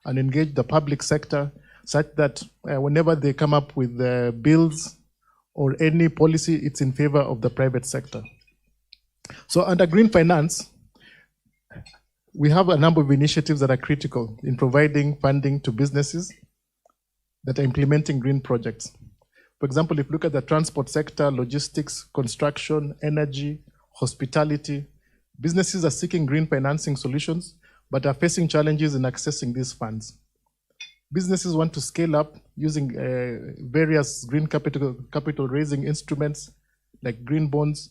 and engage the public sector such that whenever they come up with bills or any policy, it's in favor of the private sector. So under green finance, we have a number of initiatives that are critical in providing funding to businesses that are implementing green projects. For example, if you look at the transport sector, logistics, construction, energy, hospitality, businesses are seeking green financing solutions, but are facing challenges in accessing these funds. Businesses want to scale up using various green capital raising instruments like green bonds,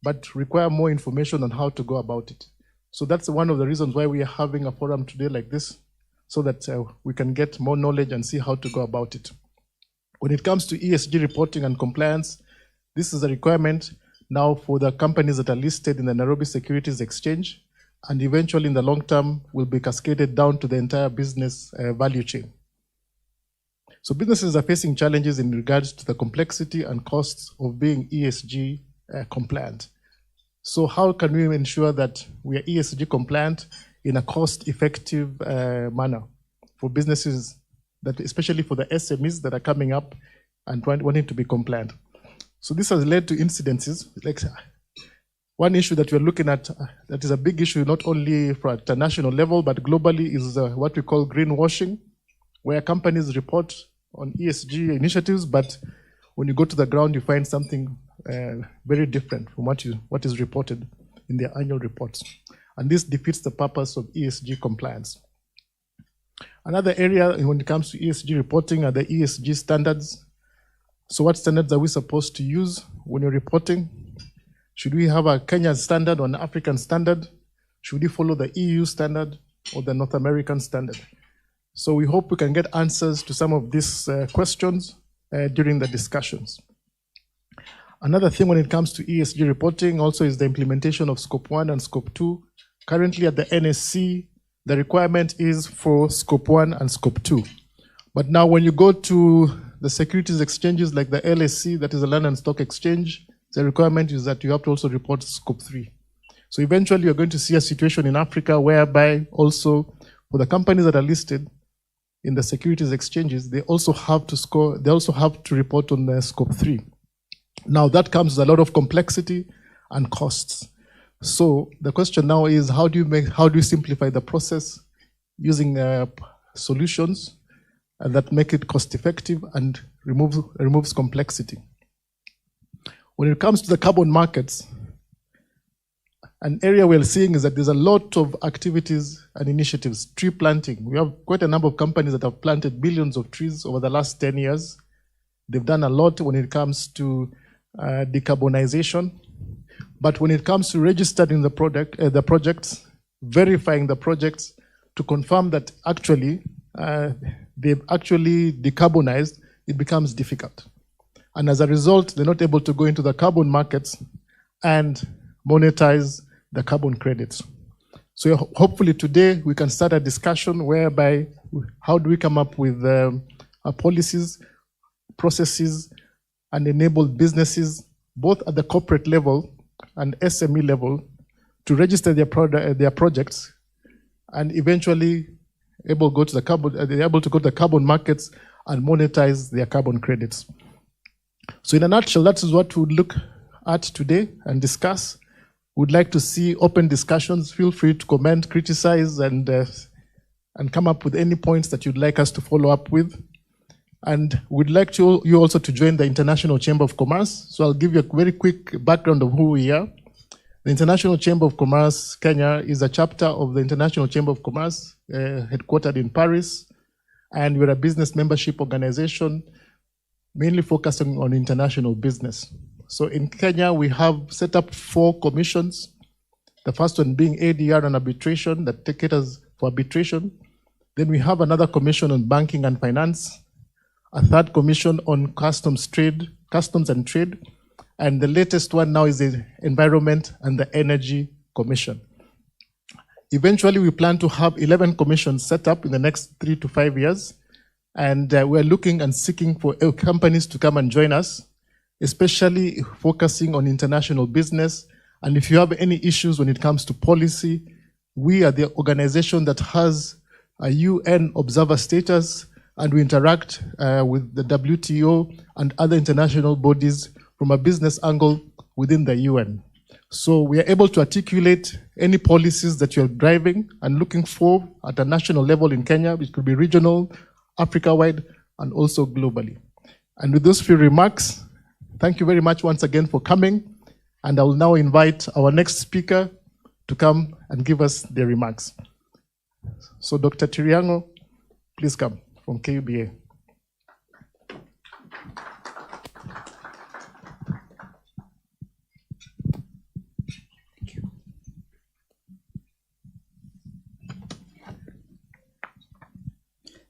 but require more information on how to go about it. So that's one of the reasons why we are having a forum today like this, so that we can get more knowledge and see how to go about it. When it comes to ESG reporting and compliance, this is a requirement now for the companies that are listed in the Nairobi Securities Exchange, and eventually in the long term will be cascaded down to the entire business value chain. So businesses are facing challenges in regards to the complexity and costs of being ESG compliant. So how can we ensure that we are ESG compliant in a cost-effective manner for businesses, that especially for the SMEs that are coming up and wanting to be compliant? So this has led to incidences. Like one issue that we're looking at that is a big issue not only at a national level but globally is what we call greenwashing, where companies report on ESG initiatives, but when you go to the ground you find something very different from what is reported in their annual reports. And this defeats the purpose of ESG compliance. Another area when it comes to ESG reporting are the ESG standards. So what standards are we supposed to use when you're reporting? Should we have a Kenyan standard or an African standard? Should we follow the EU standard or the North American standard? So we hope we can get answers to some of these questions during the discussions. Another thing when it comes to ESG reporting also is the implementation of Scope 1 and Scope 2. Currently at the NSC, the requirement is for Scope 1 and Scope 2. But now when you go to the securities exchanges like the LSE, that is the London Stock Exchange, the requirement is that you have to also report Scope 3. So eventually you're going to see a situation in Africa whereby also for the companies that are listed in the securities exchanges, they also have to report on the Scope 3. Now that comes with a lot of complexity and costs. So the question now is, how do you simplify the process using solutions that make it cost effective and removes complexity? When it comes to the carbon markets, an area we're seeing is that there's a lot of activities and initiatives. Tree planting. We have quite a number of companies that have planted billions of trees over the last 10 years. They've done a lot when it comes to decarbonization. But when it comes to registering the projects, verifying the projects to confirm that actually they've actually decarbonized, it becomes difficult. And as a result, they're not able to go into the carbon markets and monetize the carbon credits. So hopefully today we can start a discussion whereby how do we come up with policies, processes, and enable businesses both at the corporate level and SME level to register their projects and eventually able to go to the carbon markets and monetize their carbon credits. So in a nutshell, that is what we would look at today and discuss. We'd like to see open discussions. Feel free to comment, criticize, and come up with any points that you'd like us to follow up with. And we'd like you also to join the International Chamber of Commerce. So I'll give you a very quick background of who we are. The International Chamber of Commerce Kenya is a chapter of the International Chamber of Commerce, headquartered in Paris. And we're a business membership organization, mainly focusing on international business. So in Kenya, we have set up 4 commissions. The first one being ADR and arbitration, that caters for arbitration. Then we have another commission on banking and finance, a third commission on customs and trade, and the latest one now is the Environment and the Energy Commission. Eventually, we plan to have 11 commissions set up in the next 3 to 5 years, and we're looking and seeking for companies to come and join us, especially focusing on international business. And if you have any issues when it comes to policy, we are the organization that has a UN observer status, and we interact with the WTO and other international bodies from a business angle within the UN. So we are able to articulate any policies that you're driving and looking for at a national level in Kenya, which could be regional, Africa-wide, and also globally. And with those few remarks, thank you very much once again for coming. And I will now invite our next speaker to come and give us their remarks. So Dr. Tiriango, please come from KUBA.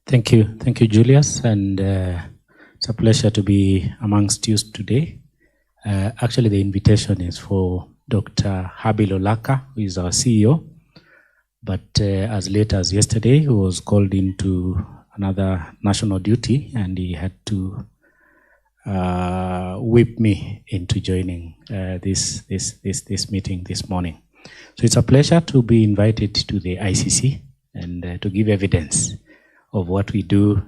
Thank you, Julius, and it's a pleasure to be amongst you today. Actually, the invitation is for Dr. Habil Olaka, who is our CEO, but as late as yesterday, he was called into another national duty, and he had to whip me into joining this meeting this morning. So it's a pleasure to be invited to the ICC and to give evidence of what we do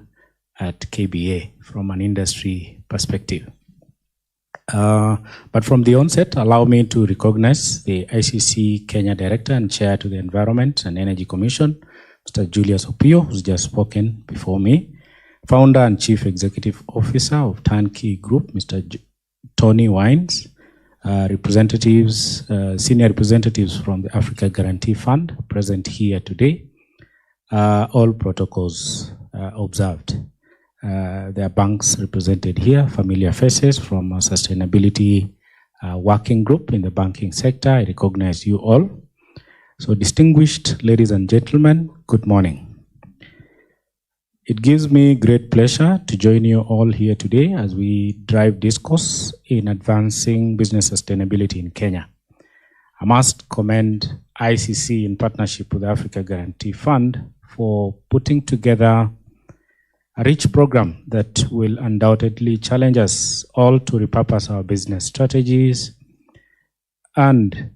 at KBA from an industry perspective. But from the onset, allow me to recognize the ICC Kenya Director and Chair to the Environment and Energy Commission, Mr. Julius Opio, who's just spoken before me, Founder and Chief Executive Officer of Turnkey Group, Mr. Tony Wines, representatives, senior representatives from the Africa Guarantee Fund present here today, all protocols observed. There are banks represented here, familiar faces from a sustainability working group in the banking sector. I recognize you all. So distinguished ladies and gentlemen, good morning. It gives me great pleasure to join you all here today as we drive discourse in advancing business sustainability in Kenya. I must commend ICC in partnership with the Africa Guarantee Fund for putting together a rich program that will undoubtedly challenge us all to repurpose our business strategies and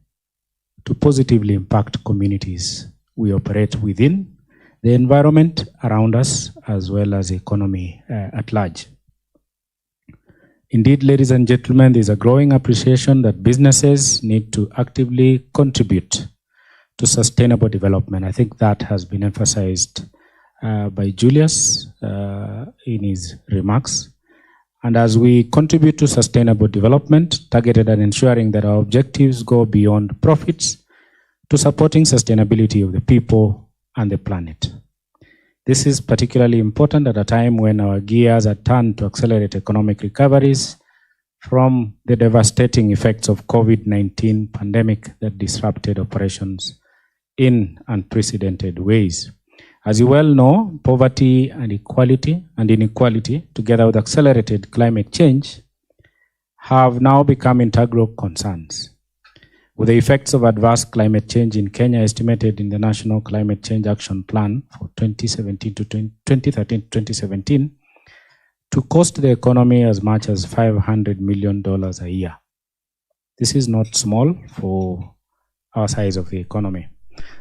to positively impact communities we operate within, the environment around us, as well as the economy at large. Indeed, ladies and gentlemen, there's a growing appreciation that businesses need to actively contribute to sustainable development. I think that has been emphasized by Julius in his remarks. And as we contribute to sustainable development, targeted at ensuring that our objectives go beyond profits to supporting sustainability of the people and the planet. This is particularly important at a time when our gears are turned to accelerate economic recoveries from the devastating effects of COVID-19 pandemic that disrupted operations in unprecedented ways. As you well know, poverty and inequality, together with accelerated climate change, have now become integral concerns. With the effects of adverse climate change in Kenya estimated in the National Climate Change Action Plan for 2013 to 2017 to cost the economy as much as $500 million a year. This is not small for our size of the economy.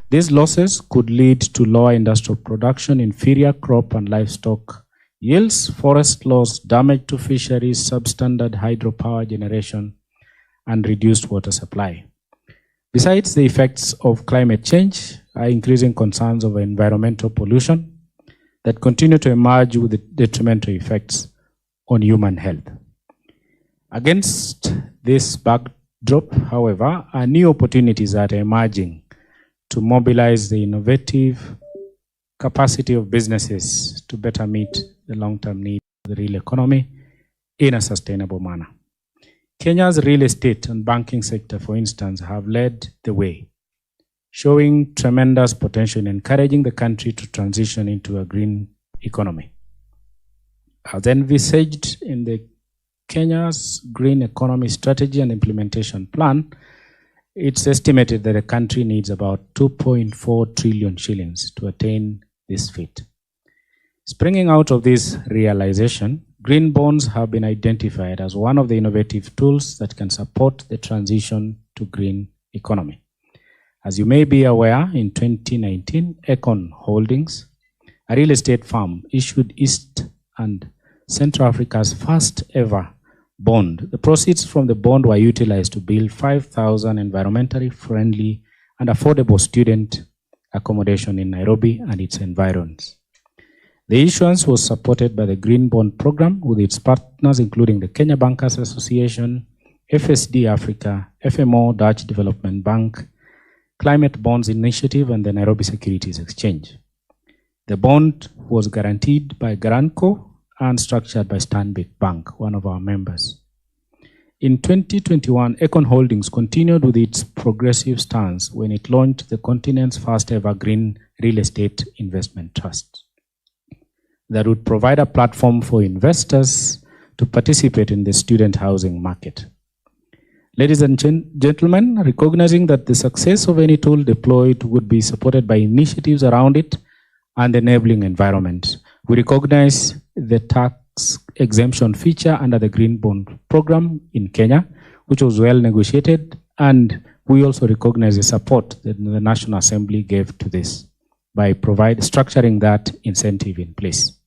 These losses could lead to lower industrial production, inferior crop and livestock yields, forest loss, damage to fisheries, substandard hydropower generation, and reduced water supply. Besides the effects of climate change are increasing concerns over environmental pollution that continue to emerge with detrimental effects on human health. Against this backdrop, however, are new opportunities that are emerging to mobilize the innovative capacity of businesses to better meet the long-term needs of the real economy in a sustainable manner. Kenya's real estate and banking sector, for instance, have led the way, showing tremendous potential in encouraging the country to transition into a green economy. As envisaged in the Kenya's Green Economy Strategy and Implementation Plan, it's estimated that the country needs about 2.4 trillion shillings to attain this feat. Springing out of this realization, green bonds have been identified as one of the innovative tools that can support the transition to green economy. As you may be aware, in 2019, Econ Holdings a real estate firm, issued East and Central Africa's first ever bond. The proceeds from the bond were utilized to build 5,000 environmentally friendly and affordable student accommodation in Nairobi and its environs. The issuance was supported by the Green Bond Program with its partners including the Kenya Bankers Association, FSD Africa, FMO Dutch Development Bank, Climate Bonds Initiative, and the Nairobi Securities Exchange. The bond was guaranteed by Garanco and structured by Stanbic Bank, one of our members. In 2021, Econ Holdings continued with its progressive stance when it launched the continent's first ever green real estate investment trust that would provide a platform for investors to participate in the student housing market. Ladies and gentlemen, recognizing that the success of any tool deployed would be supported by initiatives around it and enabling environment, we recognize the tax exemption feature under the Green Bond Program in Kenya, which was well negotiated, and we also recognize the support that the National Assembly gave to this by structuring that incentive in place.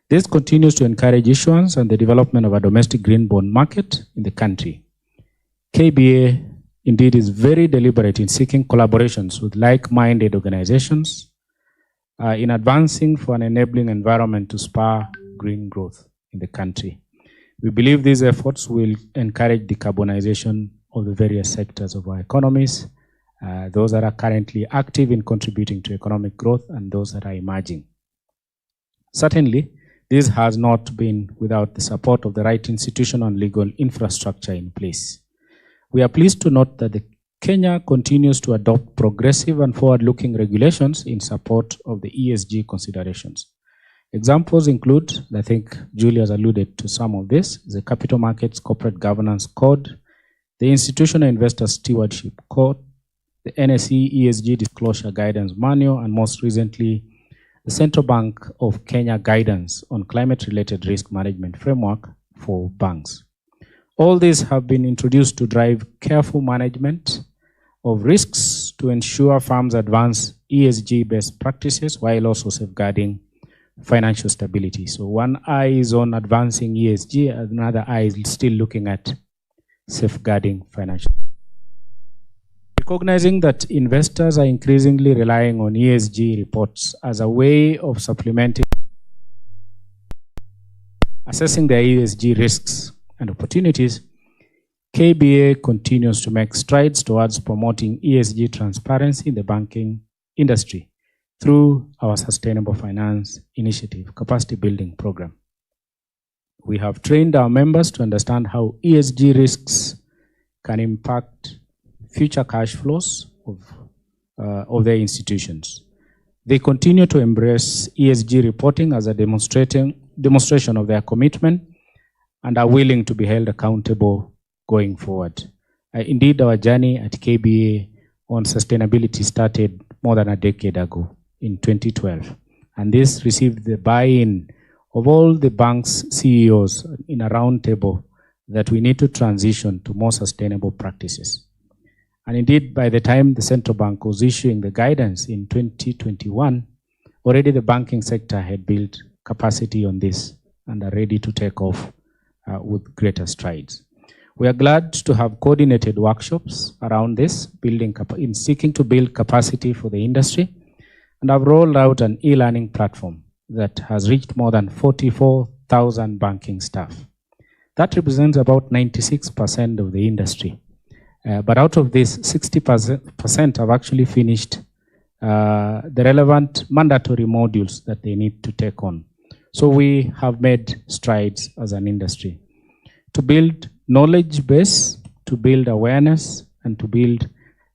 This continues to encourage issuance and the development of a domestic green bond market in the country. KBA indeed is very deliberate in seeking collaborations with like-minded organizations in advancing for an enabling environment to spur green growth in the country. We believe these efforts will encourage decarbonization of the various sectors of our economies, those that are currently active in contributing to economic growth and those that are emerging. Certainly, this has not been without the support of the right institutional and legal infrastructure in place. We are pleased to note that Kenya continues to adopt progressive and forward-looking regulations in support of the ESG considerations. Examples include, I think Julius alluded to some of this, the Capital Markets Corporate Governance Code, the Institutional Investor Stewardship Code, the NSE ESG Disclosure Guidance Manual, and most recently, the Central Bank of Kenya Guidance on Climate-Related Risk Management Framework for banks. All these have been introduced to drive careful management of risks to ensure firms advance ESG-based practices while also safeguarding financial stability. So one eye is on advancing ESG, another eye is still looking at safeguarding financial. Recognizing that investors are increasingly relying on ESG reports as a way of supplementing, assessing their ESG risks and opportunities, KBA continues to make strides towards promoting ESG transparency in the banking industry through our Sustainable Finance Initiative Capacity Building Program. We have trained our members to understand how ESG risks can impact future cash flows of their institutions. They continue to embrace ESG reporting as a demonstration of their commitment and are willing to be held accountable going forward. Indeed, our journey at KBA on sustainability started more than a decade ago in 2012. And this received the buy-in of all the bank's CEOs in a round table that we need to transition to more sustainable practices. And indeed, by the time the central bank was issuing the guidance in 2021, already the banking sector had built capacity on this and are ready to take off with greater strides. We are glad to have coordinated workshops around this, in seeking to build capacity for the industry, and have rolled out an e-learning platform that has reached more than 44,000 banking staff. That represents about 96% of the industry. But out of this, 60% have actually finished the relevant mandatory modules that they need to take on. So we have made strides as an industry to build knowledge base, to build awareness, and to build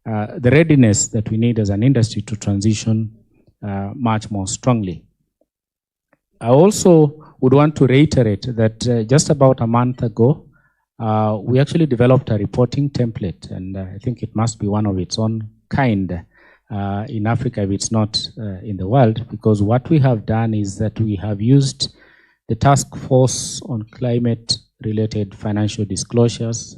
the readiness that we need as an industry to transition much more strongly. I also would want to reiterate that just about a month ago, we actually developed a reporting template, and I think it must be one of its own kind in Africa, if it's not in the world, because what we have done is that we have used the Task Force on Climate-Related Financial Disclosures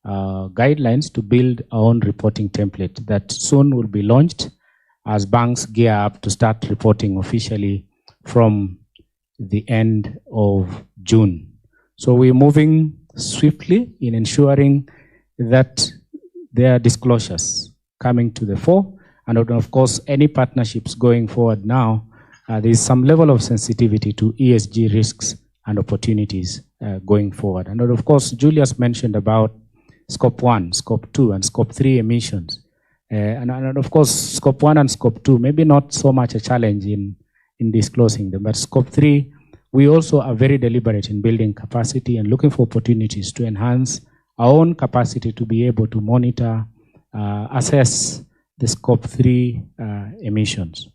guidelines to build our own reporting template that soon will be launched as banks gear up to start reporting officially from the end of June. So we're moving swiftly in ensuring that there are disclosures coming to the fore. And of course, any partnerships going forward now, there is some level of sensitivity to ESG risks and opportunities going forward. And of course, Julius mentioned about Scope 1, Scope 2, and Scope 3 emissions. And of course, Scope 1 and Scope 2, maybe not so much a challenge in disclosing them, but Scope 3, we also are very deliberate in building capacity and looking for opportunities to enhance our own capacity to be able to monitor, assess the Scope 3 emissions.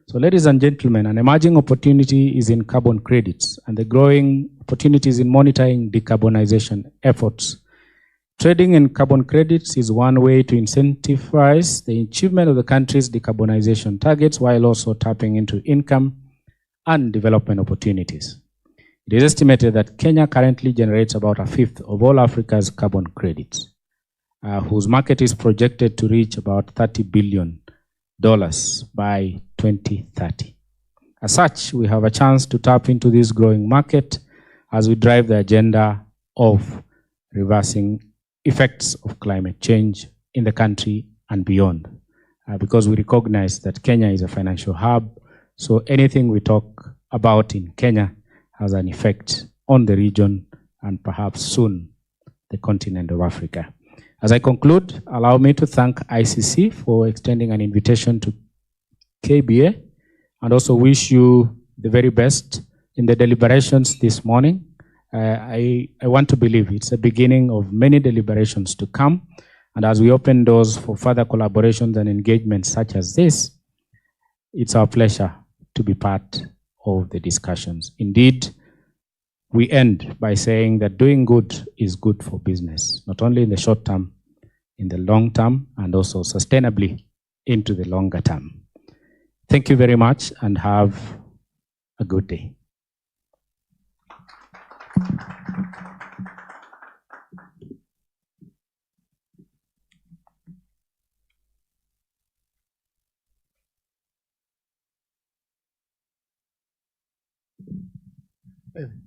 So ladies and gentlemen, an emerging opportunity is in carbon credits and the growing opportunities in monitoring decarbonization efforts. Trading in carbon credits is one way to incentivize the achievement of the country's decarbonization targets while also tapping into income and development opportunities. It is estimated that Kenya currently generates about a fifth of all Africa's carbon credits, whose market is projected to reach about $30 billion by 2030. As such, we have a chance to tap into this growing market as we drive the agenda of reversing effects of climate change in the country and beyond, because we recognize that Kenya is a financial hub, so anything we talk about in Kenya has an effect on the region and perhaps soon the continent of Africa. As I conclude, allow me to thank ICC for extending an invitation to KBA and also wish you the very best in the deliberations this morning. I want to believe it's the beginning of many deliberations to come. And as we open doors for further collaborations and engagements such as this, it's our pleasure to be part of the discussions. Indeed, we end by saying that doing good is good for business, not only in the short term, in the long term, and also sustainably into the longer term. Thank you very much and have a good day.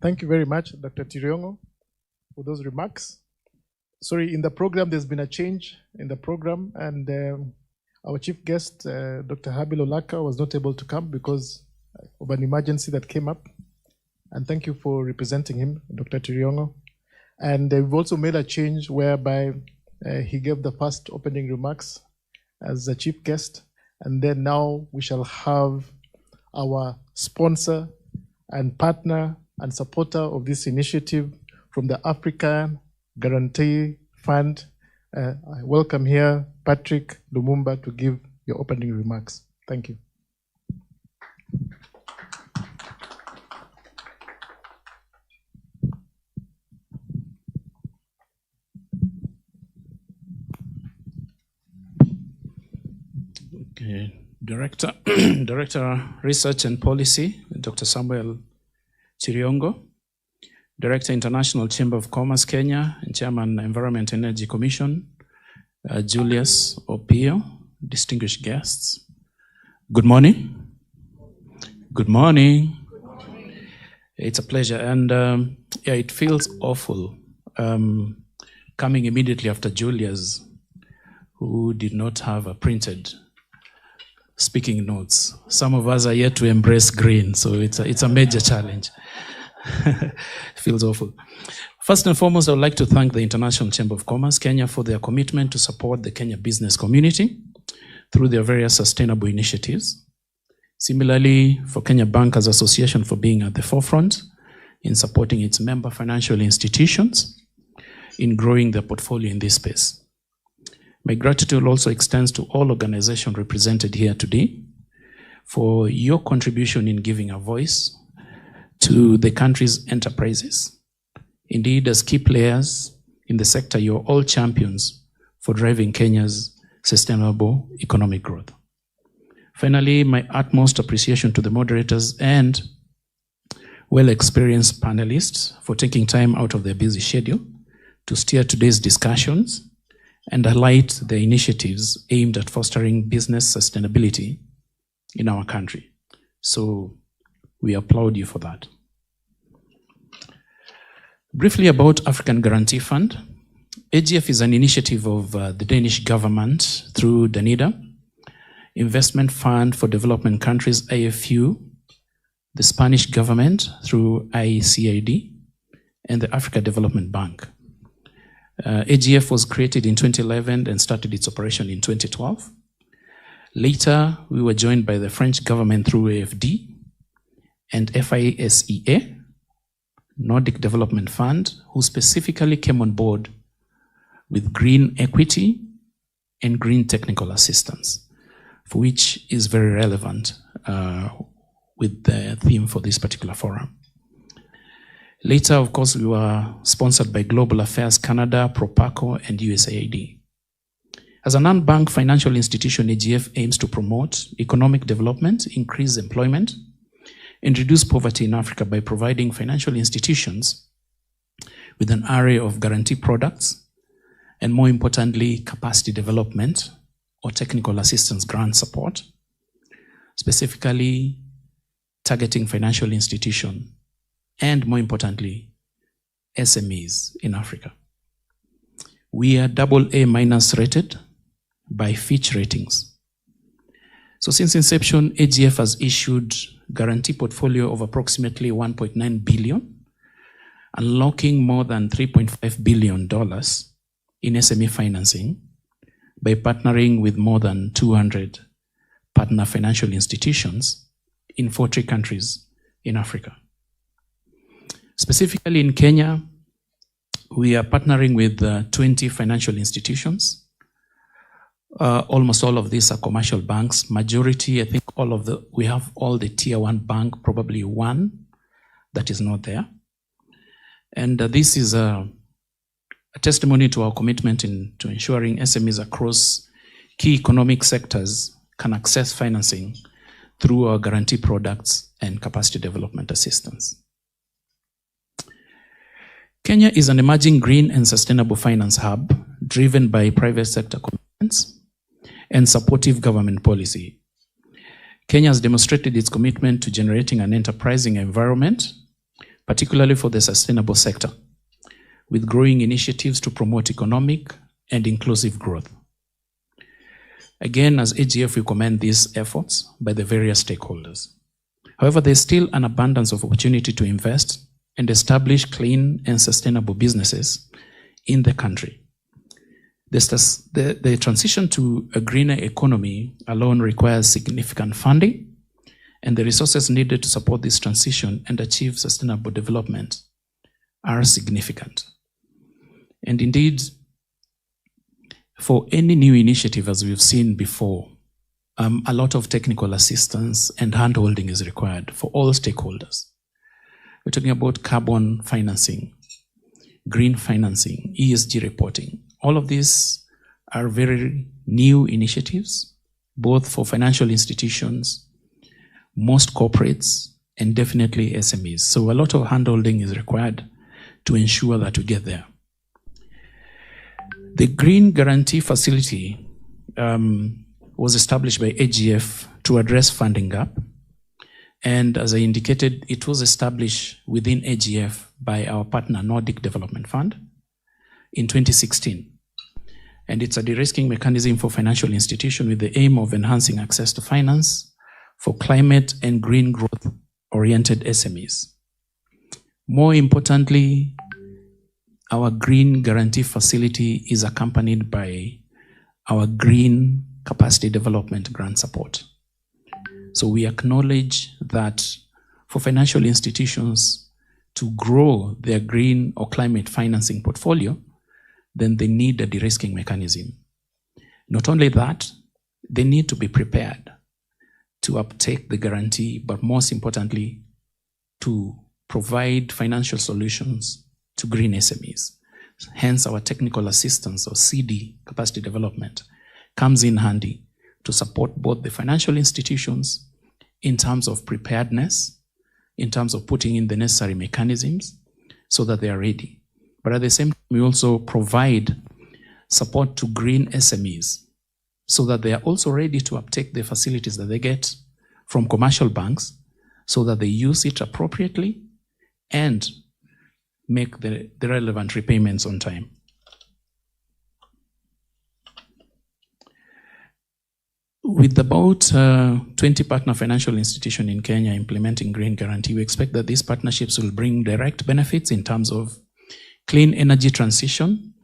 Thank you very much, Dr. Tiriongo, for those remarks. Sorry, in the program, there's been a change in the program, and our chief guest, Dr. Habil Olaka, was not able to come because of an emergency that came up. And thank you for representing him, Dr. Tiriongo. And we've also made a change whereby he gave the first opening remarks as the chief guest. And then now we shall have our sponsor and partner and supporter of this initiative from the African Guarantee Fund. I welcome here Patrick Lumumba to give your opening remarks. Thank you. Okay. Director Research and Policy, Dr. Samuel Chiriongo, Director International Chamber of Commerce Kenya and Chairman Environment and Energy Commission, Julius Opio, distinguished guests. Good morning. Good morning. It's a pleasure, and yeah, it feels awful coming immediately after Julius, who did not have a printed speaking notes. Some of us are yet to embrace green, so it's a major challenge. Feels awful. First and foremost, I would like to thank the International Chamber of Commerce Kenya for their commitment to support the Kenya business community through their various sustainable initiatives. Similarly, for Kenya Bankers Association for being at the forefront in supporting its member financial institutions in growing their portfolio in this space. My gratitude also extends to all organizations represented here today for your contribution in giving a voice to the country's enterprises. Indeed, as key players in the sector, you're all champions for driving Kenya's sustainable economic growth. Finally, my utmost appreciation to the moderators and well-experienced panelists for taking time out of their busy schedule to steer today's discussions and highlight the initiatives aimed at fostering business sustainability in our country. So we applaud you for that. Briefly about African Guarantee Fund. AGF is an initiative of the Danish government through DANIDA, Investment Fund for Development Countries, IFU, the Spanish government through ICID, and the Africa Development Bank. AGF was created in 2011 and started its operation in 2012. Later, we were joined by the French government through AFD and FISEA, Nordic Development Fund, who specifically came on board with green equity and green technical assistance, for which is very relevant with the theme for this particular forum. Later, of course, we were sponsored by Global Affairs Canada, Propaco, and USAID. As a non-bank financial institution, AGF aims to promote economic development, increase employment, and reduce poverty in Africa by providing financial institutions with an array of guarantee products, and more importantly, capacity development or technical assistance grant support, specifically targeting financial institutions, and more importantly, SMEs in Africa. We are AA- rated by Fitch Ratings. So since inception, AGF has issued guarantee portfolio of approximately 1.9 billion, unlocking more than $3.5 billion in SME financing by partnering with more than 200 partner financial institutions in 40 countries in Africa. Specifically in Kenya, we are partnering with 20 financial institutions. Almost all of these are commercial banks. Majority, I think we have all the tier 1 bank, probably one that is not there. And this is a testimony to our commitment to ensuring SMEs across key economic sectors can access financing through our guarantee products and capacity development assistance. Kenya is an emerging green and sustainable finance hub driven by private sector commitments and supportive government policy. Kenya has demonstrated its commitment to generating an enterprising environment, particularly for the sustainable sector, with growing initiatives to promote economic and inclusive growth. Again, as AGF, we commend these efforts by the various stakeholders. However, there's still an abundance of opportunity to invest and establish clean and sustainable businesses in the country. The transition to a greener economy alone requires significant funding, and the resources needed to support this transition and achieve sustainable development are significant. And indeed, for any new initiative, as we've seen before, a lot of technical assistance and handholding is required for all stakeholders. We're talking about carbon financing, green financing, ESG reporting. All of these are very new initiatives, both for financial institutions, most corporates, and definitely SMEs. So a lot of handholding is required to ensure that we get there. The Green Guarantee Facility was established by AGF to address funding gap. And as I indicated, it was established within AGF by our partner Nordic Development Fund in 2016. And it's a de-risking mechanism for financial institutions with the aim of enhancing access to finance for climate and green growth-oriented SMEs. More importantly, our Green Guarantee Facility is accompanied by our Green Capacity Development Grant Support. So we acknowledge that for financial institutions to grow their green or climate financing portfolio, then they need a de-risking mechanism. Not only that, they need to be prepared to uptake the guarantee, but most importantly, to provide financial solutions to green SMEs. Hence, our technical assistance, or CD, capacity development, comes in handy to support both the financial institutions in terms of preparedness, in terms of putting in the necessary mechanisms so that they are ready. But at the same time, we also provide support to green SMEs so that they are also ready to uptake the facilities that they get from commercial banks so that they use it appropriately and make the relevant repayments on time. With about 20 partner financial institutions in Kenya implementing Green Guarantee, we expect that these partnerships will bring direct benefits in terms of clean energy transition,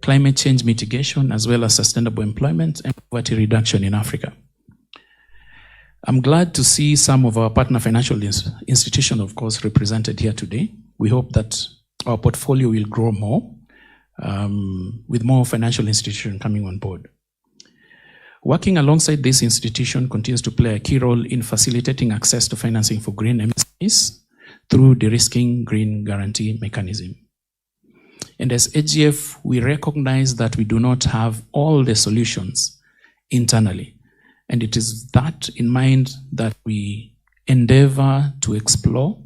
climate change mitigation, as well as sustainable employment and poverty reduction in Africa. I'm glad to see some of our partner financial institutions, of course, represented here today. We hope that our portfolio will grow more with more financial institutions coming on board. Working alongside this institution continues to play a key role in facilitating access to financing for green MSMEs through de-risking green guarantee mechanism. And as AGF, we recognize that we do not have all the solutions internally. And it is that in mind that we endeavor to explore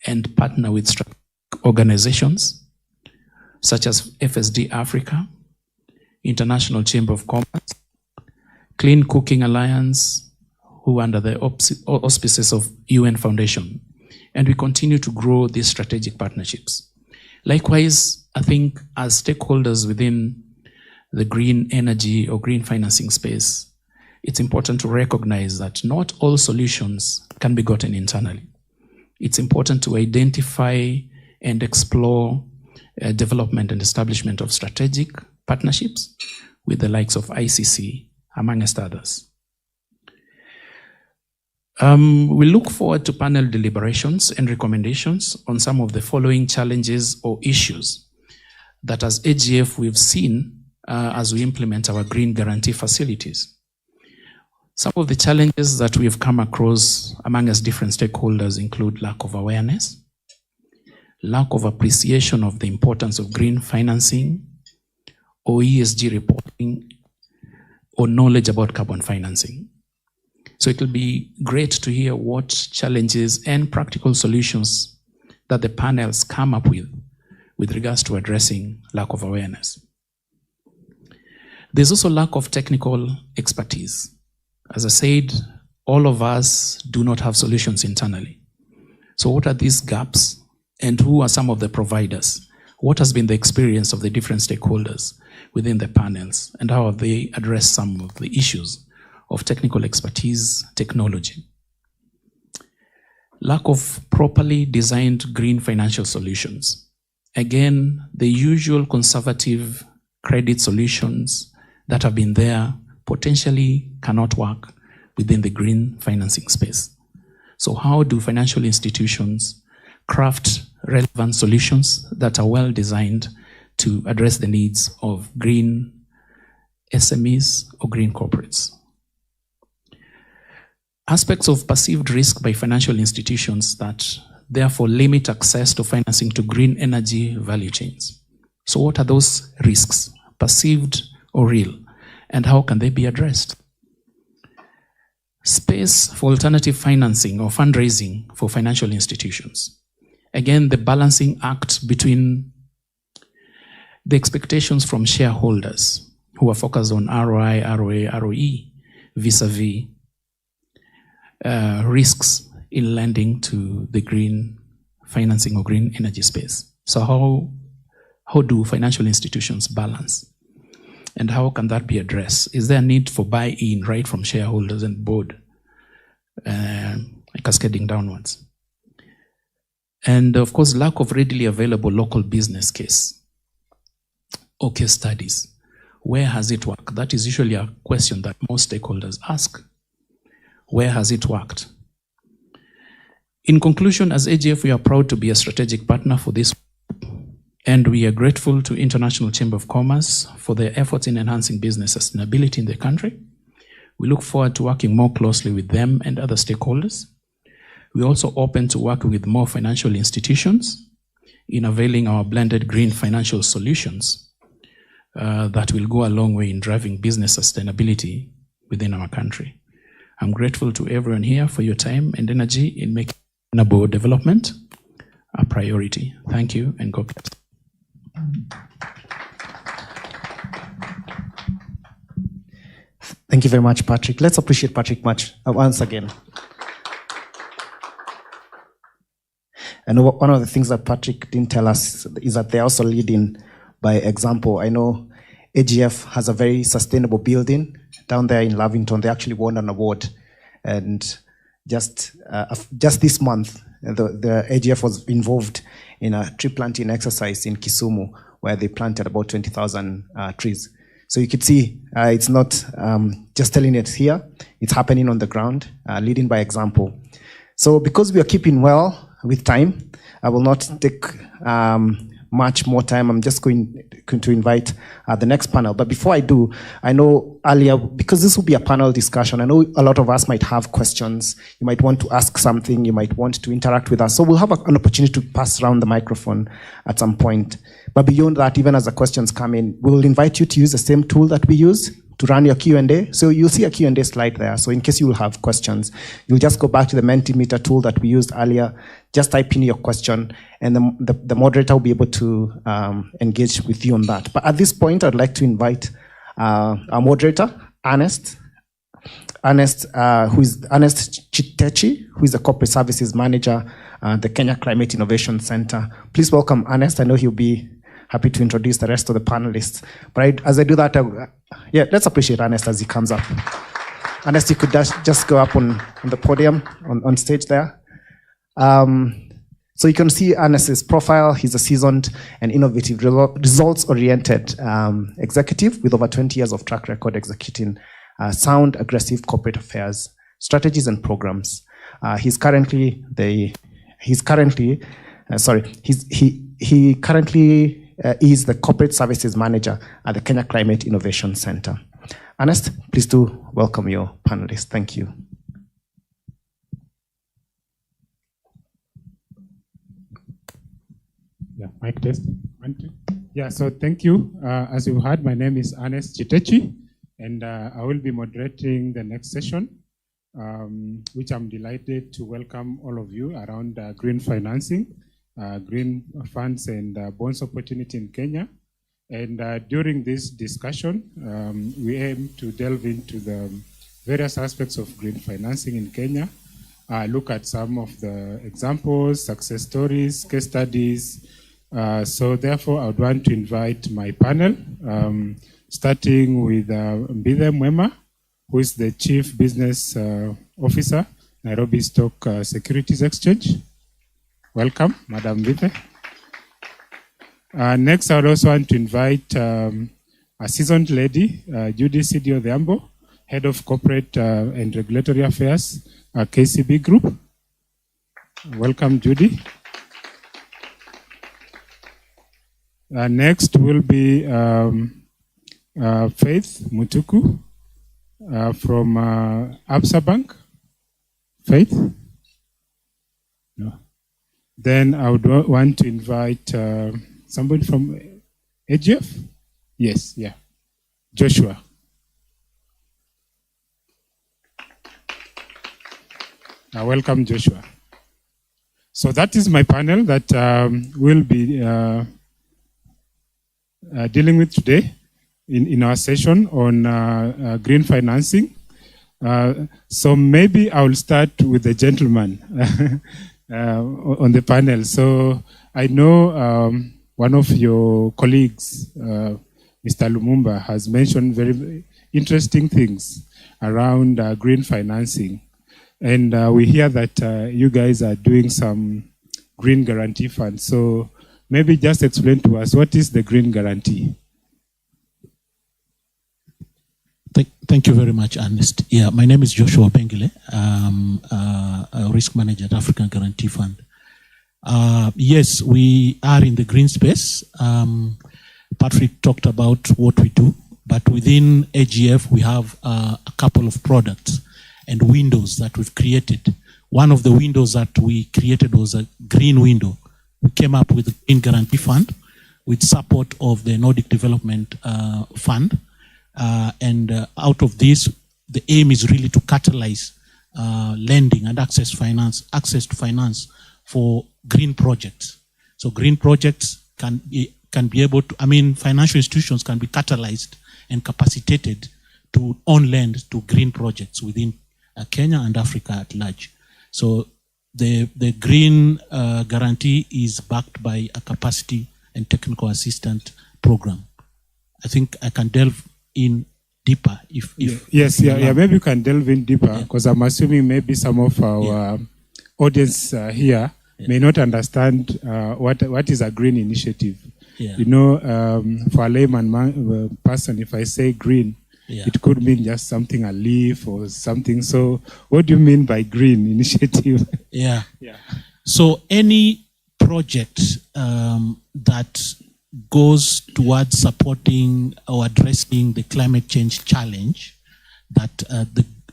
and partner with organizations such as FSD Africa, International Chamber of Commerce, Clean Cooking Alliance, who are under the auspices of UN Foundation. And we continue to grow these strategic partnerships. Likewise, I think as stakeholders within the green energy or green financing space, it's important to recognize that not all solutions can be gotten internally. It's important to identify and explore development and establishment of strategic partnerships with the likes of ICC, amongst others. We look forward to panel deliberations and recommendations on some of the following challenges or issues that as AGF we've seen as we implement our green guarantee facilities. Some of the challenges that we've come across among us different stakeholders include lack of awareness, lack of appreciation of the importance of green financing or ESG reporting, or knowledge about carbon financing. So it will be great to hear what challenges and practical solutions that the panels come up with regards to addressing lack of awareness. There's also lack of technical expertise. As I said, all of us do not have solutions internally. So what are these gaps and who are some of the providers? What has been the experience of the different stakeholders within the panels, and how have they addressed some of the issues of technical expertise, technology? Lack of properly designed green financial solutions. Again, the usual conservative credit solutions that have been there potentially cannot work within the green financing space. So how do financial institutions craft relevant solutions that are well designed to address the needs of green SMEs or green corporates? Aspects of perceived risk by financial institutions that therefore limit access to financing to green energy value chains. So what are those risks, perceived or real, and how can they be addressed? Space for alternative financing or fundraising for financial institutions. Again, the balancing act between the expectations from shareholders who are focused on ROI, ROA, ROE, vis-a-vis risks in lending to the green financing or green energy space. So how do financial institutions balance? And how can that be addressed? Is there a need for buy-in right from shareholders and board, cascading downwards? And of course, lack of readily available local business case or case studies. Where has it worked? That is usually a question that most stakeholders ask. Where has it worked? In conclusion, as AGF, we are proud to be a strategic partner for this, and we are grateful to International Chamber of Commerce for their efforts in enhancing business sustainability in the country. We look forward to working more closely with them and other stakeholders. We're also open to working with more financial institutions in availing our blended green financial solutions that will go a long way in driving business sustainability within our country. I'm grateful to everyone here for your time and energy in making sustainable development a priority. Thank you and God bless. Thank you very much, Patrick. Let's appreciate Patrick much once again. And one of the things that Patrick didn't tell us is that they're also leading by example. I know AGF has a very sustainable building down there in Lavington. They actually won an award. And just this month, the AGF was involved in a tree planting exercise in Kisumu, where they planted about 20,000 trees. So you could see it's not just telling it here, it's happening on the ground, leading by example. So because we are keeping well with time, I will not take much more time. I'm just going to invite the next panel. But before I do, I know earlier, because this will be a panel discussion, I know a lot of us might have questions. You might want to ask something. You might want to interact with us. So we'll have an opportunity to pass around the microphone at some point. But beyond that, even as the questions come in, we'll invite you to use the same tool that we use to run your Q&A. So you'll see a Q&A slide there. So in case you will have questions, you'll just go back to the Mentimeter tool that we used earlier, just type in your question, and the moderator will be able to engage with you on that. But at this point, I'd like to invite our moderator, Ernest. Ernest Chitechi, who is the Corporate Services Manager at the Kenya Climate Innovation Center. Please welcome Ernest. I know he'll be happy to introduce the rest of the panelists. But as I do that, let's appreciate Ernest as he comes up. Ernest, you could just go up on the podium, on stage there. So you can see Ernest's profile. He's a seasoned and innovative, results-oriented executive with over 20 years of track record executing sound, aggressive corporate affairs, strategies and programs. He currently is the Corporate Services Manager at the Kenya Climate Innovation Center. Ernest, please do welcome your panelists. Thank you. Yeah, mic testing. 1, 2. Yeah, so thank you. As you heard, my name is Ernest Chitechi, and I will be moderating the next session, which I'm delighted to welcome all of you around green financing, green funds and bonds opportunity in Kenya. And during this discussion, we aim to delve into the various aspects of green financing in Kenya, look at some of the examples, success stories, case studies. So therefore, I would want to invite my panel, starting with Mbithe Mwema, who is the Chief Business Officer, Nairobi Stock Securities Exchange. Welcome, Madam Mbithe. Next, I would also want to invite a seasoned lady, Judy Sidio Odhiambo, Head of Corporate and Regulatory Affairs, KCB Group. Welcome, Judy. Next will be Faith Mutuku from Absa Bank. Faith? No. Then I would want to invite somebody from AGF? Yes, yeah. Joshua. Welcome, Joshua. So that is my panel that will be dealing with today in our session on green financing. So maybe I will start with the gentleman on the panel. So I know one of your colleagues, Mr. Lumumba, has mentioned very interesting things around green financing. And we hear that you guys are doing some green guarantee funds. So maybe just explain to us, what is the green guarantee? Thank you very much, Ernest. Yeah, my name is Joshua Bengile. I'm a risk manager at African Guarantee Fund. Yes, we are in the green space. Patrick talked about what we do, but within AGF, we have a couple of products and windows that we've created. One of the windows that we created was a green window. We came up with a green guarantee fund with support of the Nordic Development Fund. And out of this, the aim is really to catalyze lending and access to finance for green projects. So green projects can be able to, financial institutions can be catalyzed and capacitated to on lend to green projects within Kenya and Africa at large. So the green guarantee is backed by a capacity and technical assistant program. I think I can delve in deeper if maybe you can delve in deeper, because I'm assuming maybe some of our audience here may not understand what is a green initiative. You know, for a layman person, if I say green, it could mean just something, a leaf or something. So what do you mean by green initiative? So any project that goes towards supporting or addressing the climate change challenge that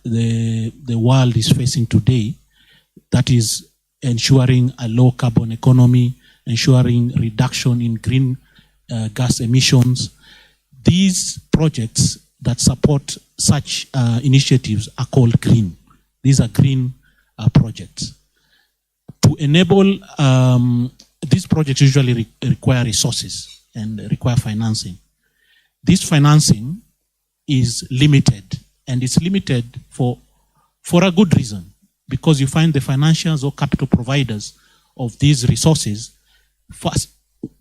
the world is facing today, that is ensuring a low carbon economy, ensuring reduction in green gas emissions. These projects that support such initiatives are called green. These are green projects. To enable, these projects usually require resources and require financing. This financing is limited, and it's limited for a good reason, because you find the financials or capital providers of these resources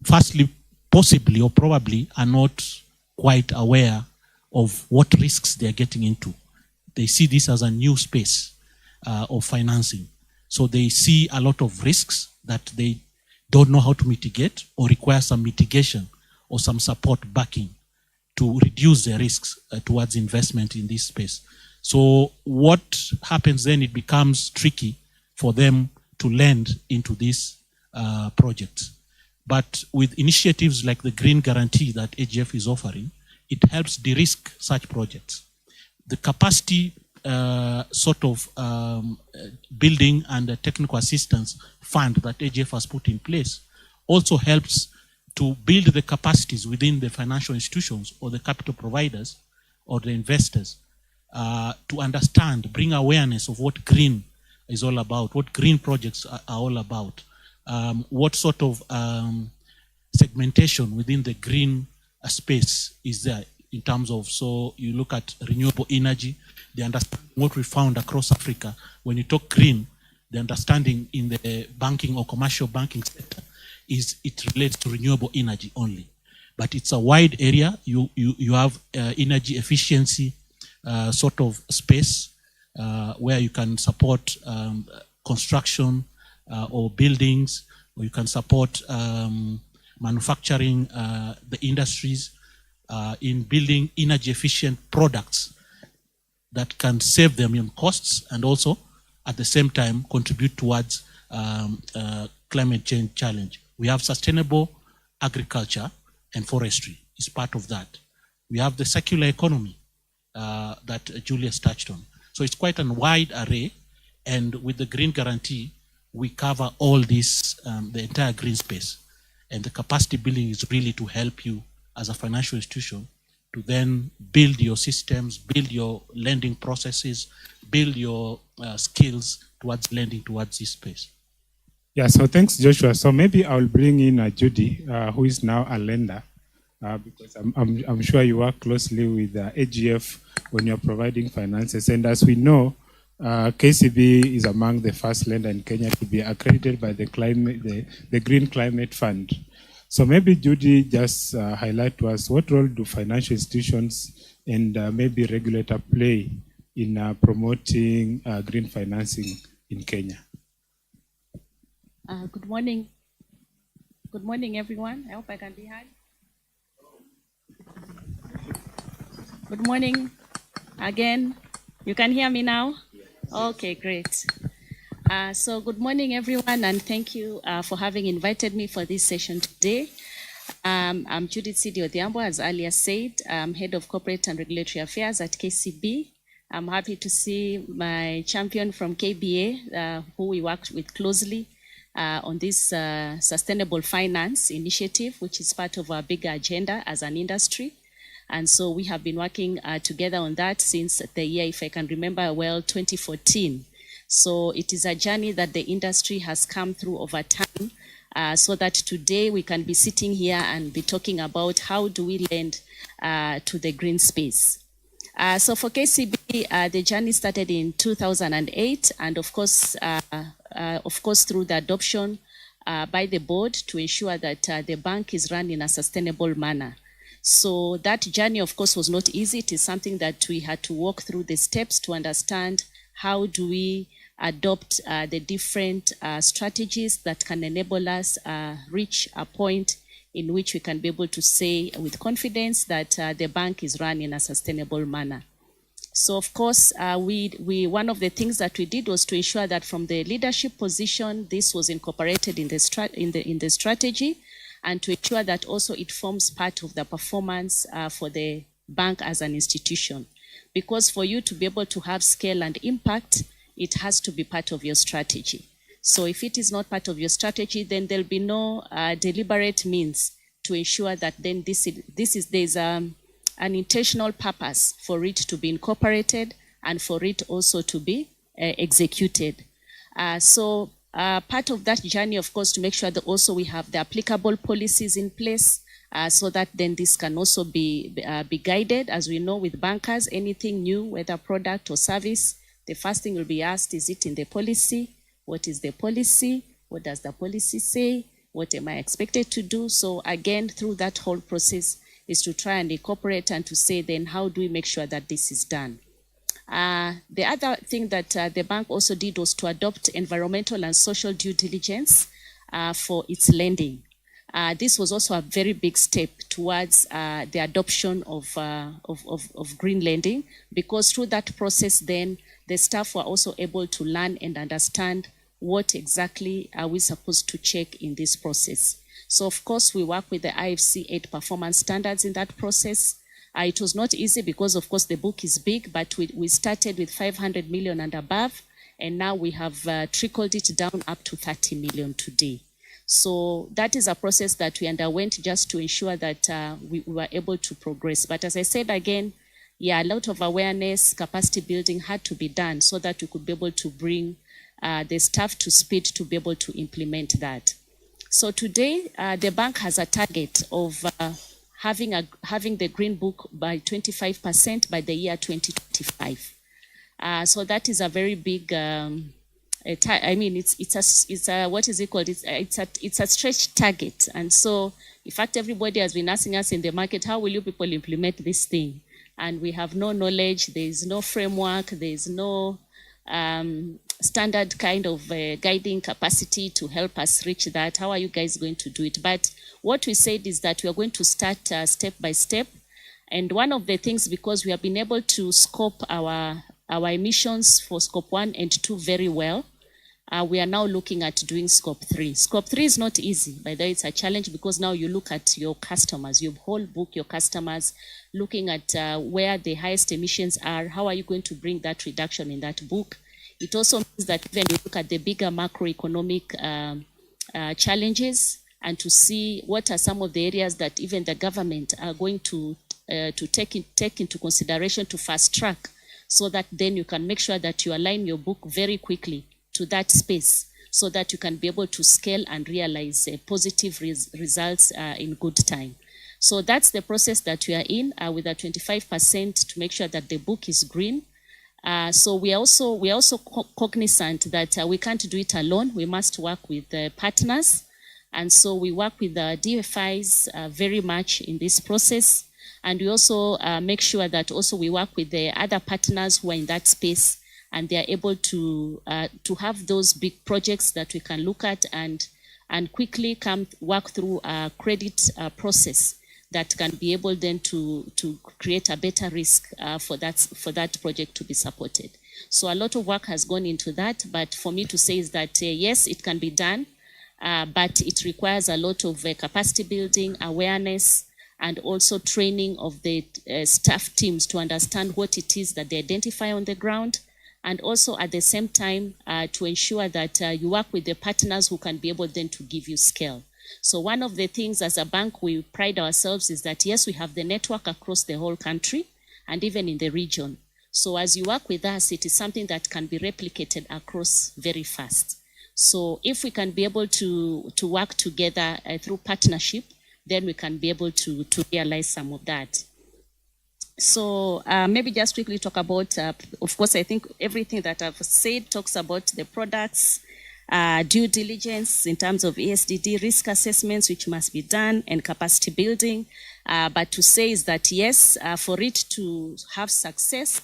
firstly, possibly or probably are not quite aware of what risks they're getting into. They see this as a new space of financing. So they see a lot of risks that they don't know how to mitigate or require some mitigation or some support backing to reduce the risks towards investment in this space. So what happens then, it becomes tricky for them to lend into these projects. But with initiatives like the Green Guarantee that AGF is offering, it helps de-risk such projects. The capacity building and the technical assistance fund that AGF has put in place also helps to build the capacities within the financial institutions or the capital providers or the investors to understand, bring awareness of what green is all about, what green projects are all about, what sort of segmentation within the green space is there in terms of, so you look at renewable energy, the understanding what we found across Africa, when you talk green, the understanding in the banking or commercial banking sector is it relates to renewable energy only. But it's a wide area. You have energy efficiency sort of space where you can support construction or buildings, or you can support manufacturing, the industries in building energy efficient products that can save them in costs and also at the same time contribute towards climate change challenge. We have sustainable agriculture and forestry is part of that. We have the circular economy that Julius touched on. So it's quite a wide array, and with the Green Guarantee, we cover all this, the entire green space. And the capacity building is really to help you as a financial institution to then build your systems, build your lending processes, build your skills towards lending towards this space. Yeah, so thanks, Joshua. So maybe I'll bring in Judy, who is now a lender, because I'm sure you work closely with AGF when you're providing finances. And as we know, KCB is among the first lender in Kenya to be accredited by the Green Climate Fund. So maybe Judy, just highlight to us, what role do financial institutions and maybe regulator play in promoting green financing in Kenya? Good morning. Good morning, everyone. I hope I can be heard. Good morning again. You can hear me now? Okay, great. So good morning, everyone, and thank you for having invited me for this session today. I'm Judith Sidi Odhiambo, as earlier said. I'm Head of Corporate and Regulatory Affairs at KCB. I'm happy to see my champion from KBA, who we worked with closely on this sustainable finance initiative, which is part of our bigger agenda as an industry. And so we have been working together on that since the year, if I can remember well, 2014. So it is a journey that the industry has come through over time, so that today we can be sitting here and be talking about how do we lend to the green space. So for KCB, the journey started in 2008, and of course, through the adoption by the board to ensure that the bank is run in a sustainable manner. So that journey, of course, was not easy. It is something that we had to walk through the steps to understand how do we adopt the different strategies that can enable us reach a point in which we can be able to say with confidence that the bank is run in a sustainable manner. So of course, one of the things that we did was to ensure that from the leadership position, this was incorporated in the strategy, and to ensure that also it forms part of the performance for the bank as an institution. Because for you to be able to have scale and impact, it has to be part of your strategy. So if it is not part of your strategy, then there'll be no deliberate means to ensure that then there's an intentional purpose for it to be incorporated and for it also to be executed. Part of that journey, of course, to make sure that also we have the applicable policies in place so that then this can also be guided. As we know with bankers, anything new, whether product or service, the first thing will be asked, is it in the policy? What is the policy? What does the policy say? What am I expected to do? So again, through that whole process is to try and incorporate and to say then how do we make sure that this is done? The other thing that the bank also did was to adopt environmental and social due diligence for its lending. This was also a very big step towards the adoption of green lending, because through that process then the staff were also able to learn and understand what exactly are we supposed to check in this process. So of course we work with the IFC 8 performance standards in that process. It was not easy because of course the book is big, but we started with 500 million and above, and now we have trickled it down up to 30 million today. So that is a process that we underwent just to ensure that we were able to progress. But as I said again, yeah, a lot of awareness, capacity building had to be done so that we could be able to bring the staff to speed to be able to implement that. So today, the bank has a target of having the green book by 25% by the year 2025. So that is a very big. I mean, it's a what is it called? It's a stretch target, and so in fact, everybody has been asking us in the market, how will you people implement this thing? And we have no knowledge. There is no framework. There is no standard kind of guiding capacity to help us reach that. How are you guys going to do it? But what we said is that we are going to start step by step. And one of the things, because we have been able to scope our emissions for scope 1 and 2 very well, we are now looking at doing scope 3. Scope 3 is not easy, by the way, it's a challenge, because now you look at your customers, you whole book your customers, looking at where the highest emissions are, how are you going to bring that reduction in that book? It also means that even you look at the bigger macroeconomic challenges and to see what are some of the areas that even the government are going to take into consideration to fast track, so that then you can make sure that you align your book very quickly to that space, so that you can be able to scale and realize positive results in good time. So that's the process that we are in with a 25% to make sure that the book is green. So we are also cognizant that we can't do it alone. We must work with partners, and so we work with the DFIs very much in this process, and we also make sure that also we work with the other partners who are in that space, and they are able to have those big projects that we can look at and quickly work through a credit process that can be able then to create a better risk for that project to be supported. So a lot of work has gone into that, but for me to say is that yes, it can be done, but it requires a lot of capacity building, awareness, and also training of the staff teams to understand what it is that they identify on the ground, and also at the same time to ensure that you work with the partners who can be able then to give you scale. So one of the things as a bank we pride ourselves is that yes, we have the network across the whole country and even in the region. So as you work with us, it is something that can be replicated across very fast. So if we can be able to work together through partnership, then we can be able to realize some of that. So maybe just quickly talk about, of course, I think everything that I've said talks about the products, due diligence in terms of ESDD risk assessments, which must be done, and capacity building. But to say is that, yes, for it to have success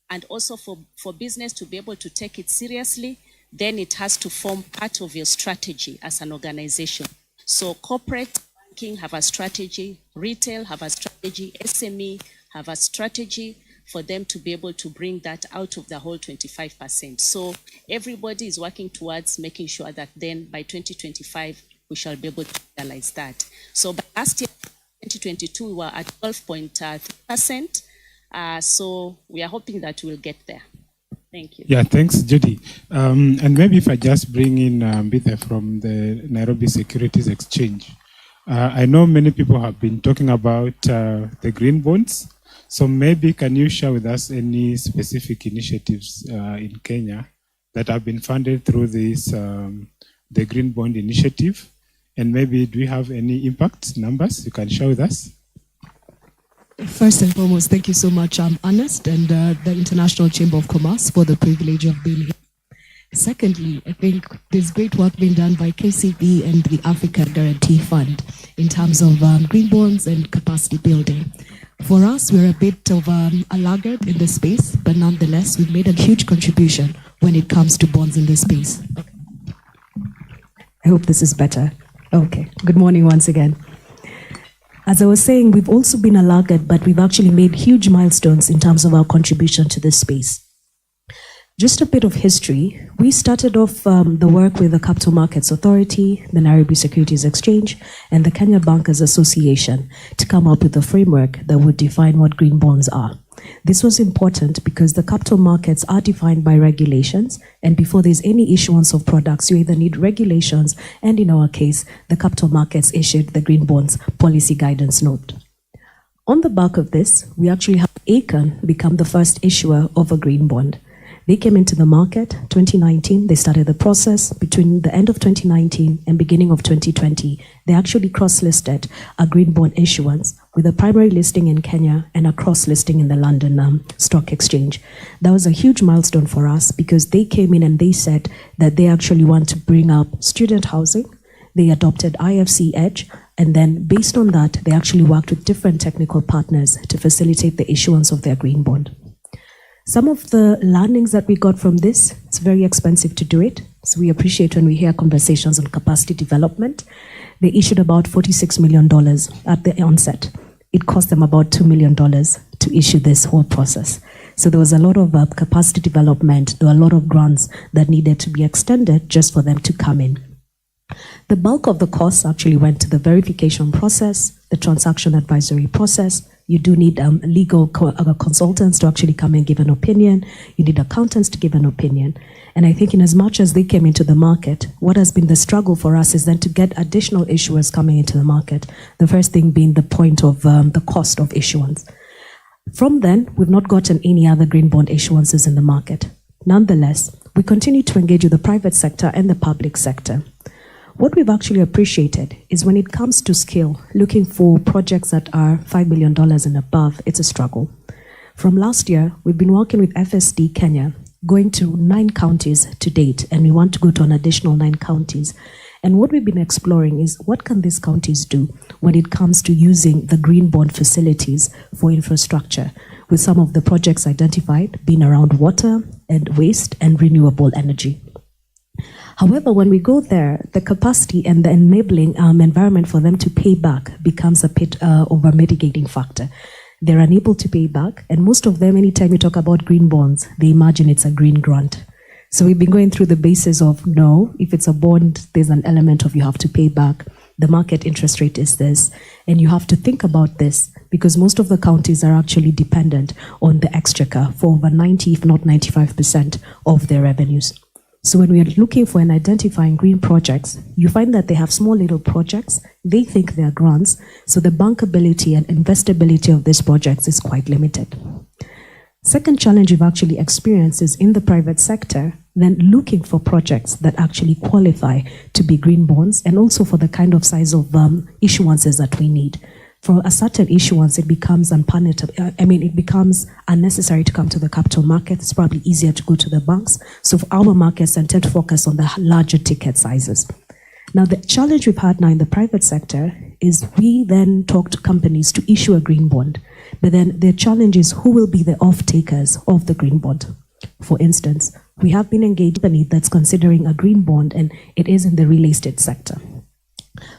and also for business to be able to take it seriously, then it has to form part of your strategy as an organization. So corporate banking have a strategy, retail have a strategy, SME have a strategy for them to be able to bring that out of the whole 25%. So everybody is working towards making sure that then by 2025, we shall be able to realize that. So by last year, 2022, we were at 12.3%. So we are hoping that we'll get there. Thank you. Yeah, thanks, Judy. And maybe if I just bring in Bitha from the Nairobi Securities Exchange. I know many people have been talking about the green bonds. So maybe can you share with us any specific initiatives in Kenya that have been funded through this, the Green Bond Initiative? And maybe do we have any impact numbers you can share with us? First and foremost, thank you so much, Ernest, and the International Chamber of Commerce for the privilege of being here. Secondly, I think there's great work being done by KCB and the Africa Guarantee Fund in terms of green bonds and capacity building. For us, we're a bit of a laggard in the space, but nonetheless, we've made a huge contribution when it comes to bonds in this space. Okay. I hope this is better. Okay, good morning once again. As I was saying, we've also been a laggard, but we've actually made huge milestones in terms of our contribution to this space. Just a bit of history. We started off the work with the Capital Markets Authority, the Nairobi Securities Exchange, and the Kenya Bankers Association to come up with a framework that would define what green bonds are. This was important because the capital markets are defined by regulations, and before there's any issuance of products, you either need regulations, and in our case, the capital markets issued the Green Bonds Policy Guidance Note. On the back of this, we actually have ACAN become the first issuer of a green bond. They came into the market 2019. They started the process between the end of 2019 and beginning of 2020. They actually cross-listed a green bond issuance with a primary listing in Kenya and a cross-listing in the London Stock Exchange. That was a huge milestone for us because they came in and they said that they actually want to bring up student housing. They adopted IFC Edge, and then based on that, they actually worked with different technical partners to facilitate the issuance of their green bond. Some of the learnings that we got from this, it's very expensive to do it. So we appreciate when we hear conversations on capacity development. They issued about $46 million at the onset. It cost them about $2 million to issue this whole process. So there was a lot of capacity development. There were a lot of grants that needed to be extended just for them to come in. The bulk of the costs actually went to the verification process, the transaction advisory process. You do need legal consultants to actually come and give an opinion. You need accountants to give an opinion. And I think in as much as they came into the market, what has been the struggle for us is then to get additional issuers coming into the market. The first thing being the point of the cost of issuance. From then, we've not gotten any other green bond issuances in the market. Nonetheless, we continue to engage with the private sector and the public sector. What we've actually appreciated is when it comes to scale, looking for projects that are $5 million and above, it's a struggle. From last year, we've been working with FSD Kenya, going to 9 counties to date, and we want to go to an additional 9 counties. And what we've been exploring is what can these counties do when it comes to using the green bond facilities for infrastructure, with some of the projects identified being around water and waste and renewable energy. However, when we go there, the capacity and the enabling environment for them to pay back becomes a bit of a mitigating factor. They're unable to pay back, and most of them, anytime you talk about green bonds, they imagine it's a green grant. So we've been going through the basis of, no, if it's a bond, there's an element of you have to pay back. The market interest rate is this, and you have to think about this because most of the counties are actually dependent on the exchequer for over 90, if not 95% of their revenues. So when we are looking for and identifying green projects, you find that they have small little projects. They think they are grants. So the bankability and investability of these projects is quite limited. Second challenge we've actually experienced is in the private sector, then looking for projects that actually qualify to be green bonds and also for the kind of size of issuances that we need. for a certain issuance, it becomes it becomes unnecessary to come to the capital market. It's probably easier to go to the banks. So for our markets tend to focus on the larger ticket sizes. Now, the challenge we've had now in the private sector is we then talk to companies to issue a green bond. But then the challenge is who will be the off-takers of the green bond. For instance, we have been engaged with a company that's considering a green bond, and it is in the real estate sector.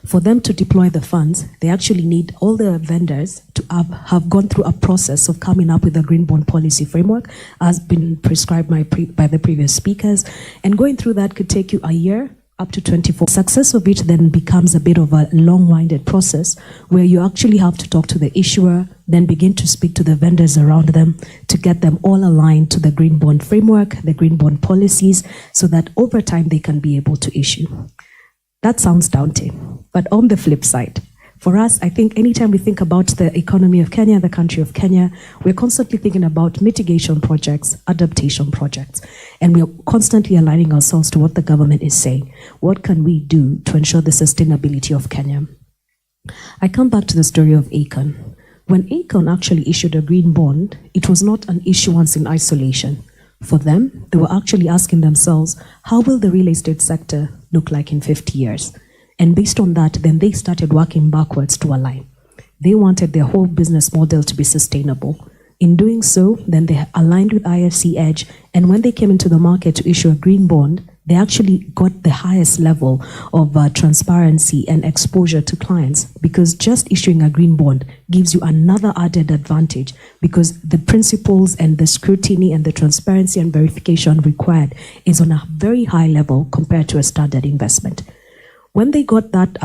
For them to deploy the funds, they actually need all the vendors to have gone through a process of coming up with a green bond policy framework, as been prescribed by the previous speakers. And going through that could take you a year, up to 24. Success of it then becomes a bit of a long-winded process where you actually have to talk to the issuer, then begin to speak to the vendors around them to get them all aligned to the green bond framework, the green bond policies, so that over time they can be able to issue. That sounds daunting, but on the flip side, for us, I think anytime we think about the economy of Kenya, the country of Kenya, we're constantly thinking about mitigation projects, adaptation projects, and we're constantly aligning ourselves to what the government is saying. What can we do to ensure the sustainability of Kenya? I come back to the story of Akon. When Akon actually issued a green bond, it was not an issuance in isolation. For them, they were actually asking themselves, how will the real estate sector look like in 50 years? And based on that, then they started working backwards to align. They wanted their whole business model to be sustainable. In doing so, then they aligned with IFC Edge, and when they came into the market to issue a green bond, they actually got the highest level of transparency and exposure to clients, because just issuing a green bond gives you another added advantage, because the principles and the scrutiny and the transparency and verification required is on a very high level compared to a standard investment. When they got that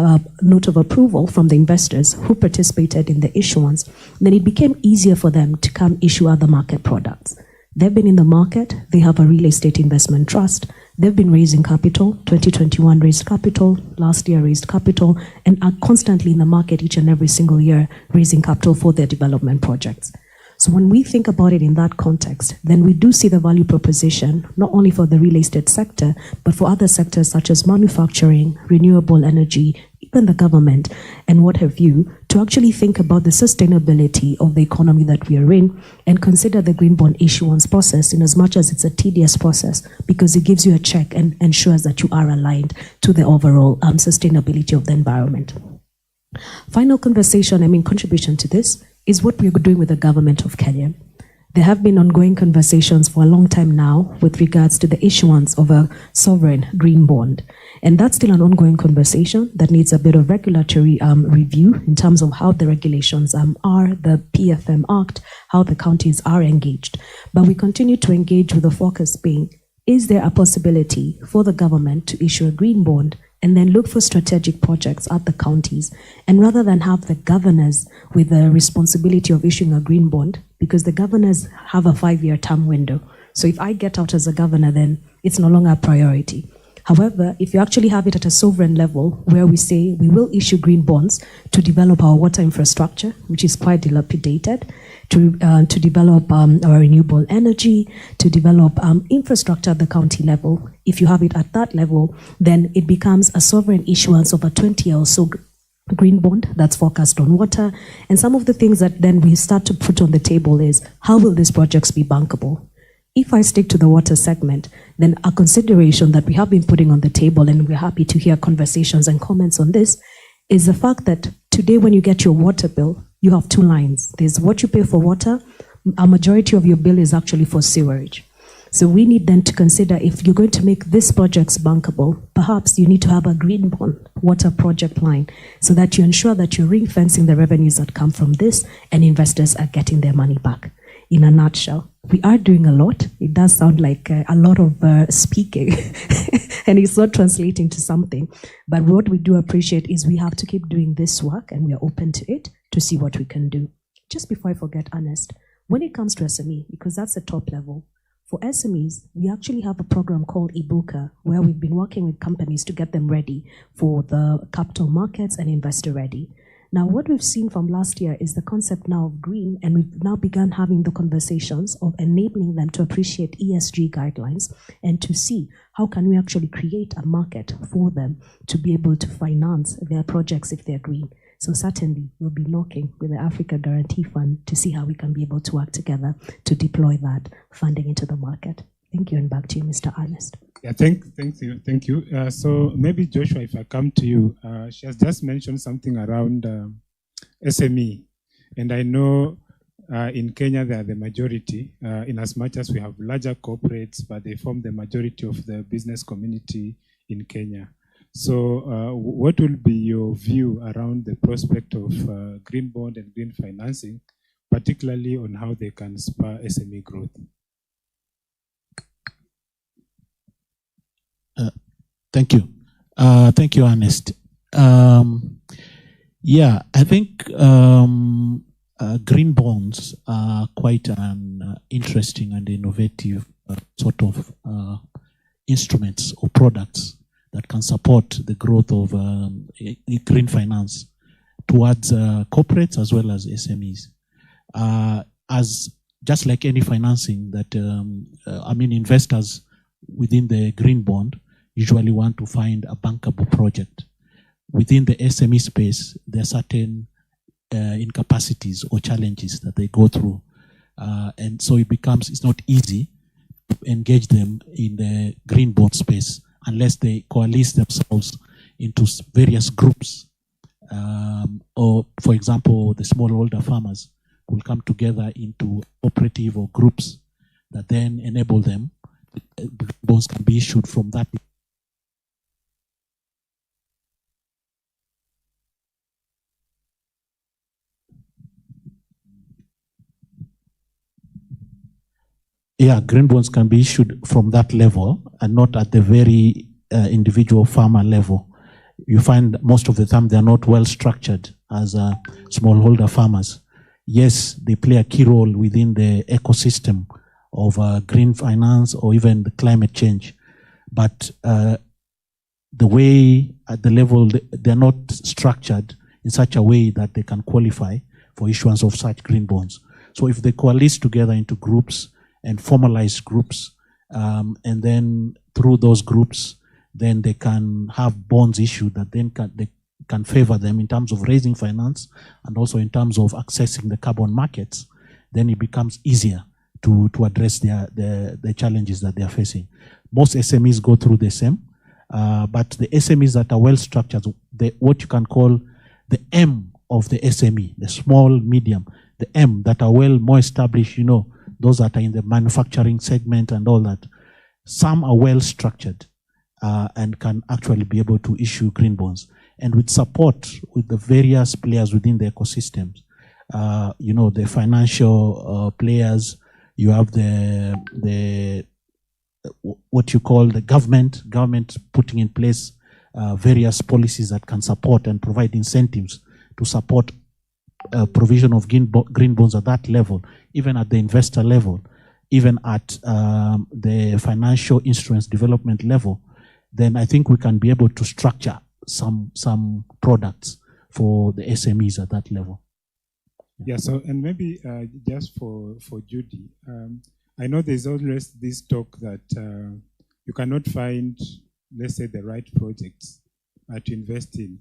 note of approval from the investors who participated in the issuance, then it became easier for them to come issue other market products. They've been in the market, they have a real estate investment trust, they've been raising capital, 2021 raised capital, last year raised capital, and are constantly in the market each and every single year raising capital for their development projects. So when we think about it in that context, then we do see the value proposition, not only for the real estate sector, but for other sectors such as manufacturing, renewable energy, even the government, and what have you, to actually think about the sustainability of the economy that we are in and consider the green bond issuance process in as much as it's a tedious process, because it gives you a check and ensures that you are aligned to the overall sustainability of the environment. Final contribution to this is what we're doing with the government of Kenya. There have been ongoing conversations for a long time now with regards to the issuance of a sovereign green bond. And that's still an ongoing conversation that needs a bit of regulatory review in terms of how the regulations are, the PFM Act, how the counties are engaged. But we continue to engage with the focus being, is there a possibility for the government to issue a green bond and then look for strategic projects at the counties? And rather than have the governors with the responsibility of issuing a green bond, because the governors have a 5-year term window. So if I get out as a governor, then it's no longer a priority. However, if you actually have it at a sovereign level where we say we will issue green bonds to develop our water infrastructure, which is quite dilapidated, to develop our renewable energy, to develop infrastructure at the county level. If you have it at that level, then it becomes a sovereign issuance of a 20-year or so green bond that's focused on water. And some of the things that then we start to put on the table is, how will these projects be bankable? If I stick to the water segment, then a consideration that we have been putting on the table, and we're happy to hear conversations and comments on this, is the fact that today when you get your water bill, you have 2 lines. There's what you pay for water. A majority of your bill is actually for sewerage. So we need then to consider, if you're going to make these projects bankable, perhaps you need to have a green bond water project line so that you ensure that you're ring-fencing the revenues that come from this and investors are getting their money back. In a nutshell, we are doing a lot. It does sound like a lot of speaking and it's not translating to something. But what we do appreciate is we have to keep doing this work, and we are open to it to see what we can do. Just before I forget, Ernest, when it comes to SME, because that's the top level, for SMEs, we actually have a program called Ibuka, where we've been working with companies to get them ready for the capital markets and investor ready. Now, what we've seen from last year is the concept now of green, and we've now begun having the conversations of enabling them to appreciate ESG guidelines and to see how can we actually create a market for them to be able to finance their projects if they're green. So certainly we'll be knocking with the Africa Guarantee Fund to see how we can be able to work together to deploy that funding into the market. Thank you, and back to you, Mr. Ernest. Yeah, thank you. So maybe Joshua, if I come to you, she has just mentioned something around SME, and I know in Kenya they are the majority, in as much as we have larger corporates, but they form the majority of the business community in Kenya. So what will be your view around the prospect of green bond and green financing, particularly on how they can spur SME growth? Thank you. Thank you, Ernest. Yeah, I think green bonds are quite an interesting and innovative sort of instruments or products that can support the growth of green finance towards corporates as well as SMEs. As just like any financing that, investors within the green bond usually want to find a bankable project. Within the SME space, there are certain incapacities or challenges that they go through. And so it's not easy to engage them in the green bond space unless they coalesce themselves into various groups. Or, for example, the smallholder farmers will come together into cooperative or groups that then enable them. Bonds can be issued from that. Yeah, green bonds can be issued from that level and not at the very individual farmer level. You find most of the time they're not well structured as smallholder farmers. Yes, they play a key role within the ecosystem of green finance or even the climate change. But the way at the level, they're not structured in such a way that they can qualify for issuance of such green bonds. So if they coalesce together into groups and formalize groups, and then through those groups, then they can have bonds issued that then they can favor them in terms of raising finance and also in terms of accessing the carbon markets, then it becomes easier to address the challenges that they are facing. Most SMEs go through the same, but the SMEs that are well structured, what you can call the M of the SME, the small, medium, the M that are more established, those that are in the manufacturing segment and all that, some are well structured and can actually be able to issue green bonds. And with support with the various players within the ecosystems, the financial players, you have the what you call the government putting in place various policies that can support and provide incentives to support provision of green bonds at that level, even at the investor level, even at the financial instruments development level, then I think we can be able to structure some products for the SMEs at that level. Yeah, so, and maybe just for Judy, I know there's always this talk that you cannot find, let's say, the right projects to invest in.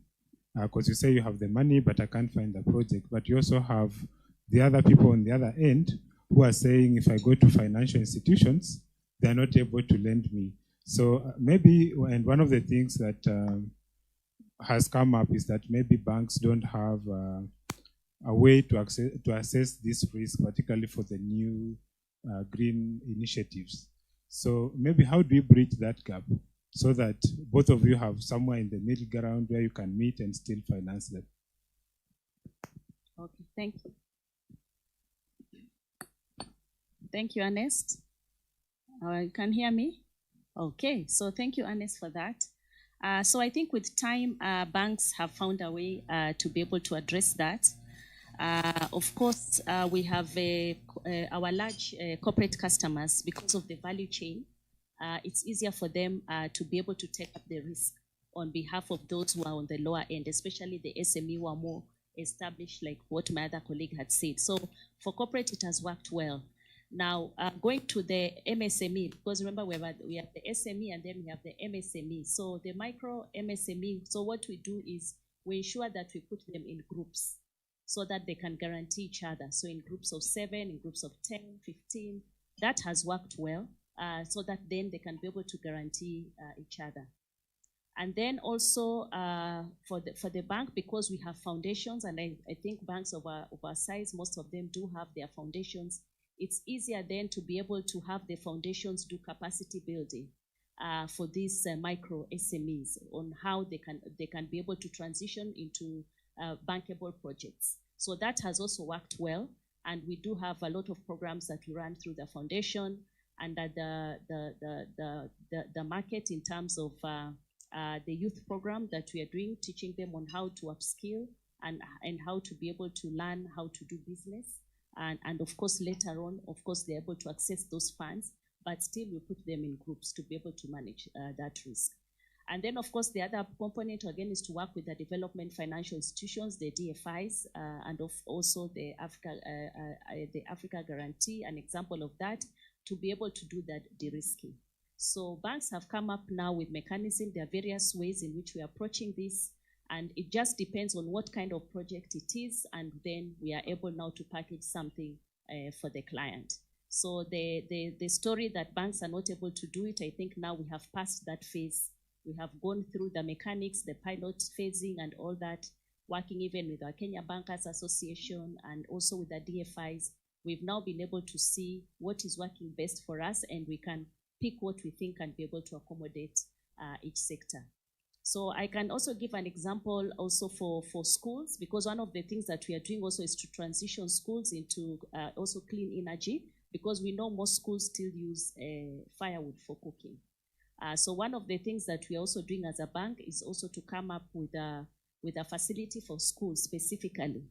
Because you say you have the money, but I can't find the project. But you also have the other people on the other end who are saying, if I go to financial institutions, they're not able to lend me. So maybe, and one of the things that has come up is that maybe banks don't have a way to assess this risk, particularly for the new green initiatives. So maybe how do you bridge that gap so that both of you have somewhere in the middle ground where you can meet and still finance them? Okay, thank you. Thank you, Ernest. You can hear me? Okay, so thank you, Ernest, for that. So I think with time, banks have found a way to be able to address that. Of course, we have our large corporate customers, because of the value chain, it's easier for them to be able to take up the risk on behalf of those who are on the lower end, especially the SME who are more established, like what my other colleague had said. So for corporate, it has worked well. Now, going to the MSME, because remember we have the SME and then we have the MSME. So the micro MSME, so what we do is we ensure that we put them in groups so that they can guarantee each other. So in groups of 7, in groups of 10, 15, that has worked well, so that then they can be able to guarantee each other. And then also for the bank, because we have foundations, and I think banks of our size, most of them do have their foundations, it's easier then to be able to have the foundations do capacity building for these micro SMEs on how they can be able to transition into bankable projects. So that has also worked well, and we do have a lot of programs that we run through the foundation and the market in terms of the youth program that we are doing, teaching them on how to upskill and how to be able to learn how to do business. And of course, later on, of course, they're able to access those funds, but still we put them in groups to be able to manage that risk. And then, of course, the other component, again, is to work with the development financial institutions, the DFIs, and also the Africa Guarantee, an example of that, to be able to do that de-risking. So banks have come up now with mechanisms. There are various ways in which we are approaching this, and it just depends on what kind of project it is, and then we are able now to package something for the client. So the story that banks are not able to do it, I think now we have passed that phase. We have gone through the mechanics, the pilot phasing and all that, working even with our Kenya Bankers Association and also with the DFIs. We've now been able to see what is working best for us, and we can pick what we think can be able to accommodate each sector. So I can also give an example also for schools, because one of the things that we are doing also is to transition schools into also clean energy, because we know most schools still use firewood for cooking. So one of the things that we are also doing as a bank is also to come up with a facility for schools specifically,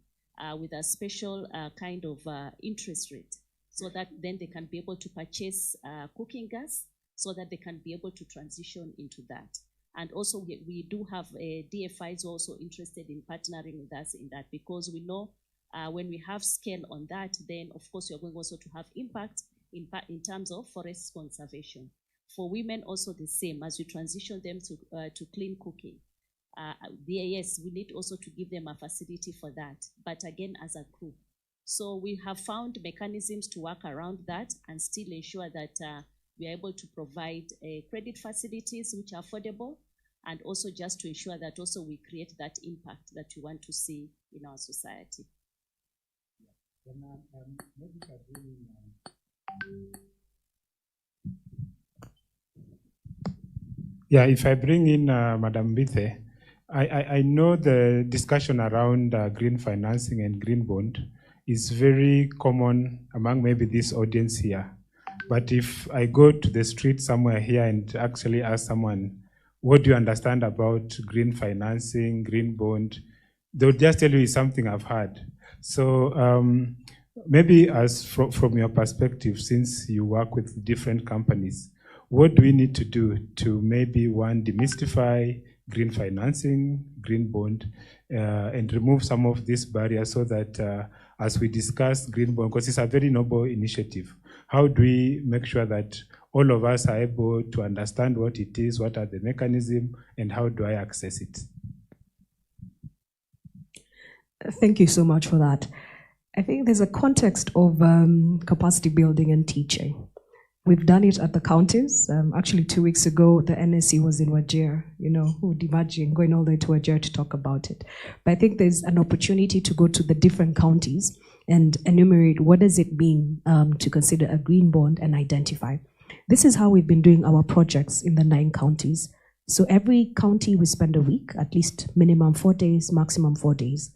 with a special kind of interest rate, so that then they can be able to purchase cooking gas, so that they can be able to transition into that. And also we do have DFIs also interested in partnering with us in that, because we know when we have scale on that, then of course you're going also to have impact in terms of forest conservation. For women also the same, as we transition them to clean cooking. Yes, we need also to give them a facility for that, but again as a group. So we have found mechanisms to work around that and still ensure that we are able to provide credit facilities which are affordable, and also just to ensure that also we create that impact that we want to see in our society. Yeah, if I bring in Madam Bithe, I know the discussion around green financing and green bond is very common among maybe this audience here. But if I go to the street somewhere here and actually ask someone, what do you understand about green financing, green bond? They'll just tell you it's something I've heard. So maybe as from your perspective, since you work with different companies, what do we need to do to maybe, one, demystify green financing, green bond, and remove some of these barriers so that as we discuss green bond, because it's a very noble initiative, how do we make sure that all of us are able to understand what it is, what are the mechanisms, and how do I access it? Thank you so much for that. I think there's a context of capacity building and teaching. We've done it at the counties. Actually, 2 weeks ago, the NSC was in Wajir. You know, who would imagine going all the way to Wajir to talk about it? But I think there's an opportunity to go to the different counties and enumerate what does it mean to consider a green bond and identify. This is how we've been doing our projects in the 9 counties. So every county we spend a week, at least minimum 4 days, maximum 4 days.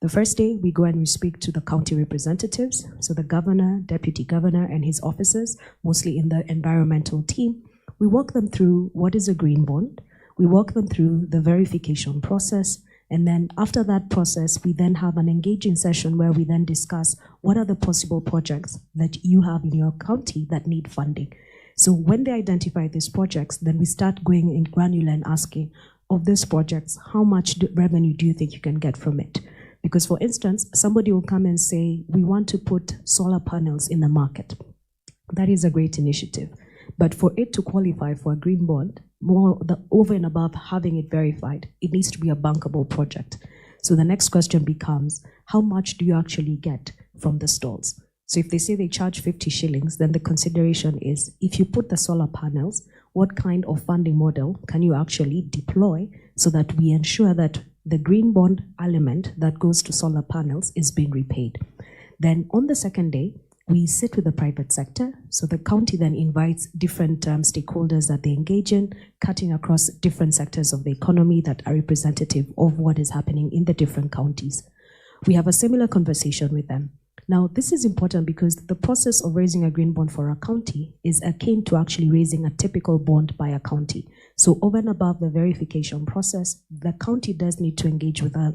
The first day, we go and we speak to the county representatives, so the governor, deputy governor, and his officers, mostly in the environmental team. We walk them through what is a green bond. We walk them through the verification process, and then after that process, we then have an engaging session where we then discuss what are the possible projects that you have in your county that need funding. So when they identify these projects, then we start going in granular and asking, of these projects, how much revenue do you think you can get from it? Because for instance, somebody will come and say, we want to put solar panels in the market. That is a great initiative. But for it to qualify for a green bond, over and above having it verified, it needs to be a bankable project. So the next question becomes, how much do you actually get from the stalls? So if they say they charge 50 shillings, then the consideration is, if you put the solar panels, what kind of funding model can you actually deploy so that we ensure that the green bond element that goes to solar panels is being repaid? Then on the second day, we sit with the private sector. So the county then invites different stakeholders that they engage in, cutting across different sectors of the economy that are representative of what is happening in the different counties. We have a similar conversation with them. Now, this is important because the process of raising a green bond for a county is akin to actually raising a typical bond by a county. So over and above the verification process, the county does need to engage with a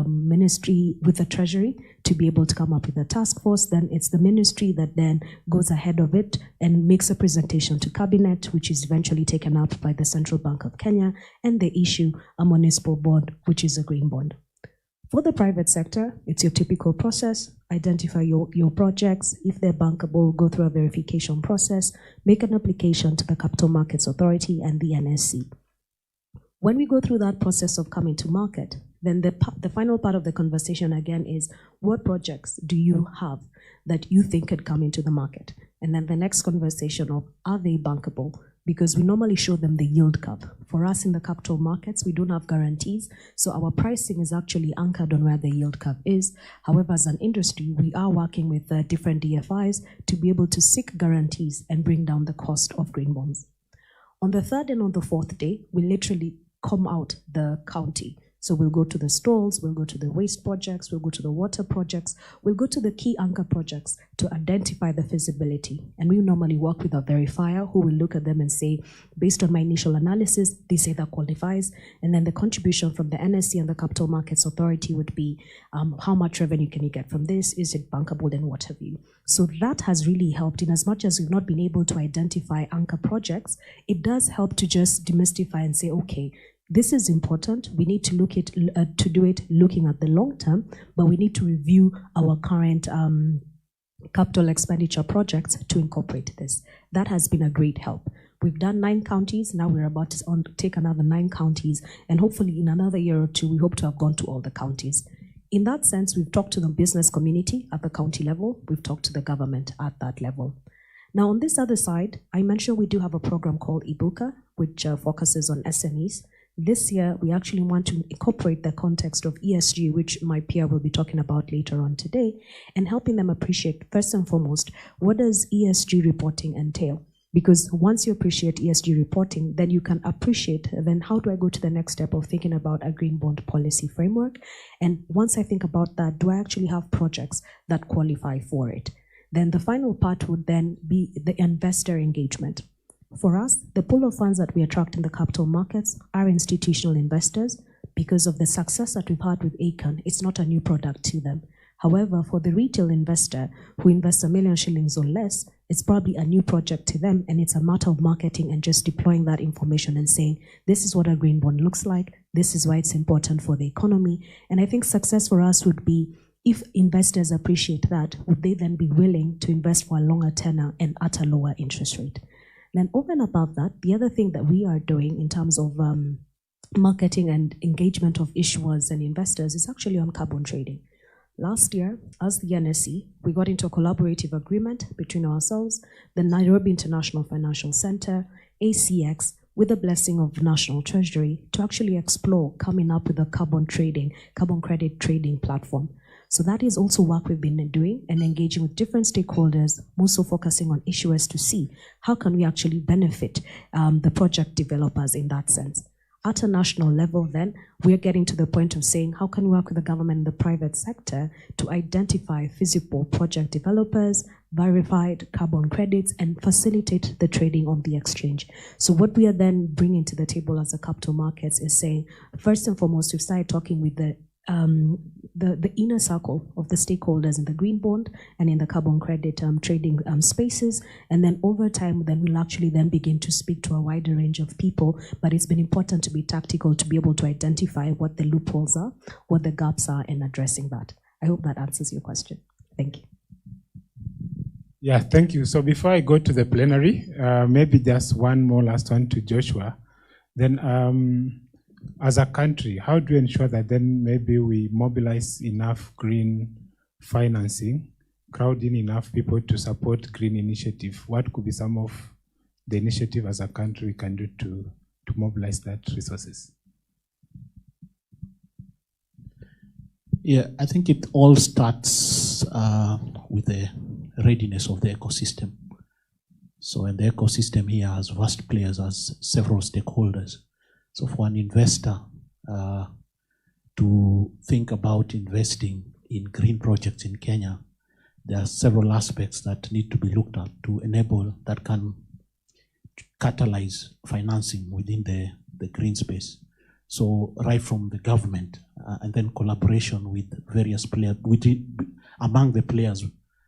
ministry, with the treasury, to be able to come up with a task force. Then it's the ministry that then goes ahead of it and makes a presentation to cabinet, which is eventually taken up by the Central Bank of Kenya, and they issue a municipal bond, which is a green bond. For the private sector, it's your typical process. Identify your projects. If they're bankable, go through a verification process, make an application to the Capital Markets Authority and the NSC. When we go through that process of coming to market, then the final part of the conversation again is, what projects do you have that you think could come into the market? And then the next conversation of, are they bankable? Because we normally show them the yield curve. For us in the capital markets, we don't have guarantees, so our pricing is actually anchored on where the yield curve is. However, as an industry, we are working with different DFIs to be able to seek guarantees and bring down the cost of green bonds. On the third and on the fourth day, we literally come out the county. So we'll go to the stalls, we'll go to the waste projects, we'll go to the water projects, we'll go to the key anchor projects to identify the feasibility. And we normally work with a verifier who will look at them and say, based on my initial analysis, they say that qualifies. And then the contribution from the NSC and the Capital Markets Authority would be, how much revenue can you get from this? Is it bankable and what have you? So that has really helped. In as much as we've not been able to identify anchor projects, it does help to just demystify and say, okay, this is important. We need to look at to do it looking at the long term, but we need to review our current capital expenditure projects to incorporate this. That has been a great help. We've done 9 counties. Now we're about to take another 9 counties, and hopefully in another year or 2, we hope to have gone to all the counties. In that sense, we've talked to the business community at the county level. We've talked to the government at that level. Now, on this other side, I mentioned we do have a program called Ibuka, which focuses on SMEs. This year, we actually want to incorporate the context of ESG, which my peer will be talking about later on today, and helping them appreciate, first and foremost, what does ESG reporting entail? Because once you appreciate ESG reporting, then you can appreciate, then how do I go to the next step of thinking about a green bond policy framework? And once I think about that, do I actually have projects that qualify for it? Then the final part would then be the investor engagement. For us, the pool of funds that we attract in the capital markets are institutional investors. Because of the success that we've had with ACAN, it's not a new product to them. However, for the retail investor who invests 1 million shillings or less, it's probably a new project to them, and it's a matter of marketing and just deploying that information and saying, this is what a green bond looks like, this is why it's important for the economy. And I think success for us would be, if investors appreciate that, would they then be willing to invest for a longer tenor and at a lower interest rate? Then over and above that, the other thing that we are doing in terms of marketing and engagement of issuers and investors is actually on carbon trading. Last year, as the NSC, we got into a collaborative agreement between ourselves, the Nairobi International Financial Center, ACX, with the blessing of National Treasury, to actually explore coming up with a carbon credit trading platform. So that is also work we've been doing and engaging with different stakeholders, also focusing on issuers to see how can we actually benefit the project developers in that sense. At a national level then, we're getting to the point of saying, how can we work with the government and the private sector to identify feasible project developers, verified carbon credits, and facilitate the trading on the exchange. So what we are then bringing to the table as a capital markets is saying, first and foremost, we've started talking with the the inner circle of the stakeholders in the green bond and in the carbon credit trading spaces. And then over time, then we'll actually then begin to speak to a wider range of people. But it's been important to be tactical to be able to identify what the loopholes are, what the gaps are, and addressing that. I hope that answers your question. Thank you. Yeah, thank you. So before I go to the plenary, maybe just one more last one to Joshua. Then as a country, how do we ensure that then maybe we mobilize enough green financing, crowd in enough people to support green initiative? What could be some of the initiative as a country we can do to mobilize that resources? Yeah, I think it all starts with the readiness of the ecosystem. So, and the ecosystem here has vast players, has several stakeholders. So for an investor to think about investing in green projects in Kenya, there are several aspects that need to be looked at to enable that can catalyze financing within the green space. So right from the government and then collaboration with various players, among the players.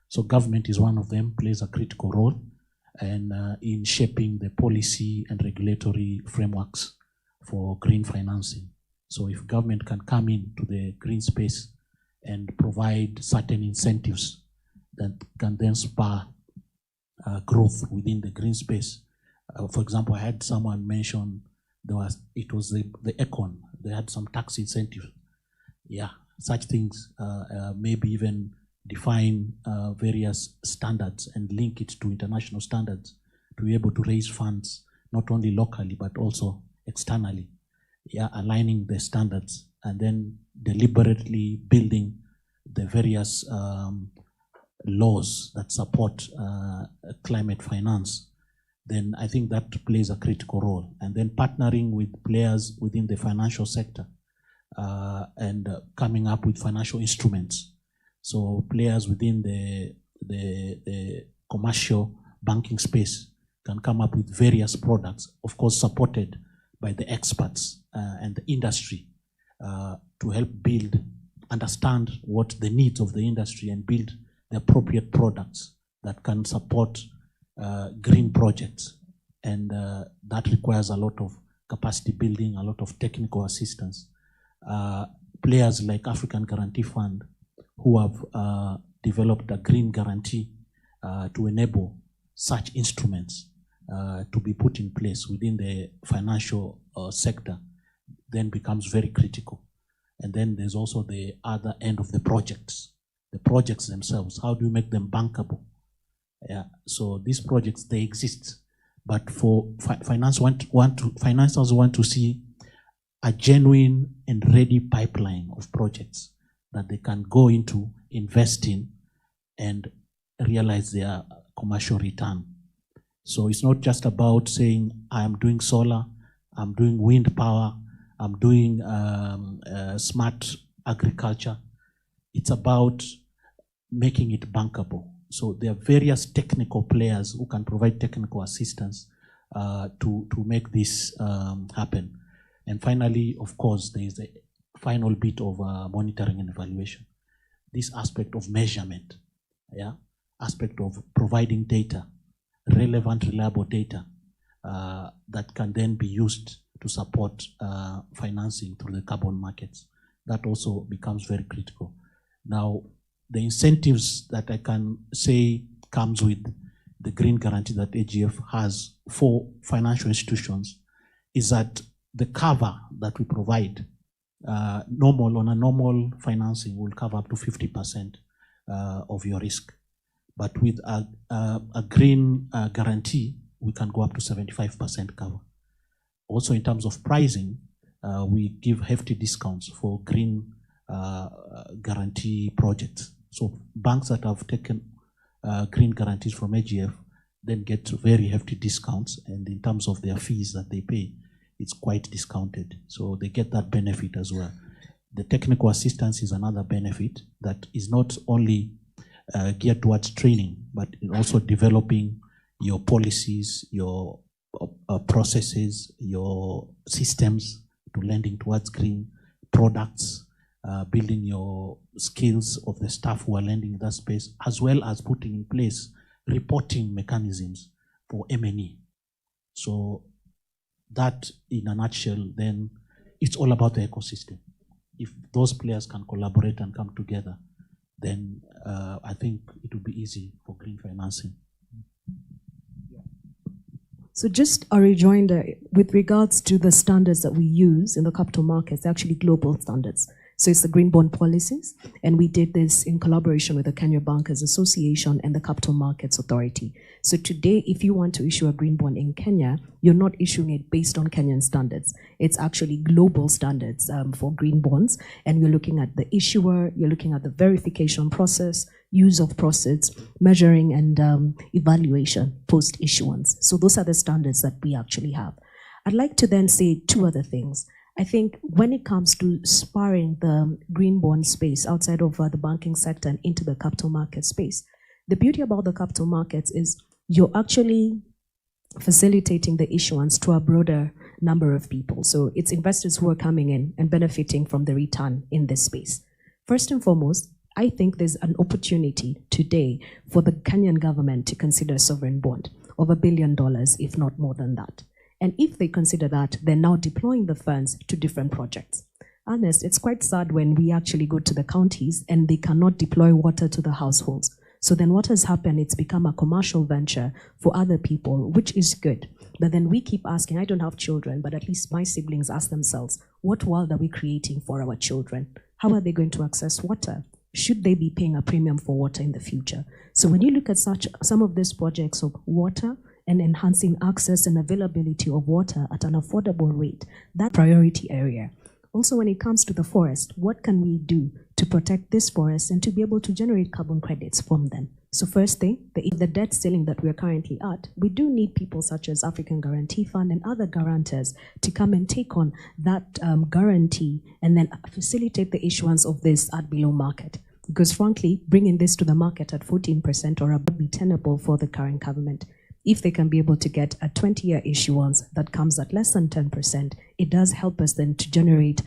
So government is one of them, plays a critical role and in shaping the policy and regulatory frameworks for green financing. So if government can come into the green space and provide certain incentives that can then spur growth within the green space. For example, I had someone mention it was the Econ. They had some tax incentives. Yeah, such things, maybe even define various standards and link it to international standards to be able to raise funds, not only locally, but also externally. Yeah, aligning the standards and then deliberately building the various laws that support climate finance. Then I think that plays a critical role. And then partnering with players within the financial sector and coming up with financial instruments. So players within the commercial banking space can come up with various products, of course supported by the experts and the industry to help understand what the needs of the industry and build the appropriate products that can support green projects. And that requires a lot of capacity building, a lot of technical assistance. Players like African Guarantee Fund who have developed a green guarantee to enable such instruments to be put in place within the financial sector then becomes very critical. And then there's also the other end of the projects themselves. How do you make them bankable? Yeah. So these projects, they exist, but for financiers want to see a genuine and ready pipeline of projects that they can go into, invest in, and realize their commercial return. So it's not just about saying, I'm doing solar, I'm doing wind power, I'm doing smart agriculture. It's about making it bankable. So there are various technical players who can provide technical assistance to make this happen. And finally, of course, there is the final bit of monitoring and evaluation. This aspect of measurement, yeah, aspect of providing data, relevant, reliable data that can then be used to support financing through the carbon markets. That also becomes very critical. Now, the incentives that I can say comes with the green guarantee that AGF has for financial institutions is that the cover that we provide, on a normal financing will cover up to 50% of your risk. But with a green guarantee, we can go up to 75% cover. Also in terms of pricing, we give hefty discounts for green guarantee projects. So banks that have taken green guarantees from AGF then get very hefty discounts, and in terms of their fees that they pay, it's quite discounted. So they get that benefit as well. The technical assistance is another benefit that is not only geared towards training, but also developing your policies, your processes, your systems to lending towards green products, building your skills of the staff who are lending in that space, as well as putting in place reporting mechanisms for M&E. So that, in a nutshell, then it's all about the ecosystem. If those players can collaborate and come together, then I think it will be easy for green financing. So just a rejoinder, with regards to the standards that we use in the capital markets, they're actually global standards. So it's the green bond policies, and we did this in collaboration with the Kenya Bankers Association and the Capital Markets Authority. So today, if you want to issue a green bond in Kenya, you're not issuing it based on Kenyan standards. It's actually global standards for green bonds, and we're looking at the issuer, you're looking at the verification process, use of proceeds, measuring and evaluation post-issuance. So those are the standards that we actually have. I'd like to then say two other things. I think when it comes to sparring the green bond space outside of the banking sector and into the capital market space, the beauty about the capital markets is you're actually facilitating the issuance to a broader number of people. So it's investors who are coming in and benefiting from the return in this space. First and foremost, I think there's an opportunity today for the Kenyan government to consider a sovereign bond of $1 billion, if not more than that. And if they consider that, they're now deploying the funds to different projects. Honest, it's quite sad when we actually go to the counties and they cannot deploy water to the households. So then what has happened, it's become a commercial venture for other people, which is good. But then we keep asking, I don't have children, but at least my siblings ask themselves, what world are we creating for our children? How are they going to access water? Should they be paying a premium for water in the future? So when you look at some of these projects of water, and enhancing access and availability of water at an affordable rate, that priority area. Also, when it comes to the forest, what can we do to protect this forest and to be able to generate carbon credits from them? So first thing, the debt ceiling that we're currently at, we do need people such as African Guarantee Fund and other guarantors to come and take on that guarantee and then facilitate the issuance of this at below market. Because frankly, bringing this to the market at 14% or above be tenable for the current government. If they can be able to get a 20-year issuance that comes at less than 10%, it does help us then to generate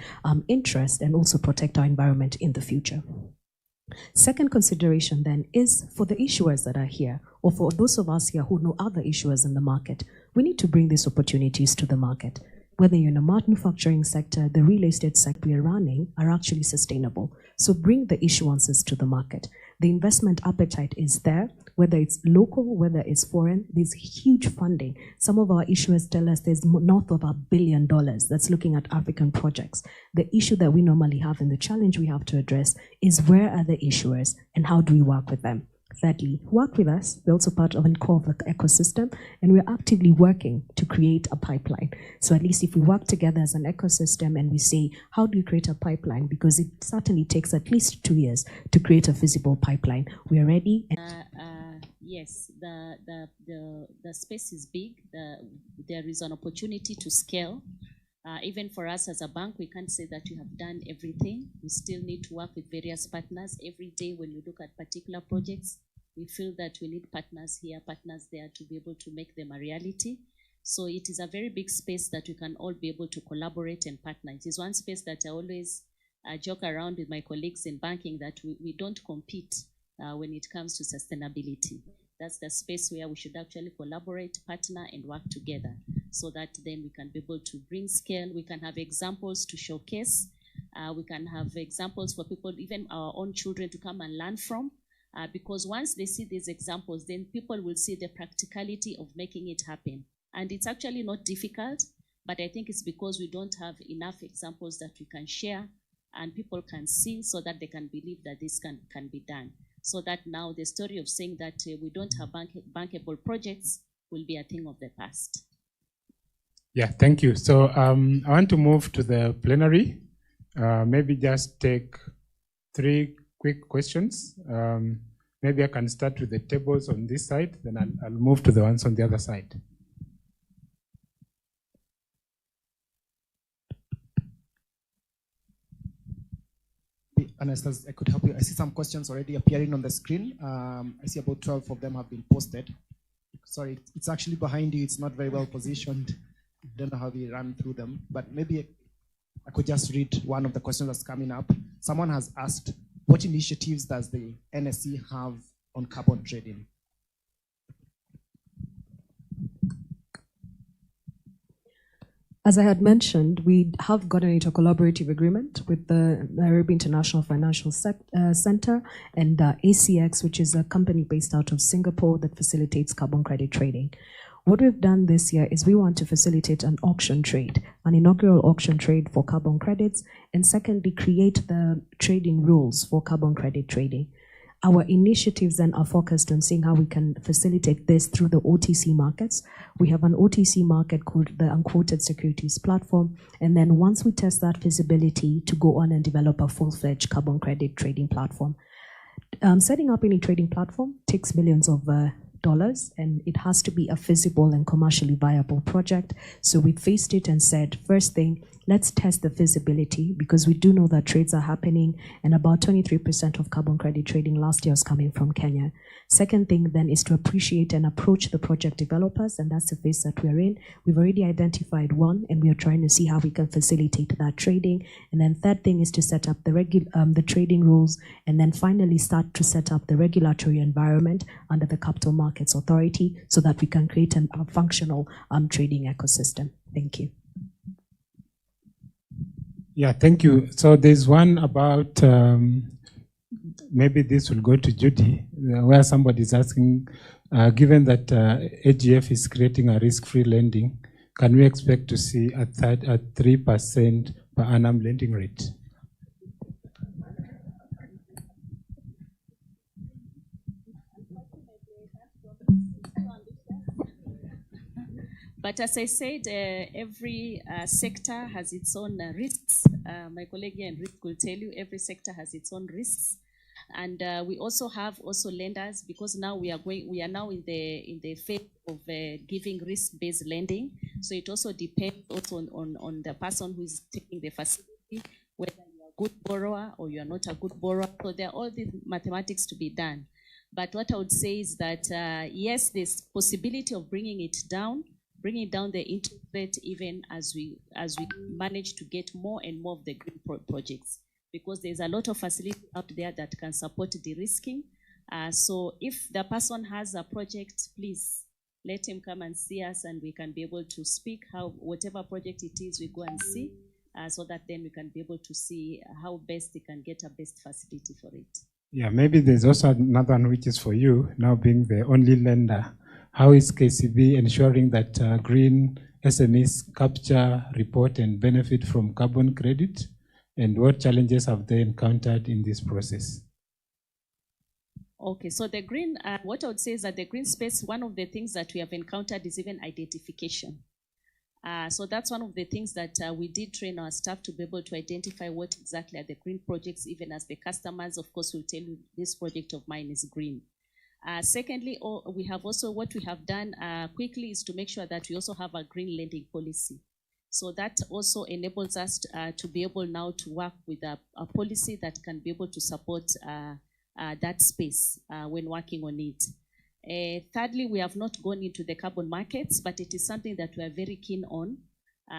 interest and also protect our environment in the future. Second consideration then is for the issuers that are here, or for those of us here who know other issuers in the market, we need to bring these opportunities to the market. Whether you're in a manufacturing sector, the real estate sector we're running are actually sustainable. So bring the issuances to the market. The investment appetite is there, whether it's local, whether it's foreign, there's huge funding. Some of our issuers tell us there's north of $1 billion that's looking at African projects. The issue that we normally have and the challenge we have to address is where are the issuers and how do we work with them? Thirdly, work with us. We're also part of a core of the ecosystem, and we're actively working to create a pipeline. So at least if we work together as an ecosystem and we say, how do you create a pipeline? Because it certainly takes at least 2 years to create a feasible pipeline. We are ready. Yes, the space is big. There is an opportunity to scale. Even for us as a bank, we can't say that we have done everything. We still need to work with various partners. Every day when you look at particular projects, we feel that we need partners here, partners there to be able to make them a reality. So it is a very big space that we can all be able to collaborate and partner. It is one space that I always joke around with my colleagues in banking that we don't compete when it comes to sustainability. That's the space where we should actually collaborate, partner, and work together so that then we can be able to bring scale. We can have examples to showcase. We can have examples for people, even our own children, to come and learn from. Because once they see these examples, then people will see the practicality of making it happen. And it's actually not difficult, but I think it's because we don't have enough examples that we can share and people can see so that they can believe that this can be done. So that now the story of saying that we don't have bankable projects will be a thing of the past. Yeah, thank you. So I want to move to the plenary. Maybe just take 3 quick questions. Maybe I can start with the tables on this side, then I'll move to the ones on the other side. Anastasia, I could help you. I see some questions already appearing on the screen. I see about 12 of them have been posted. Sorry, it's actually behind you. It's not very well positioned. Don't know how we run through them, but maybe I could just read one of the questions that's coming up. Someone has asked, what initiatives does the NSE have on carbon trading? As I had mentioned, we have gotten into a collaborative agreement with the Nairobi International Financial Center and ACX, which is a company based out of Singapore that facilitates carbon credit trading. What we've done this year is we want to facilitate an auction trade, an inaugural auction trade for carbon credits, and secondly, create the trading rules for carbon credit trading. Our initiatives then are focused on seeing how we can facilitate this through the OTC markets. We have an OTC market called the Unquoted Securities Platform. And then once we test that feasibility, to go on and develop a full-fledged carbon credit trading platform. Setting up any trading platform takes millions of dollars, and it has to be a feasible and commercially viable project. So we faced it and said, first thing, let's test the feasibility, because we do know that trades are happening, and about 23% of carbon credit trading last year is coming from Kenya. Second thing then is to appreciate and approach the project developers, and that's the phase that we're in. We've already identified one, and we are trying to see how we can facilitate that trading. And then third thing is to set up the trading rules, and then finally start to set up the regulatory environment under the Capital Markets Authority so that we can create a functional trading ecosystem. Thank you. Yeah, thank you. So there's one about, maybe this will go to Judy, where somebody is asking, given that AGF is creating a risk-free lending, can we expect to see a 3% per annum lending rate? But as I said, every sector has its own risks. My colleague here in risk will tell you every sector has its own risks. And we also have lenders, because now we are now in the phase of giving risk-based lending. So it also depends also on the person who is taking the facility, whether you are a good borrower or you are not a good borrower. So there are all these mathematics to be done. But what I would say is that yes, there's possibility of bringing down the interest rate, even as we manage to get more and more of the green projects, because there's a lot of facility out there that can support de-risking. So if the person has a project, please let him come and see us, and we can be able to speak how whatever project it is, we go and see, so that then we can be able to see how best they can get a best facility for it. Yeah, maybe there's also another one which is for you, now being the only lender. How is KCB ensuring that green SMEs capture, report, and benefit from carbon credit? And what challenges have they encountered in this process? Okay, so the green, what I would say is that the green space, one of the things that we have encountered is even identification. So that's one of the things that we did train our staff to be able to identify what exactly are the green projects, even as the customers, of course, will tell you this project of mine is green. Secondly, we have also, what we have done quickly is to make sure that we also have a green lending policy. So that also enables us to be able now to work with a policy that can be able to support that space when working on it. Thirdly, we have not gone into the carbon markets, but it is something that we are very keen on.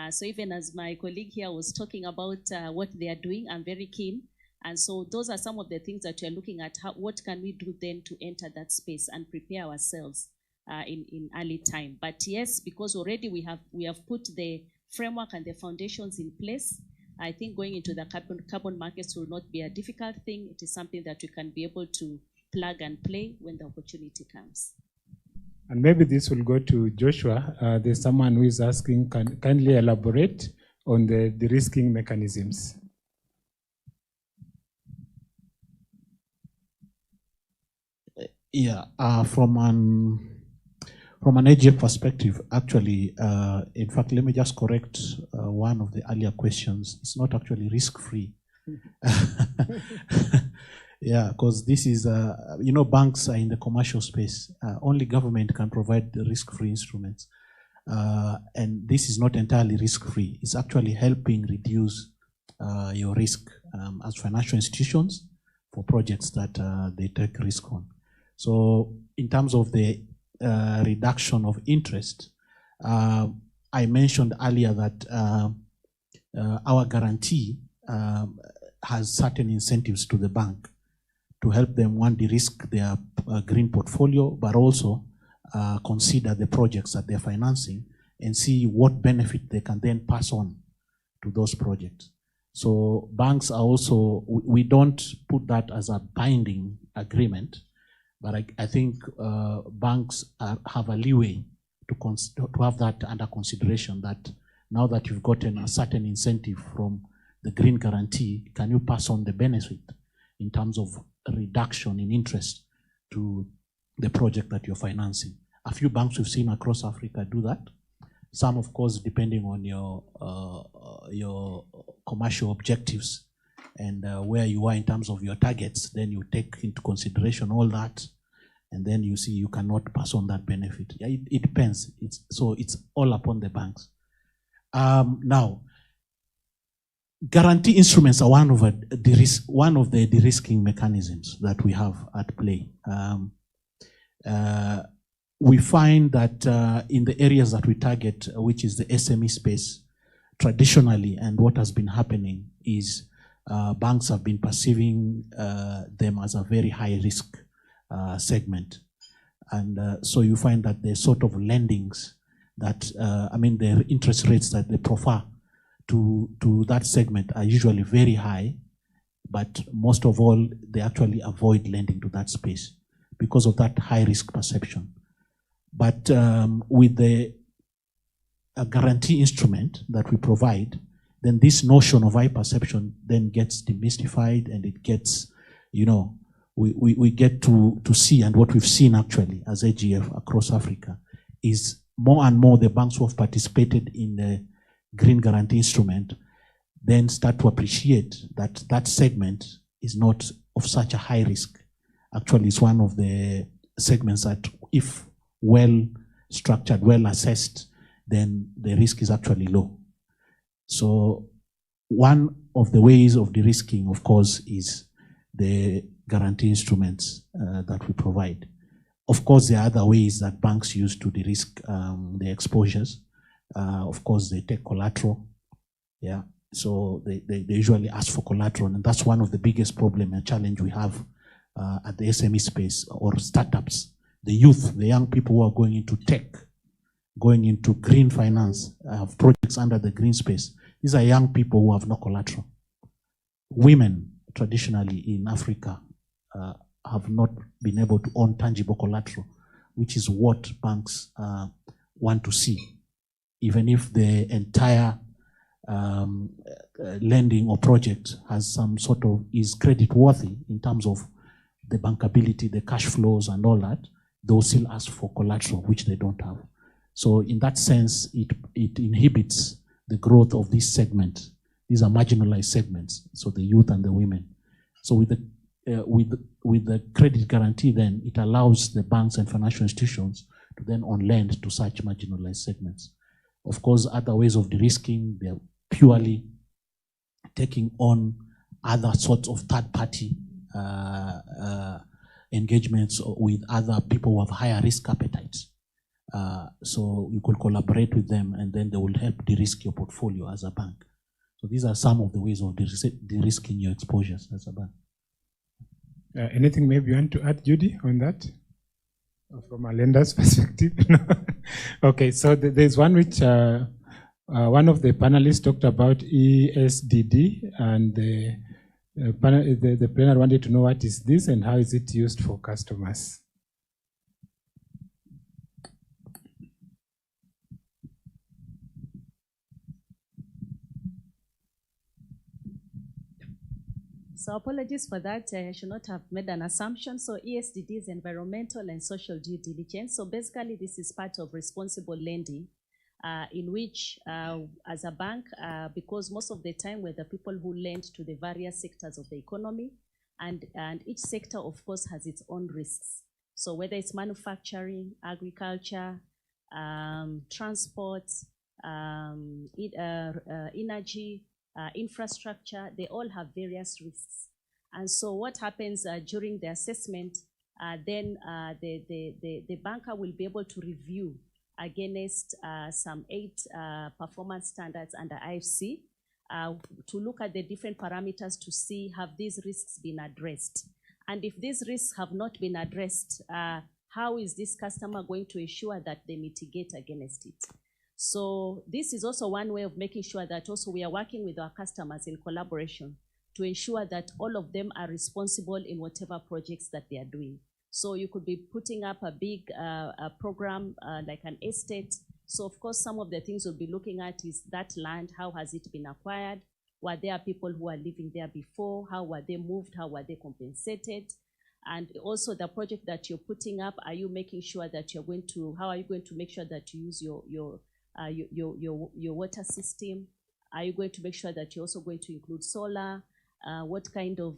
So even as my colleague here was talking about what they are doing, I'm very keen. And so those are some of the things that we are looking at. What can we do then to enter that space and prepare ourselves in early time? But yes, because already we have put the framework and the foundations in place, I think going into the carbon markets will not be a difficult thing. It is something that we can be able to plug and play when the opportunity comes. And maybe this will go to Joshua. There's someone who is asking, kindly elaborate on the de-risking mechanisms. Yeah, from an AGF perspective, actually, in fact, let me just correct one of the earlier questions. It's not actually risk-free. Yeah, because this is, banks are in the commercial space. Only government can provide the risk-free instruments. And this is not entirely risk-free. It's actually helping reduce your risk as financial institutions for projects that they take risk on. So in terms of the reduction of interest, I mentioned earlier that our guarantee has certain incentives to the bank to help them, one, de-risk their green portfolio, but also consider the projects that they're financing and see what benefit they can then pass on to those projects. So banks are also, we don't put that as a binding agreement, but I think banks have a leeway to have that under consideration, that now that you've gotten a certain incentive from the green guarantee, can you pass on the benefit in terms of a reduction in interest to the project that you're financing? A few banks we've seen across Africa do that. Some, of course, depending on your commercial objectives and where you are in terms of your targets, then you take into consideration all that, and then you see you cannot pass on that benefit. Yeah, it depends. So it's all upon the banks. Now, guarantee instruments are one of the de-risking mechanisms that we have at play. We find that in the areas that we target, which is the SME space, traditionally, and what has been happening is banks have been perceiving them as a very high risk segment. And so you find that the sort of lendings that, the interest rates that they prefer to that segment are usually very high, but most of all, they actually avoid lending to that space because of that high risk perception. But with the guarantee instrument that we provide, then this notion of high perception then gets demystified, and it gets, we get to see, and what we've seen actually as AGF across Africa is more and more the banks who have participated in the green guarantee instrument then start to appreciate that that segment is not of such a high risk. Actually, it's one of the segments that, if well structured, well assessed, then the risk is actually low. So one of the ways of de-risking, of course, is the guarantee instruments that we provide. Of course, there are other ways that banks use to de-risk their exposures. Of course, they take collateral. Yeah, so they usually ask for collateral, and that's one of the biggest problem and challenge we have at the SME space or startups. The youth, the young people who are going into tech, going into green finance, projects under the green space. These are young people who have no collateral. Women, traditionally in Africa, have not been able to own tangible collateral, which is what banks want to see. Even if the entire lending or project has some sort of, is credit worthy in terms of the bankability, the cash flows and all that, they'll still ask for collateral, which they don't have. So in that sense, it inhibits the growth of this segment. These are marginalized segments, so the youth and the women. So with the credit guarantee, then it allows the banks and financial institutions to then on lend to such marginalized segments. Of course, other ways of de-risking, they're purely taking on other sorts of third-party engagements with other people who have higher risk appetites. So you could collaborate with them, and then they will help de-risk your portfolio as a bank. So these are some of the ways of de-risking your exposures as a bank. Anything maybe you want to add, Judy, on that? From a lender's perspective? Okay, so there's one which one of the panelists talked about ESDD, and the planner wanted to know what is this and how is it used for customers. So apologies for that. I should not have made an assumption. So ESDD is environmental and social due diligence. So basically, this is part of responsible lending, in which, as a bank, because most of the time we're the people who lend to the various sectors of the economy, and each sector, of course, has its own risks. So whether it's manufacturing, agriculture, transport, energy, infrastructure, they all have various risks. And so what happens during the assessment, then the banker will be able to review against some 8 performance standards under IFC, to look at the different parameters to see have these risks been addressed. And if these risks have not been addressed, how is this customer going to ensure that they mitigate against it? So this is also one way of making sure that also we are working with our customers in collaboration to ensure that all of them are responsible in whatever projects that they are doing. So you could be putting up a big program like an estate. So of course, some of the things we'll be looking at is that land, how has it been acquired? Were there people who are living there before? How were they moved? How were they compensated? And also the project that you're putting up, are you making sure that you're going to, how are you going to make sure that you use your water system? Are you going to make sure that you're also going to include solar? What kind of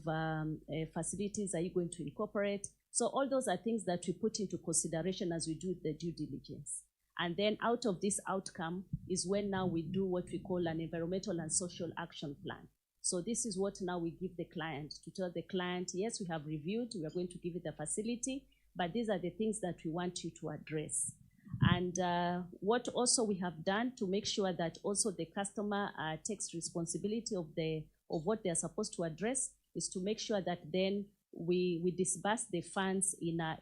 facilities are you going to incorporate? So all those are things that we put into consideration as we do the due diligence. And then out of this outcome is when now we do what we call an environmental and social action plan. So this is what now we give the client, to tell the client, yes, we have reviewed, we are going to give you the facility, but these are the things that we want you to address. And what also we have done to make sure that also the customer takes responsibility of what they are supposed to address is to make sure that then we disburse the funds in a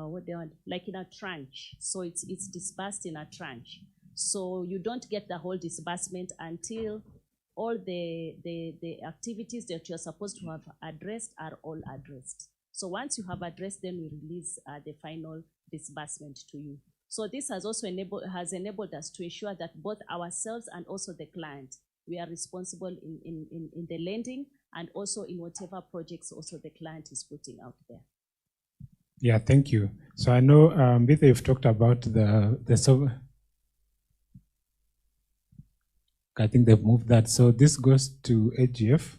what they want, like in a tranche. So it's disbursed in a tranche. So you don't get the whole disbursement until all the activities that you're supposed to have addressed are all addressed. So once you have addressed, then we release the final disbursement to you. So this has also enabled us to ensure that both ourselves and also the client, we are responsible in the lending and also in whatever projects also the client is putting out there. Yeah, thank you. So I know, Bitha, you've talked about the I think they've moved that. So this goes to AGF.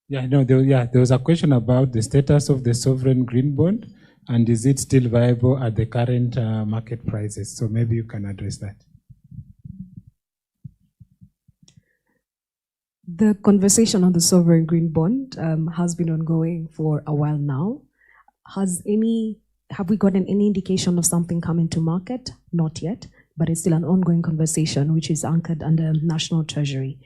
Yeah, no, there was a question about the status of the sovereign green bond and is it still viable at the current market prices? So maybe you can address that. The conversation on the sovereign green bond has been ongoing for a while now. Have we gotten any indication of something coming to market? Not yet, but it's still an ongoing conversation which is anchored under National Treasury.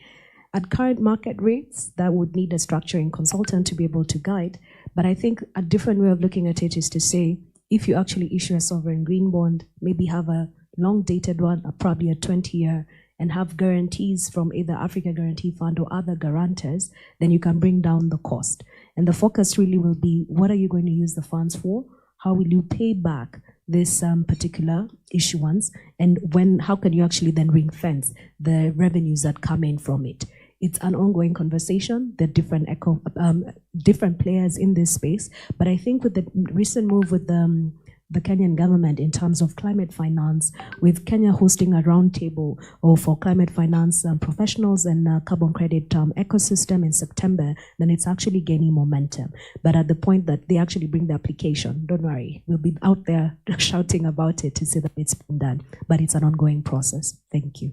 At current market rates, that would need a structuring consultant to be able to guide. But I think a different way of looking at it is to say, if you actually issue a sovereign green bond, maybe have a long-dated one, probably a 20-year, and have guarantees from either Africa Guarantee Fund or other guarantors, then you can bring down the cost. And the focus really will be, what are you going to use the funds for? How will you pay back this particular issuance? And how can you actually then ring fence the revenues that come in from it? It's an ongoing conversation. There are different players in this space. But I think with the recent move with the Kenyan government in terms of climate finance, with Kenya hosting a roundtable for climate finance professionals and carbon credit ecosystem in September, then it's actually gaining momentum. But at the point that they actually bring the application, don't worry, we'll be out there shouting about it to see that it's been done. But it's an ongoing process. Thank you.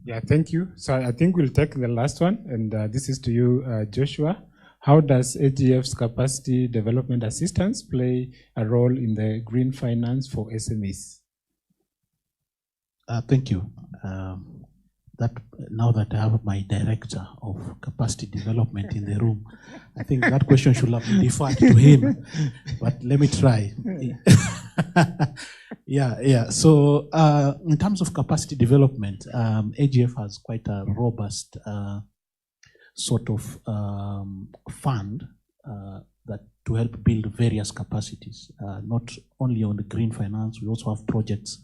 Yeah, thank you. So I think we'll take the last one, and this is to you, Joshua. How does AGF's capacity development assistance play a role in the green finance for SMEs? Thank you. Now that I have my director of capacity development in the room, I think that question should have been deferred to him. But let me try. Yeah. So in terms of capacity development, AGF has quite a robust sort of fund that to help build various capacities, not only on the green finance. We also have projects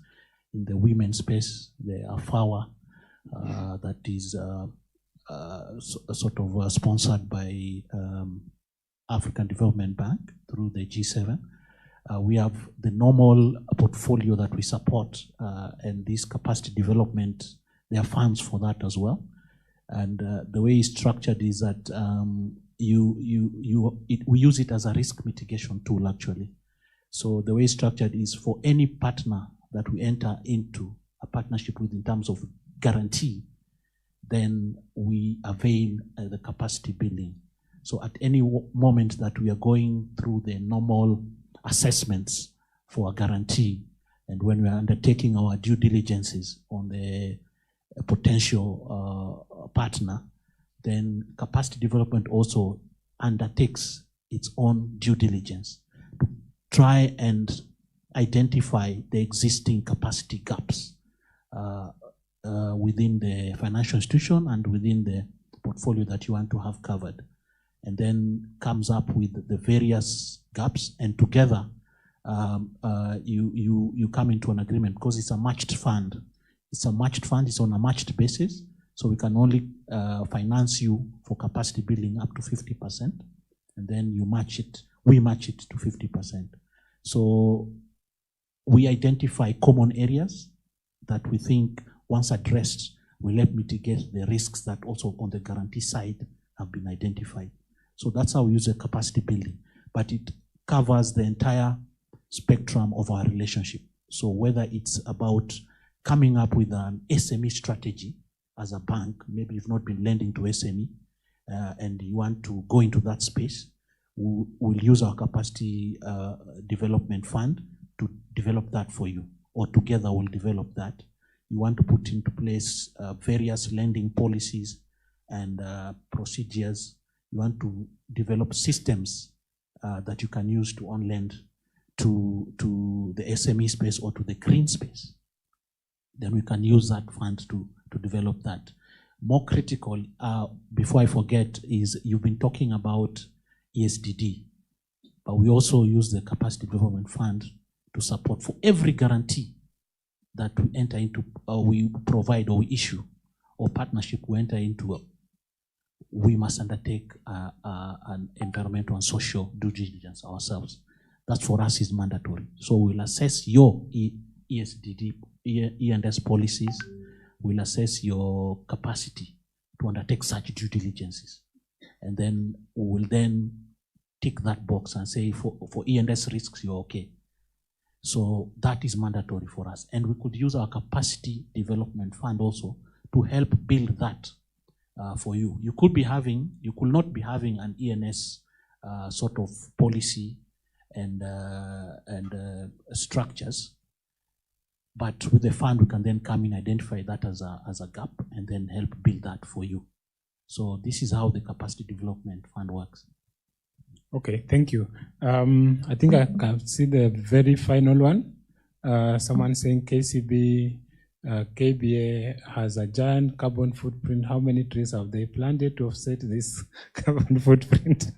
in the women's space, the AFAWA, that is sort of sponsored by African Development Bank through the G7. We have the normal portfolio that we support, and this capacity development, there are funds for that as well. And the way it's structured is that we use it as a risk mitigation tool, actually. So the way it's structured is for any partner that we enter into a partnership with in terms of guarantee, then we avail the capacity building. So at any moment that we are going through the normal assessments for a guarantee, And when we are undertaking our due diligences on the potential partner, then capacity development also undertakes its own due diligence to try and identify the existing capacity gaps within the financial institution and within the portfolio that you want to have covered, and then comes up with the various gaps, and together you come into an agreement, because it's a matched fund. It's a matched fund, it's on a matched basis, so we can only finance you for capacity building up to 50%, and then you match it, we match it to 50%. So we identify common areas that we think, once addressed, will help mitigate the risks that also on the guarantee side have been identified. So that's how we use the capacity building. But it covers the entire spectrum of our relationship. So whether it's about coming up with an SME strategy as a bank, maybe you've not been lending to SME, and you want to go into that space, we'll use our capacity development fund to develop that for you, or together we'll develop that. You want to put into place various lending policies and procedures. You want to develop systems that you can use to on-lend to the SME space or to the green space. Then we can use that fund to develop that. More critical, before I forget, is you've been talking about ESDD, but we also use the capacity development fund to support for every guarantee that we enter into, we provide or we issue, or partnership we enter into. We must undertake an environmental and social due diligence ourselves. That for us is mandatory. So we'll assess your ESDD, E&S policies. We'll assess your capacity to undertake such due diligences. And then we will then tick that box and say for E&S risks, you're okay. So that is mandatory for us. And we could use our capacity development fund also to help build that for you. You could not be having an E&S sort of policy and structures, but with the fund we can then come in, identify that as a gap, and then help build that for you. So this is how the capacity development fund works. Okay, thank you. I think I can see the very final one. Someone saying KCB, KBA has a giant carbon footprint. How many trees have they planted to offset this carbon footprint?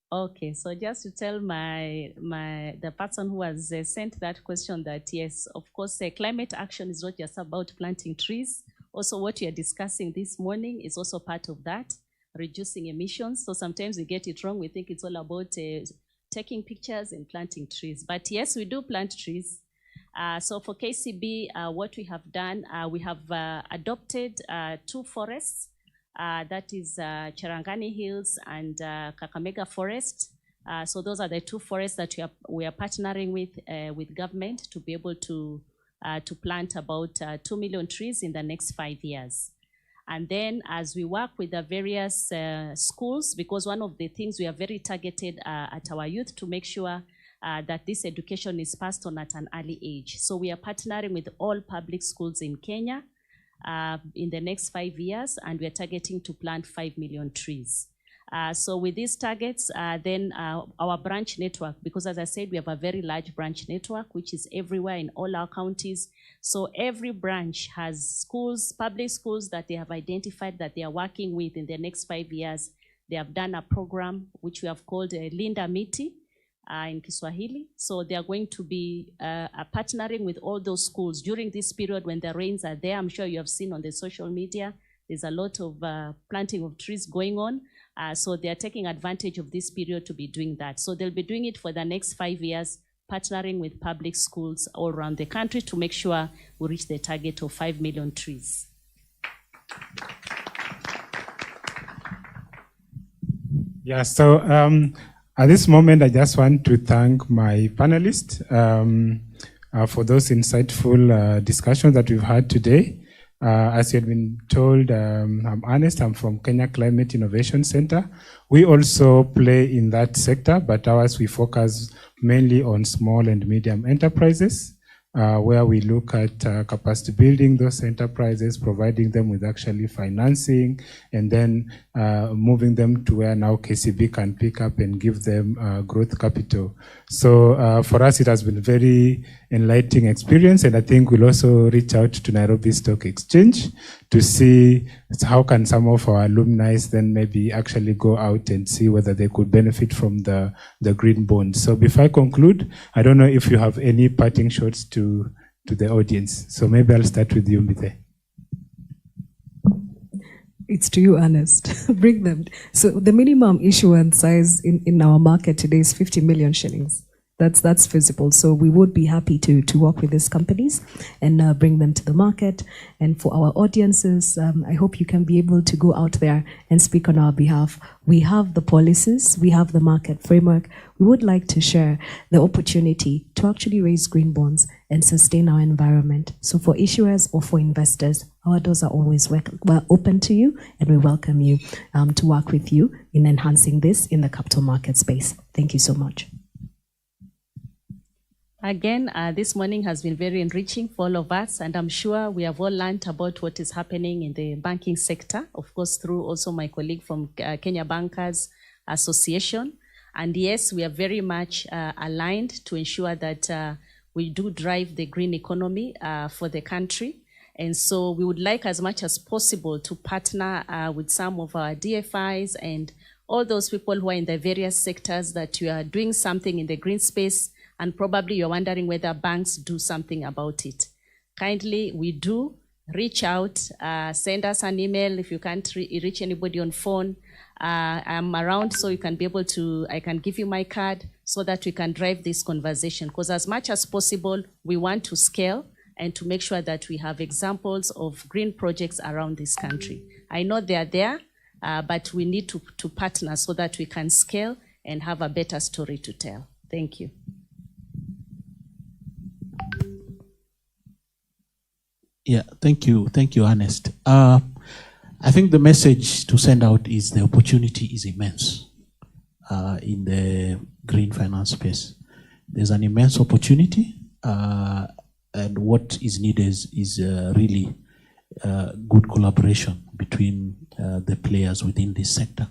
Okay, so just to tell the person who has sent that question that yes, of course, climate action is not just about planting trees. Also, what we are discussing this morning is also part of that, reducing emissions. So sometimes we get it wrong. We think it's all about taking pictures and planting trees. But yes, we do plant trees. So for KCB, what we have done, we have adopted 2 forests. That is Cherangani Hills and Kakamega Forest. So those are the 2 forests that we are partnering with government to be able to plant about 2 million trees in the next 5 years. And then as we work with the various schools, because one of the things we are very targeted at our youth to make sure that this education is passed on at an early age. So we are partnering with all public schools in Kenya in the next 5 years, and we are targeting to plant 5 million trees. So with these targets, then our branch network, because as I said, we have a very large branch network, which is everywhere in all our counties. So every branch has schools, public schools that they have identified that they are working with in the next 5 years. They have done a program which we have called Linda Miti in Kiswahili. So they are going to be partnering with all those schools during this period when the rains are there. I'm sure you have seen on the social media, there's a lot of planting of trees going on. So they are taking advantage of this period to be doing that. So they'll be doing it for the next 5 years, partnering with public schools all around the country to make sure we reach the target of 5 million trees. Yeah, so at this moment, I just want to thank my panelists for those insightful discussions that we've had today. As you had been told, I'm Ernest, I'm from Kenya Climate Innovation Center. We also play in that sector, but ours we focus mainly on small and medium enterprises, where we look at capacity building those enterprises, providing them with actually financing, and then moving them to where now KCB can pick up and give them growth capital. So for us, it has been very enlightening experience, and I think we'll also reach out to Nairobi Stock Exchange to see how can some of our alumni then maybe actually go out and see whether they could benefit from the green bond. So before I conclude, I don't know if you have any parting shots to the audience. So maybe I'll start with you, Mbite. It's to you, Ernest. Bring them. So the minimum issuance size in our market today is 50 million shillings. That's visible. So we would be happy to work with these companies and bring them to the market. And for our audiences, I hope you can be able to go out there and speak on our behalf. We have the policies, we have the market framework. We would like to share the opportunity to actually raise green bonds and sustain our environment. So for issuers or for investors, our doors are always open to you, and we welcome you to work with you in enhancing this in the capital market space. Thank you so much. Again, this morning has been very enriching for all of us, and I'm sure we have all learned about what is happening in the banking sector, of course, through also my colleague from Kenya Bankers Association. And yes, we are very much aligned to ensure that we do drive the green economy for the country. And so we would like as much as possible to partner with some of our DFIs and all those people who are in the various sectors that you are doing something in the green space, and probably you're wondering whether banks do something about it. Kindly, we do reach out, send us an email if you can't reach anybody on phone. I'm around, so you can be able to, I can give you my card so that we can drive this conversation. Because as much as possible, we want to scale and to make sure that we have examples of green projects around this country. I know they are there, but we need to partner so that we can scale and have a better story to tell. Thank you. Yeah, thank you, Ernest. I think the message to send out is the opportunity is immense in the green finance space. There's an immense opportunity, and what is needed is really good collaboration between the players within this sector.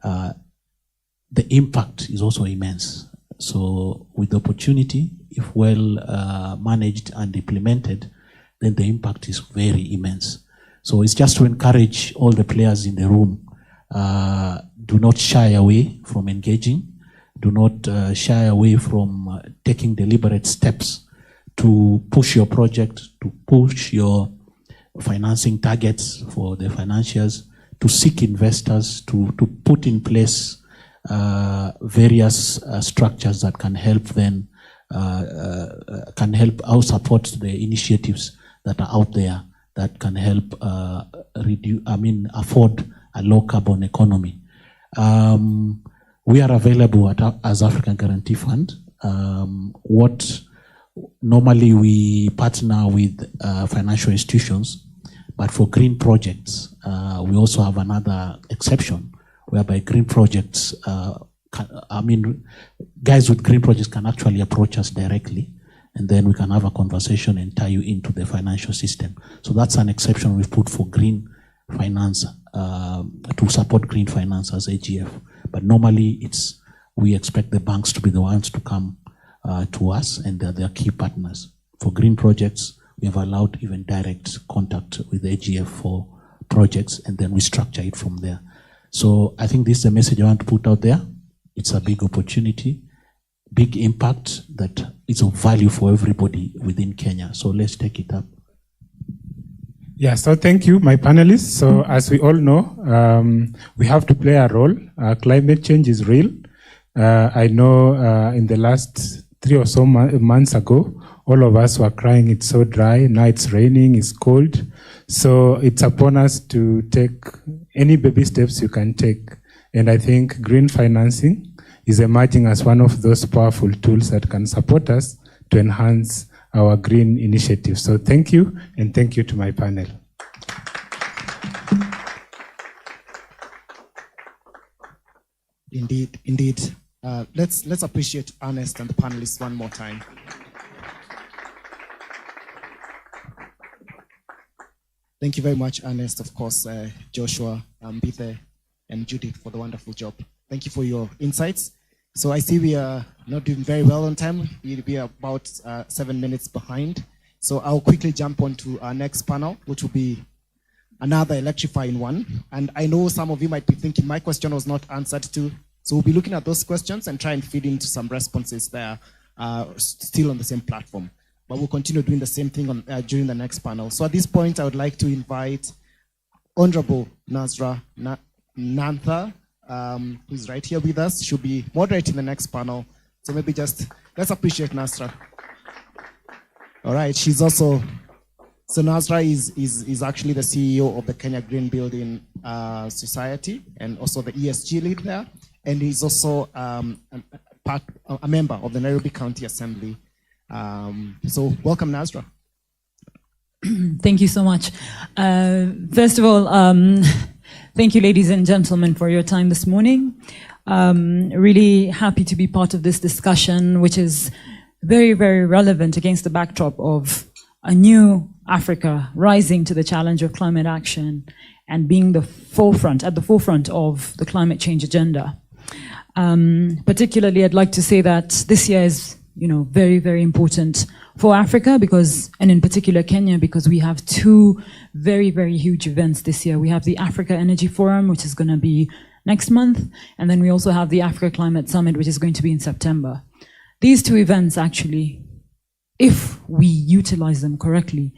The impact is also immense. So with the opportunity, if well managed and implemented, then the impact is very immense. So it's just to encourage all the players in the room, do not shy away from engaging, do not shy away from taking deliberate steps to push your project, to push your financing targets for the financiers, to seek investors, to put in place various structures that can help them, can help out support the initiatives that are out there that can help afford a low carbon economy. We are available as African Guarantee Fund. Normally we partner with financial institutions, but for green projects, we also have another exception whereby green projects, guys with green projects can actually approach us directly, and then we can have a conversation and tie you into the financial system. So that's an exception we've put for green finance, to support green finance as AGF. But normally we expect the banks to be the ones to come to us, and they're key partners. For green projects, we have allowed even direct contact with the AGF for projects, and then we structure it from there. So I think this is the message I want to put out there. It's a big opportunity, big impact that is of value for everybody within Kenya. So let's take it up. Yeah, so thank you, my panelists. So as we all know, we have to play a role. Climate change is real. I know in the last 3 or so months ago, all of us were crying, it's so dry, now it's raining, it's cold. So it's upon us to take any baby steps you can take. And I think green financing is emerging as one of those powerful tools that can support us to enhance our green initiatives. So thank you, and thank you to my panel. Indeed, indeed. Let's appreciate Ernest and the panelists one more time. Thank you very much, Ernest, of course, Joshua, Mbithe, and Judith for the wonderful job. Thank you for your insights. So I see we are not doing very well on time. We'll be about 7 minutes behind. So I'll quickly jump on to our next panel, which will be another electrifying one. And I know some of you might be thinking my question was not answered to. So we'll be looking at those questions and try and feed into some responses there, still on the same platform. But we'll continue doing the same thing during the next panel. So at this point, I would like to invite Honorable Nasra Nantha, who's right here with us. She'll be moderating the next panel. So maybe just, let's appreciate Nasra. All right, she's also, so Nasra is actually the CEO of the Kenya Green Building Society and also the ESG lead there. And he's also a member of the Nairobi County Assembly. So welcome, Nasra. Thank you so much. First of all, thank you, ladies and gentlemen, for your time this morning. Really happy to be part of this discussion, which is very, very relevant against the backdrop of a new Africa rising to the challenge of climate action and being at the forefront of the climate change agenda. Particularly, I'd like to say that this year is, very, very important for Africa and in particular Kenya, because we have two very, very huge events this year. We have the Africa Energy Forum, which is going to be next month, and then we also have the Africa Climate Summit, which is going to be in September. These two events actually, if we utilize them correctly,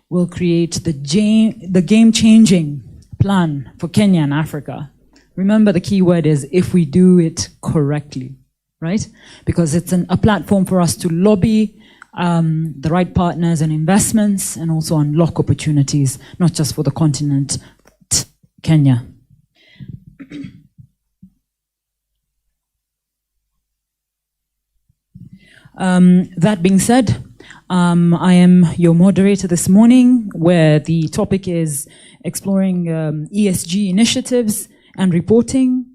will create the game-changing plan for Kenya and Africa. Remember, the key word is if we do it correctly, right? Because it's a platform for us to lobby the right partners and investments and also unlock opportunities, not just for the continent, Kenya. That being said, I am your moderator this morning, where the topic is exploring ESG initiatives and reporting.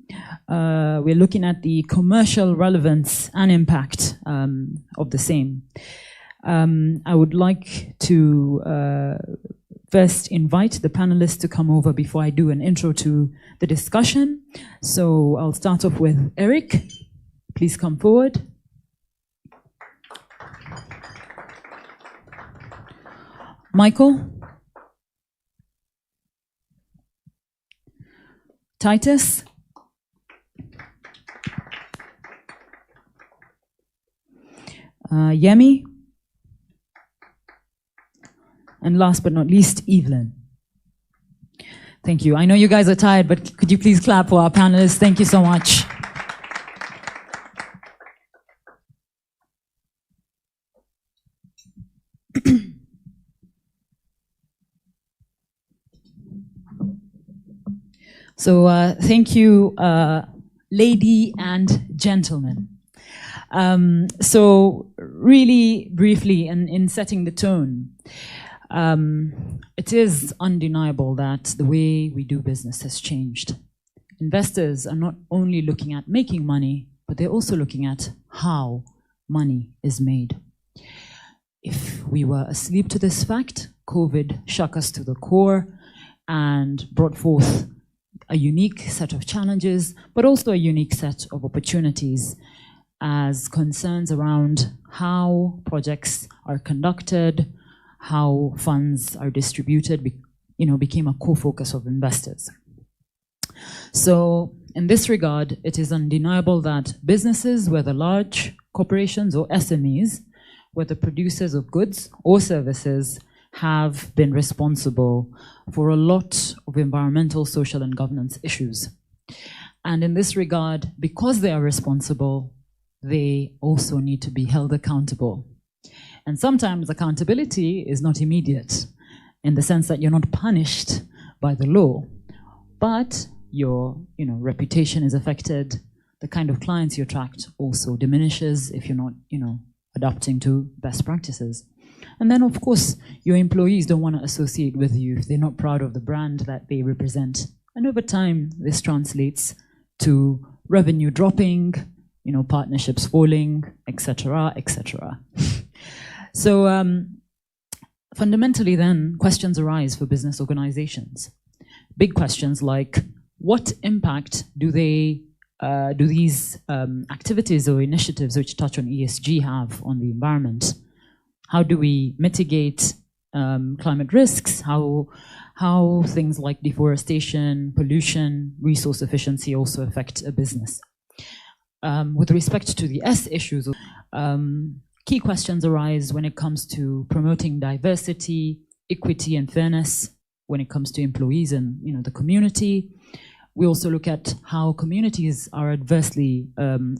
We're looking at the commercial relevance and impact of the same. I would like to first invite the panelists to come over before I do an intro to the discussion. So I'll start off with Eric. Please come forward. Michael? Titus? Yemi? And last but not least, Evelyn. Thank you. I know you guys are tired, but could you please clap for our panelists? Thank you so much. So thank you, lady and gentlemen. So really briefly, in setting the tone, it is undeniable that the way we do business has changed. Investors are not only looking at making money, but they're also looking at how money is made. If we were asleep to this fact, COVID shook us to the core and brought forth a unique set of challenges, but also a unique set of opportunities as concerns around how projects are conducted, how funds are distributed, became a core focus of investors. So in this regard, it is undeniable that businesses, whether large corporations or SMEs, whether producers of goods or services, have been responsible for a lot of environmental, social, and governance issues. And in this regard, because they are responsible, they also need to be held accountable. And sometimes accountability is not immediate, in the sense that you're not punished by the law, but your reputation is affected. The kind of clients you attract also diminishes if you're not adapting to best practices. And then, of course, your employees don't want to associate with you if they're not proud of the brand that they represent. And over time, this translates to revenue dropping, partnerships falling, etc., etc. So fundamentally then, questions arise for business organizations. Big questions like, what impact do these activities or initiatives which touch on ESG have on the environment? How do we mitigate climate risks? How things like deforestation, pollution, resource efficiency also affect a business? With respect to the S issues, key questions arise when it comes to promoting diversity, equity, and fairness, when it comes to employees and the community. We also look at how communities are adversely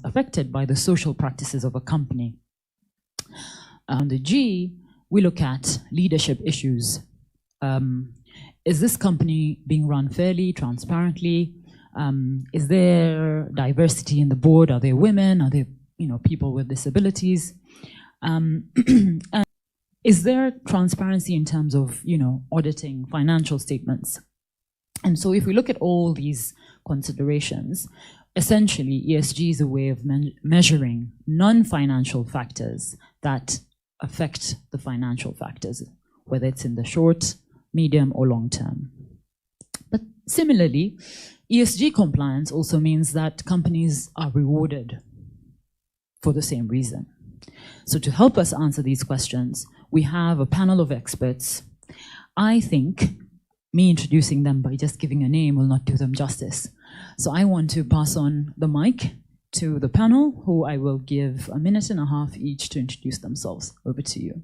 affected by the social practices of a company. On the G, we look at leadership issues. Is this company being run fairly, transparently? Is there diversity in the board? Are there women? Are there people with disabilities? Is there transparency in terms of auditing financial statements? And so if we look at all these considerations, essentially ESG is a way of measuring non-financial factors that affect the financial factors, whether it's in the short, medium, or long term. But similarly, ESG compliance also means that companies are rewarded for the same reason. So to help us answer these questions, we have a panel of experts. I think me introducing them by just giving a name will not do them justice. So I want to pass on the mic to the panel, who I will give a minute and a half each to introduce themselves. Over to you.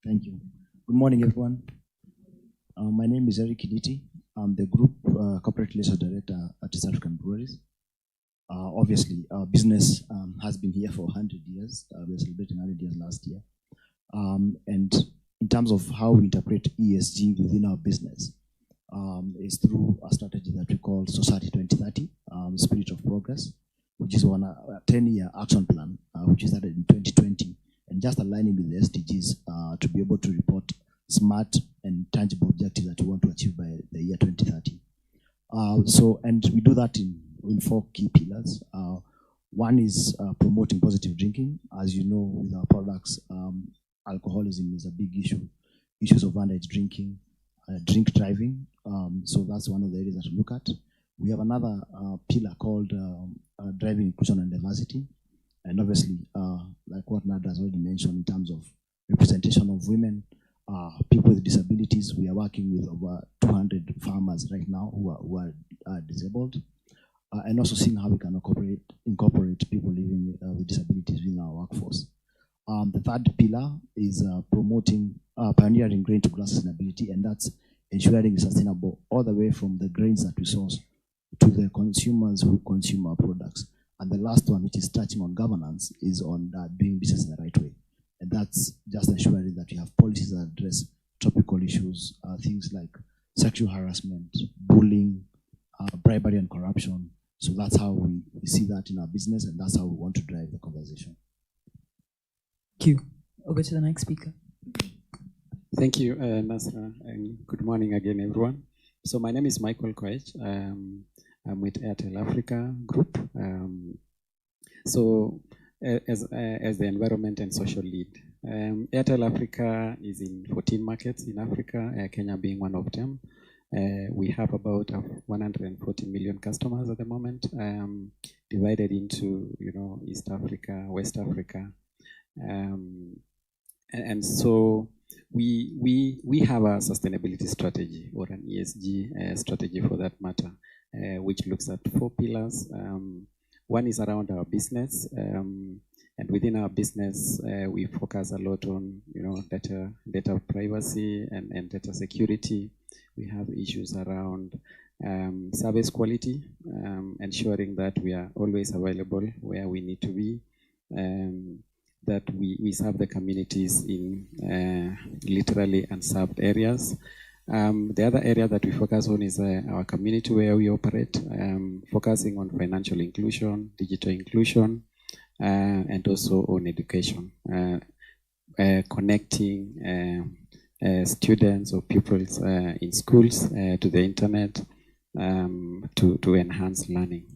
Thank you. Good morning, everyone. My name is Eric Kiditi. I'm the Group Corporate Relations Director at East African Breweries. Obviously, our business has been here for 100 years. We are celebrating 100 years last year. And in terms of how we interpret ESG within our business, is through a strategy that we call Society 2030, Spirit of Progress, which is on a 10-year action plan, which is started in 2020, and just aligning with the SDGs to be able to report smart and tangible objectives that we want to achieve by the year 2030. And we do that in 4 key pillars. One is promoting positive drinking. As you know, with our products, alcoholism is a big issue. Issues of underage drinking, drink driving. So that's one of the areas that we look at. We have another pillar called driving inclusion and diversity. And obviously, like what Nada has already mentioned in terms of representation of women, people with disabilities. We are working with over 200 farmers right now who are disabled. And also seeing how we can incorporate people living with disabilities within our workforce. The third pillar is promoting pioneering grain to glass sustainability, and that's ensuring it's sustainable all the way from the grains that we source to the consumers who consume our products. And the last one, which is touching on governance, is on doing business in the right way. And that's just ensuring that we have policies that address topical issues, things like sexual harassment, bullying, bribery and corruption. So that's how we see that in our business, and that's how we want to drive the conversation. Thank you. Over to the next speaker. Thank you, Nasra, and good morning again, everyone. So my name is Michael Koech. I'm with Airtel Africa Group. As the environment and social lead, Airtel Africa is in 14 markets in Africa, Kenya being one of them. We have about 140 million customers at the moment, divided into East Africa, West Africa, and so we have a sustainability strategy, or an ESG strategy for that matter, which looks at 4 pillars. One is around our business, and within our business, we focus a lot on data privacy and data security. We have issues around service quality, ensuring that we are always available where we need to be, that we serve the communities in literally unserved areas. The other area that we focus on is our community where we operate, focusing on financial inclusion, digital inclusion, and also on education, connecting students or pupils in schools to the internet to enhance learning.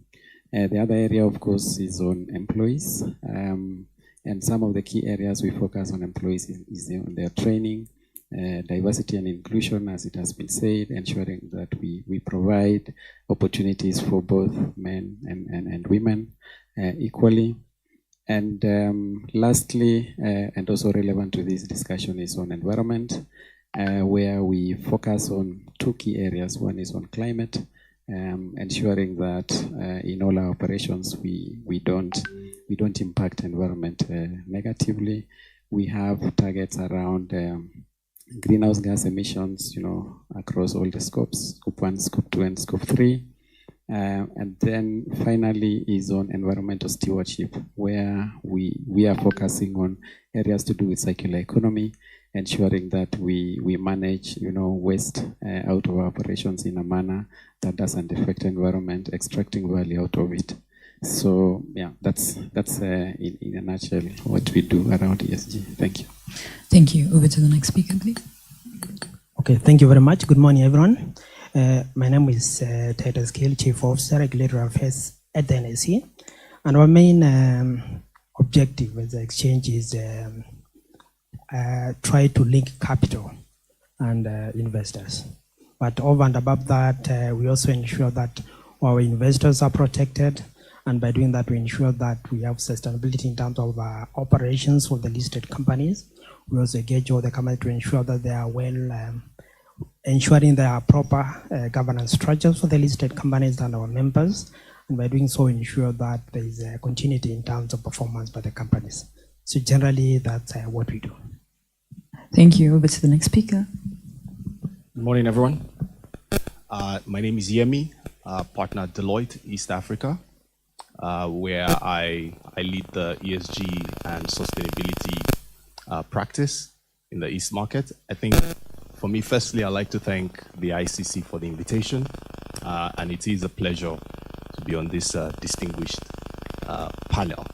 The other area, of course, is on employees. And some of the key areas we focus on employees is on their training, diversity and inclusion, as it has been said, ensuring that we provide opportunities for both men and women equally. And lastly, and also relevant to this discussion, is on environment, where we focus on two key areas. One is on climate, ensuring that in all our operations we don't impact environment negatively. We have targets around greenhouse gas emissions, across all the scopes, Scope 1, Scope 2, and Scope 3. And then finally is on environmental stewardship, where we are focusing on areas to do with circular economy, ensuring that we manage, waste out of our operations in a manner that doesn't affect environment, extracting value out of it. So yeah, that's in a nutshell what we do around ESG. Thank you. Thank you. Over to the next speaker, please. Okay, thank you very much. Good morning, everyone. My name is Titus Gill, Chief Officer, Regulatory Affairs at the NSE. And our main objective with the exchange is try to link capital and investors. But over and above that, we also ensure that our investors are protected. And by doing that, we ensure that we have sustainability in terms of operations for the listed companies. We also engage all the companies to ensure that they are well, ensuring there are proper governance structures for the listed companies and our members. And by doing so, ensure that there is a continuity in terms of performance by the companies. So generally, that's what we do. Thank you. Over to the next speaker. Good morning, everyone. My name is Yemi, partner at Deloitte East Africa, where I lead the ESG and sustainability practice in the East market. I think for me, firstly, I'd like to thank the ICC for the invitation, and it is a pleasure to be on this distinguished panel.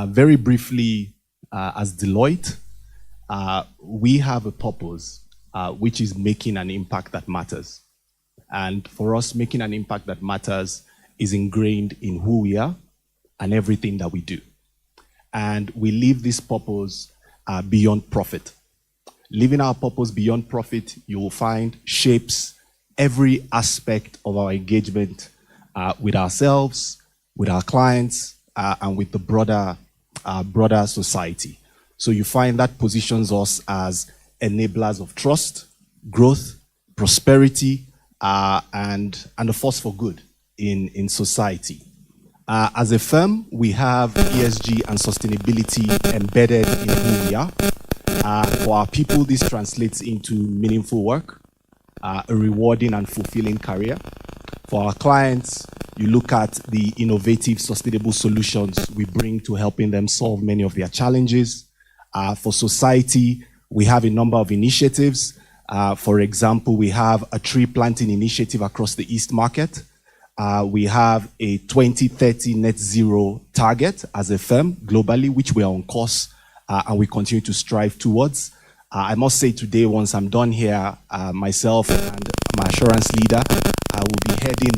Very briefly, as Deloitte, we have a purpose, which is making an impact that matters. And for us, making an impact that matters is ingrained in who we are and everything that we do. And we live this purpose beyond profit. Living our purpose beyond profit, you will find, shapes every aspect of our engagement with ourselves, with our clients, and with the broader society. So you find that positions us as enablers of trust, growth, prosperity, and a force for good in society. As a firm, we have ESG and sustainability embedded in who we are. For our people, this translates into meaningful work, a rewarding and fulfilling career. For our clients, you look at the innovative, sustainable solutions we bring to helping them solve many of their challenges. For society, we have a number of initiatives. For example, we have a tree planting initiative across the East market. We have a 2030 net zero target as a firm globally, which we are on course and we continue to strive towards. I must say today, once I'm done here, myself and my assurance leader will be heading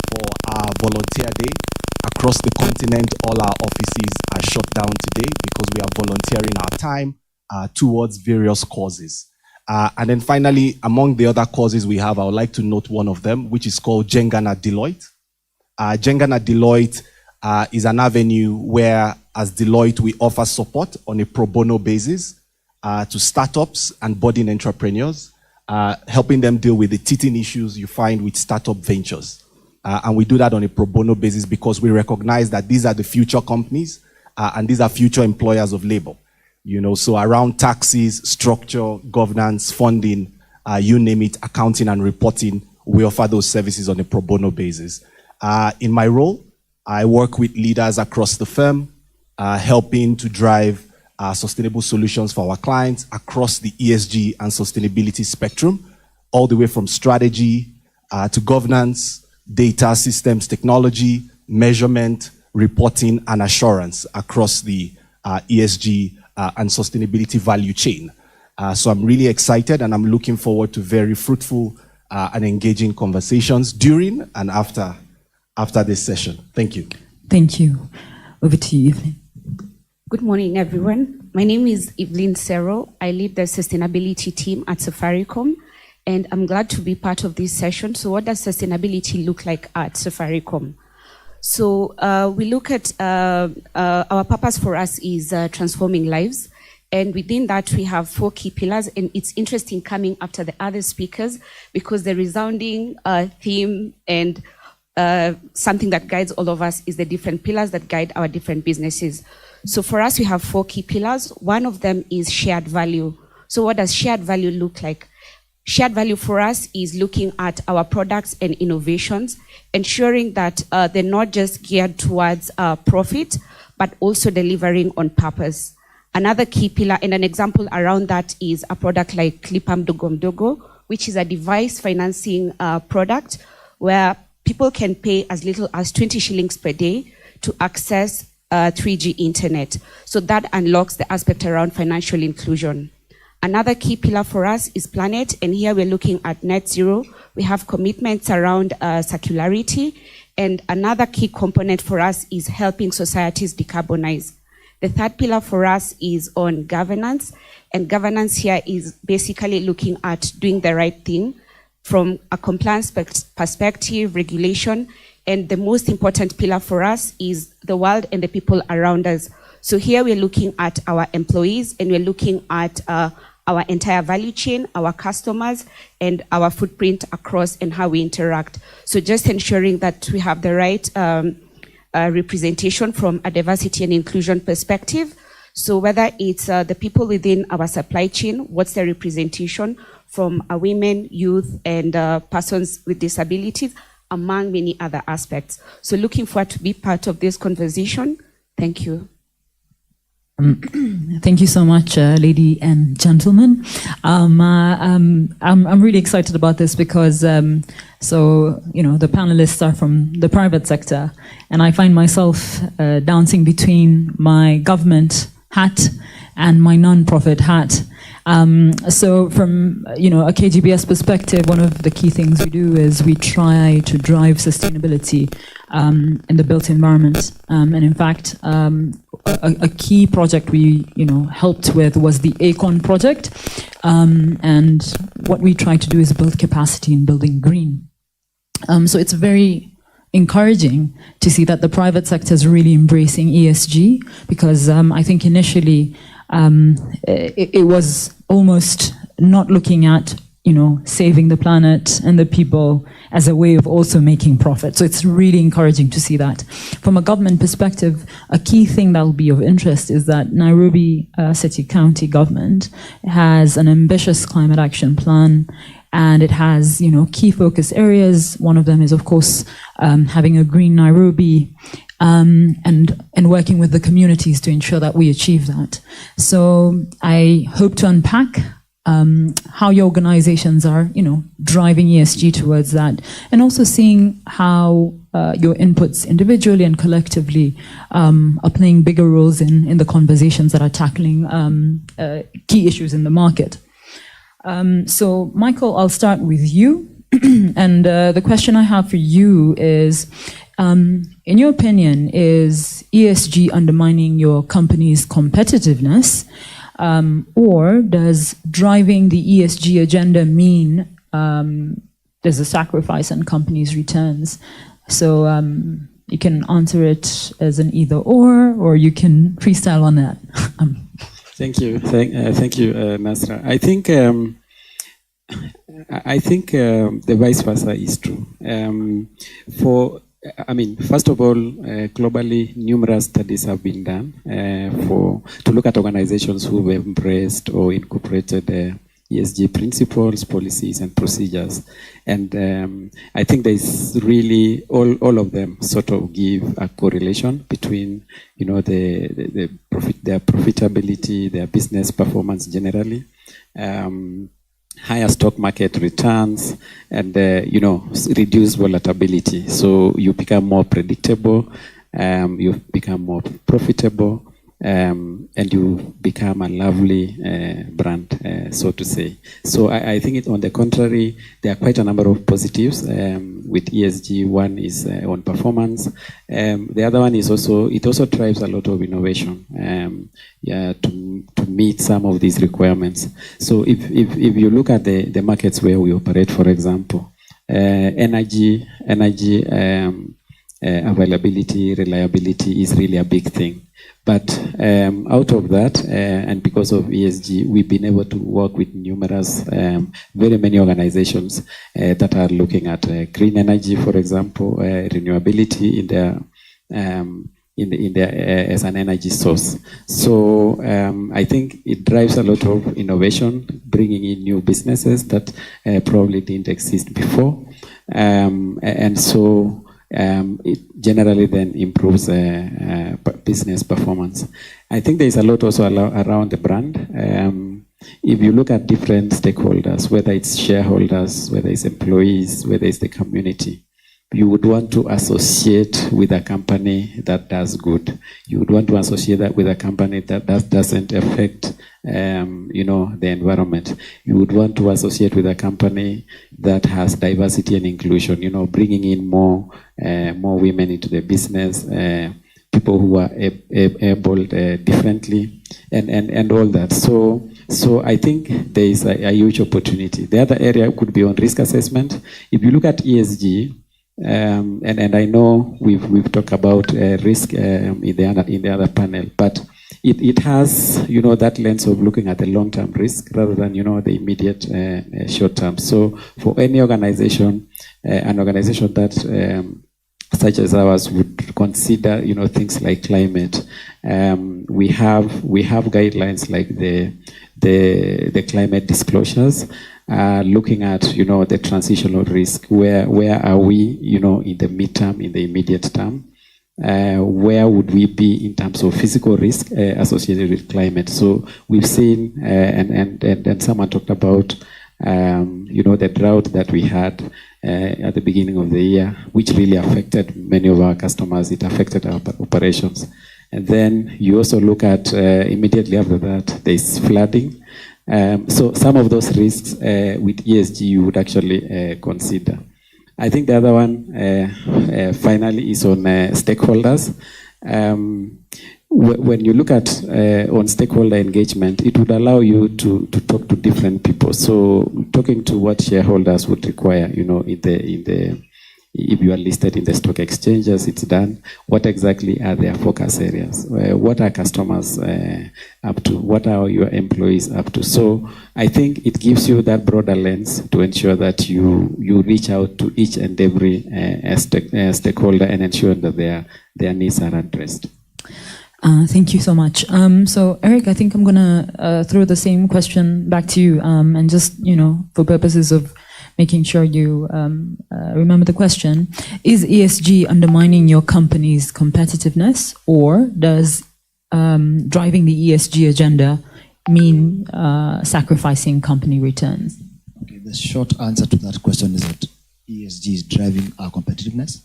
for our volunteer day. Across the continent, all our offices are shut down today because we are volunteering our time towards various causes. And then finally, among the other causes we have, I would like to note one of them, which is called Jengan at Deloitte. Jengan at Deloitte is an avenue where, as Deloitte, we offer support on a pro bono basis to startups and budding entrepreneurs, helping them deal with the teething issues you find with startup ventures. And we do that on a pro bono basis because we recognize that these are the future companies and these are future employers of labor. So around taxes, structure, governance, funding, you name it, accounting and reporting, we offer those services on a pro bono basis. In my role, I work with leaders across the firm, helping to drive sustainable solutions for our clients across the ESG and sustainability spectrum, all the way from strategy to governance, data systems, technology, measurement, reporting, and assurance across the ESG and sustainability value chain. So I'm really excited and I'm looking forward to very fruitful and engaging conversations during and after after this session. Thank you. Thank you. Over to you, Evelyn. Good morning, everyone. My name is Evelyn Serro. I lead the sustainability team at Safaricom, and I'm glad to be part of this session. So what does sustainability look like at Safaricom? So we look at our purpose for us is transforming lives. And within that, we have 4 key pillars. And it's interesting coming after the other speakers because the resounding theme and something that guides all of us is the different pillars that guide our different businesses. So for us, we have 4 key pillars. One of them is shared value. So what does shared value look like? Shared value for us is looking at our products and innovations, ensuring that they're not just geared towards profit, but also delivering on purpose. Another key pillar and an example around that is a product like Lipa Mdogo Mdogo, which is a device financing product where people can pay as little as 20 shillings per day to access 3G internet. So that unlocks the aspect around financial inclusion. Another key pillar for us is planet, and here we're looking at net zero. We have commitments around circularity, and another key component for us is helping societies decarbonize. The third pillar for us is on governance, and governance here is basically looking at doing the right thing from a compliance perspective, regulation, and the most important pillar for us is the world and the people around us. So here we're looking at our employees, and we're looking at our entire value chain, our customers, and our footprint across and how we interact. So just ensuring that we have the right representation from a diversity and inclusion perspective. So whether it's the people within our supply chain, what's the representation from women, youth, and persons with disabilities, among many other aspects. So looking forward to be part of this conversation. Thank you. Thank you so much, lady and gentlemen. I'm really excited about this because, so, you know, the panelists are from the private sector, and I find myself dancing between my government hat and my non-profit hat. So from, you know, a KGBS perspective, one of the key things we do is we try to drive sustainability in the built environment. And in fact, a key project we, you know, helped with was the ACON project. And what we try to do is build capacity in building green. So it's very encouraging to see that the private sector is really embracing ESG, because I think initially it was almost not looking at, you know, saving the planet and the people as a way of also making profit. So it's really encouraging to see that. From a government perspective, a key thing that will be of interest is that Nairobi City County government has an ambitious climate action plan, and it has, you know, key focus areas. One of them is, of course, having a green Nairobi, and working with the communities to ensure that we achieve that. So I hope to unpack how your organizations are, you know, driving ESG towards that, and also seeing how your inputs individually and collectively are playing bigger roles in the conversations that are tackling key issues in the market. So Michael, I'll start with you. And the question I have for you is, in your opinion, is ESG undermining your company's competitiveness? Or does driving the ESG agenda mean there's a sacrifice on companies' returns? So you can answer it as an either or you can freestyle on that. Thank you, thank you, Nasra. I think the vice versa is true. First of all, globally, numerous studies have been done to look at organizations who've embraced or incorporated ESG principles, policies, and procedures. And I think there's really all of them sort of give a correlation between, you know, their profitability, their business performance generally. Higher stock market returns, and reduce volatility. So you become more predictable, you become more profitable, and you become a lovely brand, so to say. So I think on the contrary, there are quite a number of positives with ESG. One is on performance. The other one is it also drives a lot of innovation to meet some of these requirements. So if you look at the markets where we operate, for example, energy availability, reliability is really a big thing. But out of that, and because of ESG, we've been able to work with numerous, very many organizations that are looking at green energy, for example, renewability in their as an energy source. So I think it drives a lot of innovation, bringing in new businesses that probably didn't exist before, and so it generally then improves business performance. I think there is a lot also around the brand. If you look at different stakeholders, whether it's shareholders, whether it's employees, whether it's the community, you would want to associate with a company that does good. You would want to associate that with a company that doesn't affect the environment. You would want to associate with a company that has diversity and inclusion, bringing in more women into the business, people who are able differently, and all that. So I think there is a huge opportunity. The other area could be on risk assessment. If you look at ESG, and I know we've talked about risk in the other panel, but it has that lens of looking at the long-term risk rather than the immediate short-term. So for any organization, an organization that such as ours would consider things like climate, we have guidelines like the climate disclosures. Looking at the transitional risk, where are we in the midterm, in the immediate term, where would we be in terms of physical risk associated with climate. So we've seen and someone talked about the drought that we had at the beginning of the year, which really affected many of our customers. It affected our operations. And then you also look at immediately after that there's flooding. So some of those risks with ESG you would actually consider. I think the other one finally is on stakeholders. When you look at on stakeholder engagement, it would allow you to talk to different people. So talking to what shareholders would require, if you are listed in the stock exchanges, it's done. What exactly are their focus areas? What are customers up to? What are your employees up to? So I think it gives you that broader lens to ensure that you reach out to each and every stakeholder and ensure that their needs are addressed. Thank you so much. So Eric, I think I'm gonna throw the same question back to you, and just for purposes of making sure you remember the question. Is ESG undermining your company's competitiveness, or does driving the ESG agenda mean sacrificing company returns? Okay, the short answer to that question is that ESG is driving our competitiveness,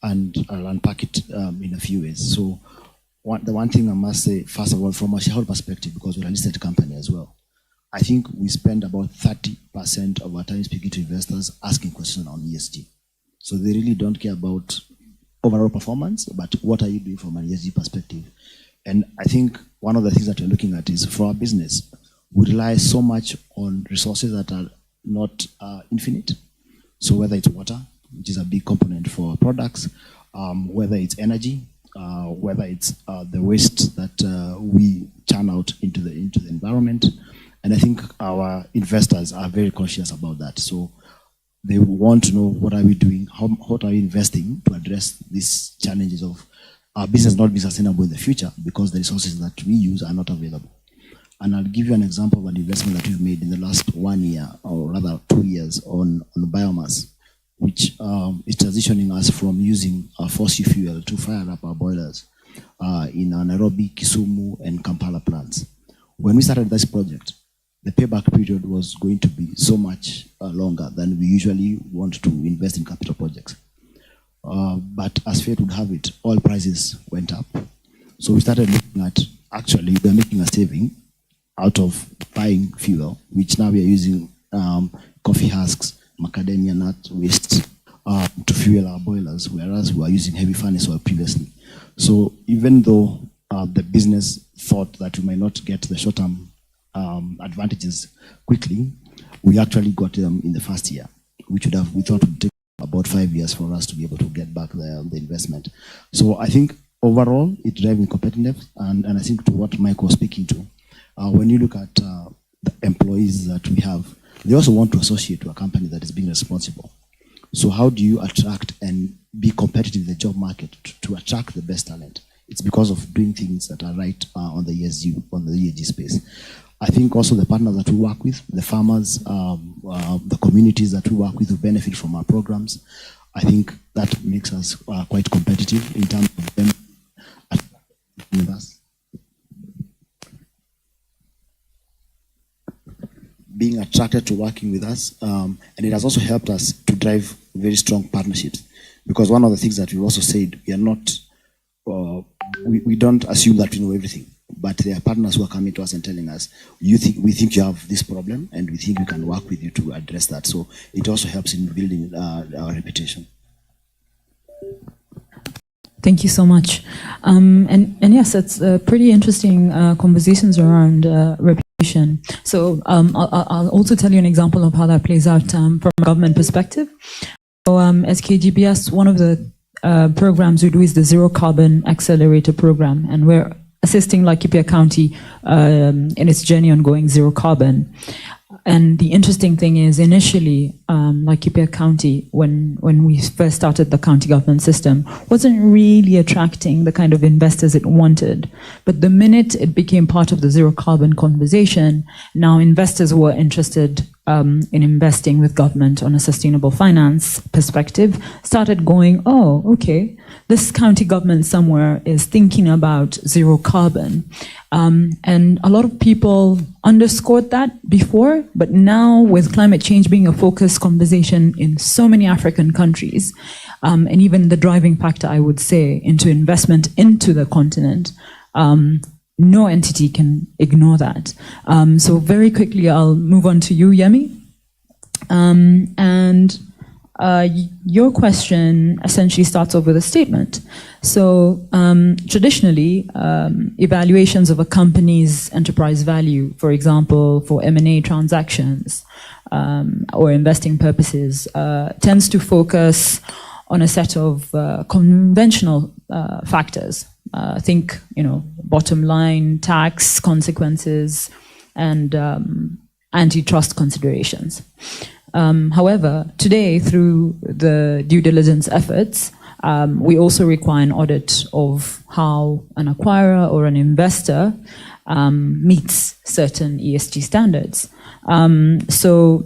and I'll unpack it in a few ways. So the one thing I must say, first of all, from a shareholder perspective, because we're a listed company as well, I think we spend about 30% of our time speaking to investors asking questions on ESG. So they really don't care about overall performance, but what are you doing from an ESG perspective? And I think one of the things that we're looking at is for our business, we rely so much on resources that are not infinite. So whether it's water, which is a big component for our products, whether it's energy, whether it's the waste that we churn out into the environment. And I think our investors are very conscious about that. So they want to know what are we doing, what are we investing to address these challenges of our business not being sustainable in the future because the resources that we use are not available. And I'll give you an example of an investment that we've made in the last 1 year, or rather 2 years, on biomass, which is transitioning us from using fossil fuel to fire up our boilers in our Nairobi, Kisumu, and Kampala plants. When we started this project, the payback period was going to be so much longer than we usually want to invest in capital projects. But as fate would have it, oil prices went up. So we started looking at actually we're making a saving out of buying fuel, which now we are using coffee husks, macadamia nut waste to fuel our boilers, whereas we are using heavy furnace oil previously. So even though the business thought that we might not get the short-term advantages quickly, we actually got them in the first year, which we thought would take about 5 years for us to be able to get back the investment. So I think overall, it's driving competitiveness, and I think to what Mike was speaking to, when you look at the employees that we have, they also want to associate to a company that is being responsible. So how do you attract and be competitive in the job market to attract the best talent? It's because of doing things that are right on the ESG space. I think also the partners that we work with, the farmers, the communities that we work with who benefit from our programs, I think that makes us quite competitive in terms of them with us. Being attracted to working with us, and it has also helped us to drive very strong partnerships. Because one of the things that we also said, we are not, we don't assume that we know everything, but there are partners who are coming to us and telling us, we think you have this problem, and we think we can work with you to address that. So it also helps in building our reputation. Thank you so much. And yes, it's pretty interesting conversations around reputation. So I'll also tell you an example of how that plays out from a government perspective. So as KGBS, one of the programs we do is the Zero Carbon Accelerator Program, and we're assisting Laikipia County in its journey on going zero carbon. And the interesting thing is, initially, Laikipia County, when we first started the county government system, wasn't really attracting the kind of investors it wanted. But the minute it became part of the zero carbon conversation, now investors who are interested in investing with government on a sustainable finance perspective started going, oh, okay, this county government somewhere is thinking about zero carbon. And a lot of people underscored that before, but now with climate change being a focused conversation in so many African countries, and even the driving factor, I would say, into investment into the continent, no entity can ignore that. So very quickly, I'll move on to you, Yemi. Your question essentially starts off with a statement. So traditionally, evaluations of a company's enterprise value, for example, for M&A transactions or investing purposes, tends to focus on a set of conventional factors. Think, bottom line, tax consequences, and antitrust considerations. However, today, through the due diligence efforts, we also require an audit of how an acquirer or an investor meets certain ESG standards. So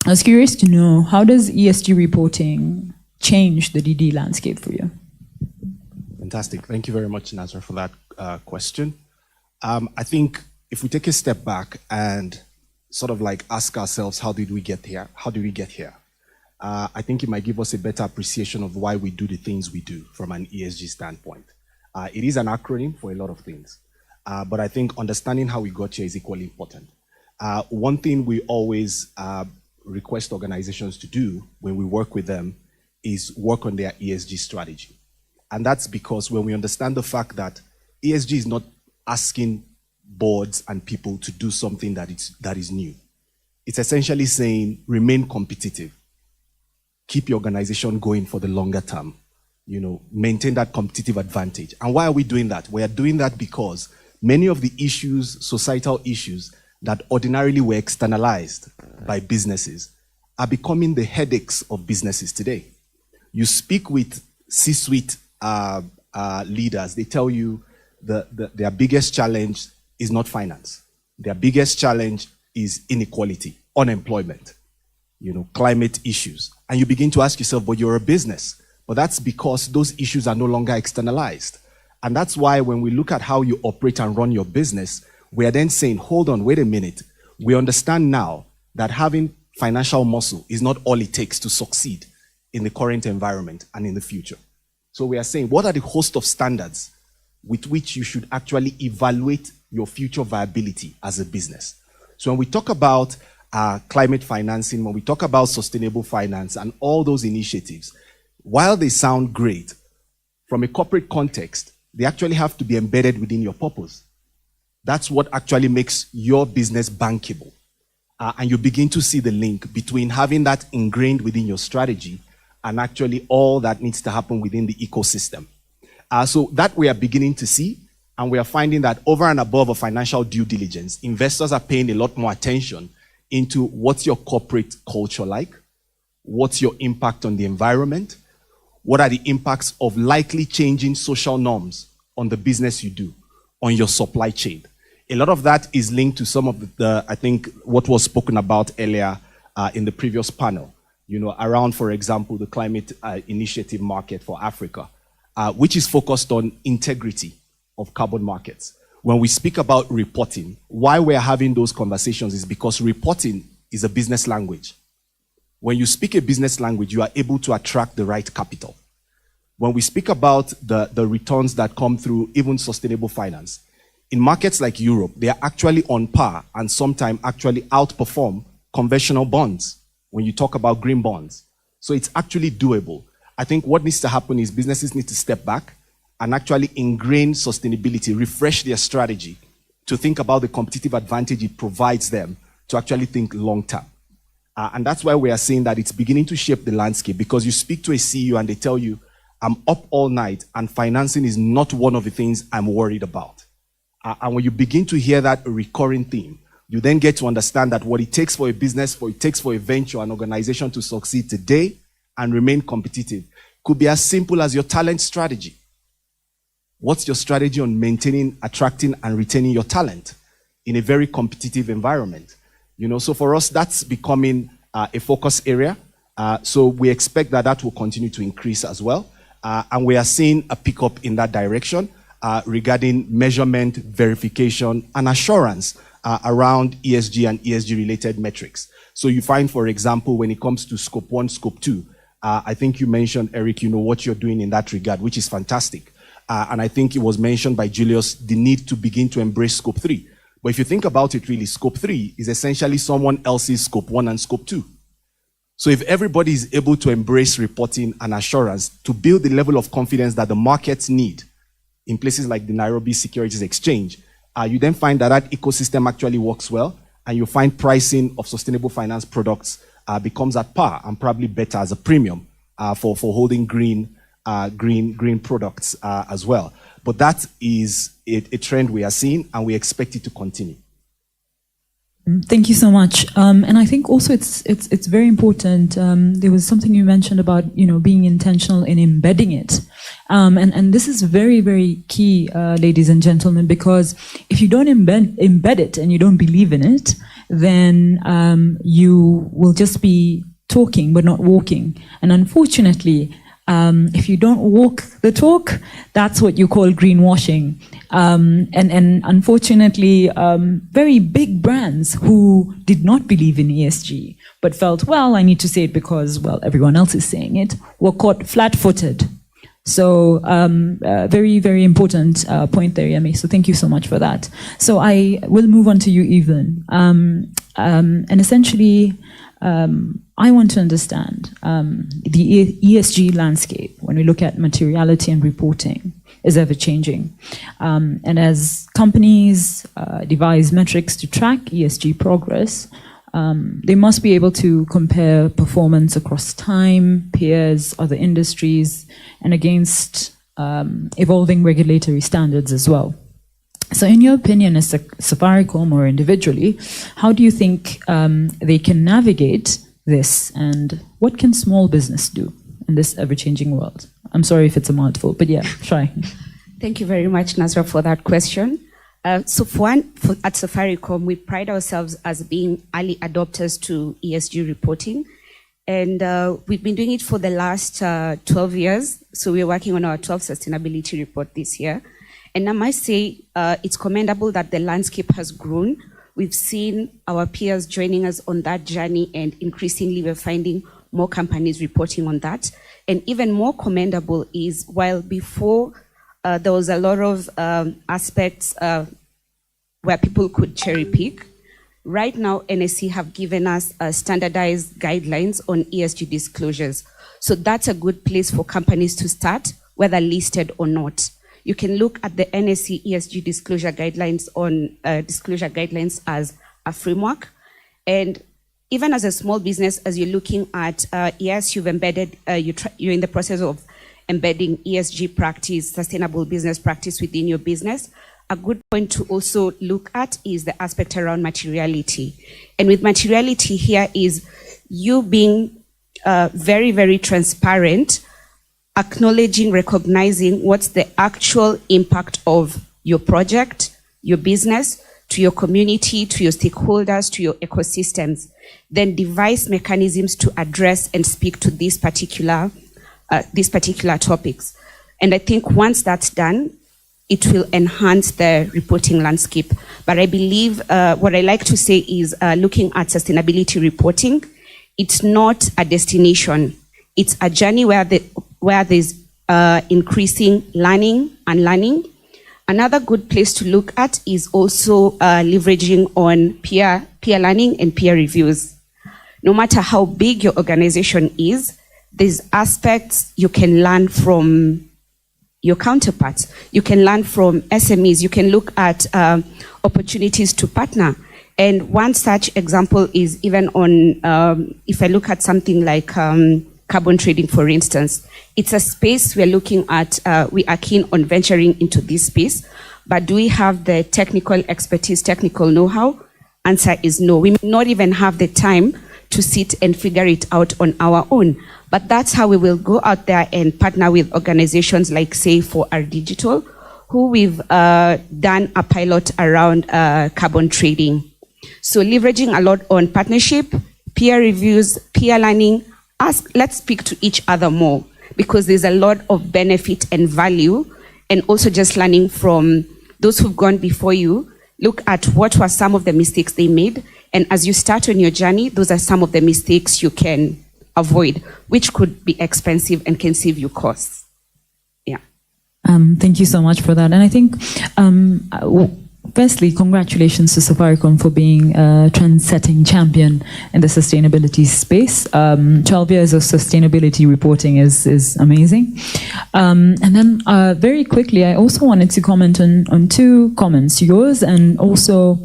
I was curious to know, how does ESG reporting change the DD landscape for you? Fantastic. Thank you very much, Nazra, for that question. I think if we take a step back and sort of like ask ourselves, how did we get here? How did we get here? I think it might give us a better appreciation of why we do the things we do from an ESG standpoint. It is an acronym for a lot of things, but I think understanding how we got here is equally important. One thing we always request organizations to do when we work with them is work on their ESG strategy. And that's because when we understand the fact that ESG is not asking boards and people to do something that is new. It's essentially saying, remain competitive. Keep your organization going for the longer term. Maintain that competitive advantage. And why are we doing that? We are doing that because many of the issues, societal issues, that ordinarily were externalized by businesses are becoming the headaches of businesses today. You speak with C-suite leaders, they tell you their biggest challenge is not finance. Their biggest challenge is inequality, unemployment, climate issues. And you begin to ask yourself, but you're a business. But that's because those issues are no longer externalized. And that's why when we look at how you operate and run your business, we are then saying, hold on, wait a minute. We understand now that having financial muscle is not all it takes to succeed in the current environment and in the future. So we are saying, what are the host of standards with which you should actually evaluate your future viability as a business. So when we talk about climate financing, when we talk about sustainable finance and all those initiatives, while they sound great, from a corporate context, they actually have to be embedded within your purpose. That's what actually makes your business bankable. And you begin to see the link between having that ingrained within your strategy and actually all that needs to happen within the ecosystem. So that we are beginning to see, and we are finding that over and above a financial due diligence, investors are paying a lot more attention into what's your corporate culture like, what's your impact on the environment, what are the impacts of likely changing social norms on the business you do, on your supply chain. A lot of that is linked to some of the I think, what was spoken about earlier in the previous panel, around, for example, the climate initiative market for Africa, which is focused on integrity of carbon markets. When we speak about reporting, why we're having those conversations is because reporting is a business language. When you speak a business language, you are able to attract the right capital. When we speak about the returns that come through even sustainable finance, in markets like Europe, they are actually on par and sometimes actually outperform conventional bonds when you talk about green bonds. So it's actually doable. I think what needs to happen is businesses need to step back and actually ingrain sustainability, refresh their strategy to think about the competitive advantage it provides them to actually think long term. And that's why we are saying that it's beginning to shape the landscape, because you speak to a CEO and they tell you, I'm up all night and financing is not one of the things I'm worried about. And when you begin to hear that recurring theme, you then get to understand that what it takes for a business, what it takes for a venture, an organization to succeed today and remain competitive could be as simple as your talent strategy. What's your strategy on maintaining, attracting, and retaining your talent in a very competitive environment? So for us, that's becoming a focus area. So we expect that that will continue to increase as well. And we are seeing a pickup in that direction regarding measurement, verification, and assurance around ESG and ESG-related metrics. So you find, for example, when it comes to Scope 1, Scope 2, I think you mentioned, Eric, what you're doing in that regard, which is fantastic. And I think it was mentioned by Julius, the need to begin to embrace Scope 3. But if you think about it really, Scope 3 is essentially someone else's Scope 1 and Scope 2. So if everybody is able to embrace reporting and assurance to build the level of confidence that the markets need in places like the Nairobi Securities Exchange, you then find that that ecosystem actually works well, and you find pricing of sustainable finance products becomes at par and probably better as a premium for holding green products as well. But that is a trend we are seeing, and we expect it to continue. Thank you so much. And I think also it's very important. There was something you mentioned about being intentional in embedding it, and this is very, very key, ladies and gentlemen, because if you don't embed it and you don't believe in it, then you will just be talking but not walking. And unfortunately, if you don't walk the talk, that's what you call greenwashing. And unfortunately, very big brands who did not believe in ESG, but felt, well, I need to say it because, well, everyone else is saying it, were caught flat-footed. So very, very important point there, Yemi. So thank you so much for that. So I will move on to you, Evelyn. And essentially, I want to understand the ESG landscape when we look at materiality and reporting is ever changing. And as companies devise metrics to track ESG progress, they must be able to compare performance across time, peers, other industries, and against evolving regulatory standards as well. So in your opinion, as a Safaricom or individually, how do you think they can navigate this, and what can small business do in this ever-changing world? I'm sorry if it's a mouthful, but yeah, try. Thank you very much, Nazra, for that question. So at Safaricom, we pride ourselves as being early adopters to ESG reporting. And we've been doing it for the last 12 years. So we're working on our 12th sustainability report this year. And I must say, it's commendable that the landscape has grown. We've seen our peers joining us on that journey, and increasingly we're finding more companies reporting on that. And even more commendable is, while before there was a lot of aspects where people could cherry pick. Right now, NSC have given us standardized guidelines on ESG disclosures. So that's a good place for companies to start, whether listed or not. You can look at the NSC ESG disclosure guidelines as a framework. And even as a small business, as you're looking at, yes, you've embedded, you're in the process of embedding ESG practice, sustainable business practice within your business. A good point to also look at is the aspect around materiality. And with materiality here is you being very, very transparent, acknowledging, recognizing what's the actual impact of your project, your business, to your community, to your stakeholders, to your ecosystems. Then devise mechanisms to address and speak to these particular topics. And I think once that's done, it will enhance the reporting landscape. But I believe what I like to say is looking at sustainability reporting, it's not a destination. It's a journey where there's increasing learning and learning. Another good place to look at is also leveraging on peer learning and peer reviews. No matter how big your organization is, there's aspects you can learn from your counterparts. You can learn from SMEs. You can look at opportunities to partner. And one such example is even on, if I look at something like carbon trading, for instance, it's a space we're looking at, we are keen on venturing into this space, but do we have the technical expertise, technical know-how? Answer is no. We may not even have the time to sit and figure it out on our own. But that's how we will go out there and partner with organizations like, say, 4R Digital, who we've done a pilot around carbon trading. So leveraging a lot on partnership, peer reviews, peer learning. Let's speak to each other more, because there's a lot of benefit and value, and also just learning from those who've gone before you. Look at what were some of the mistakes they made, and as you start on your journey, those are some of the mistakes you can avoid, which could be expensive and can save you costs. Yeah. Thank you so much for that. And I think, firstly, congratulations to Safaricom for being a trend-setting champion in the sustainability space. 12 years of sustainability reporting is amazing. And then very quickly, I also wanted to comment on two comments, yours and also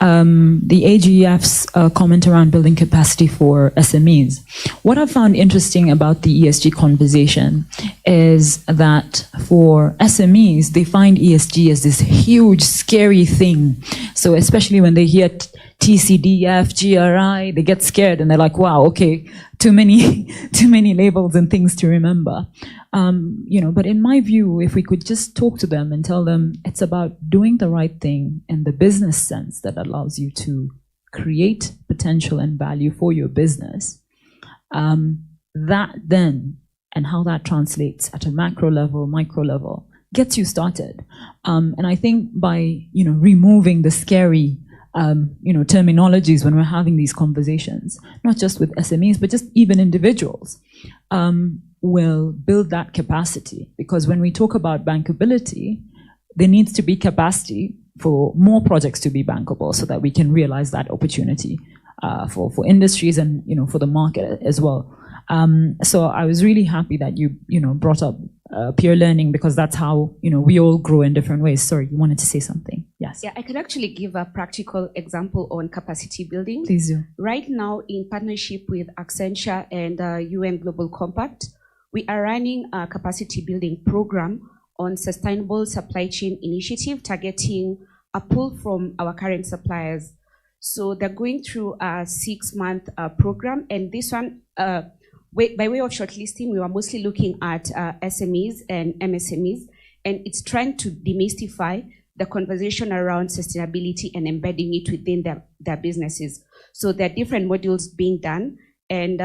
the AGF's comment around building capacity for SMEs. What I found interesting about the ESG conversation is that for SMEs, they find ESG as this huge, scary thing. So especially when they hear TCDF, GRI, they get scared and they're like, wow, okay, too many labels and things to remember. But in my view, if we could just talk to them and tell them it's about doing the right thing in the business sense that allows you to create potential and value for your business, that then, and how that translates at a macro level, micro level, gets you started. And I think by, removing the scary terminologies when we're having these conversations, not just with SMEs, but just even individuals, will build that capacity. Because when we talk about bankability, there needs to be capacity for more projects to be bankable so that we can realize that opportunity for industries and, for the market as well. So I was really happy that you, brought up peer learning, because that's how, we all grow in different ways. Sorry, you wanted to say something? Yes. Yeah, I can actually give a practical example on capacity building. Please do. Right now, in partnership with Accenture and UN Global Compact, we are running a capacity building program on sustainable supply chain initiative, targeting a pull from our current suppliers. So they're going through a 6-month program, and this one, by way of shortlisting, we were mostly looking at SMEs and MSMEs, and it's trying to demystify the conversation around sustainability and embedding it within their businesses. So there are different modules being done, and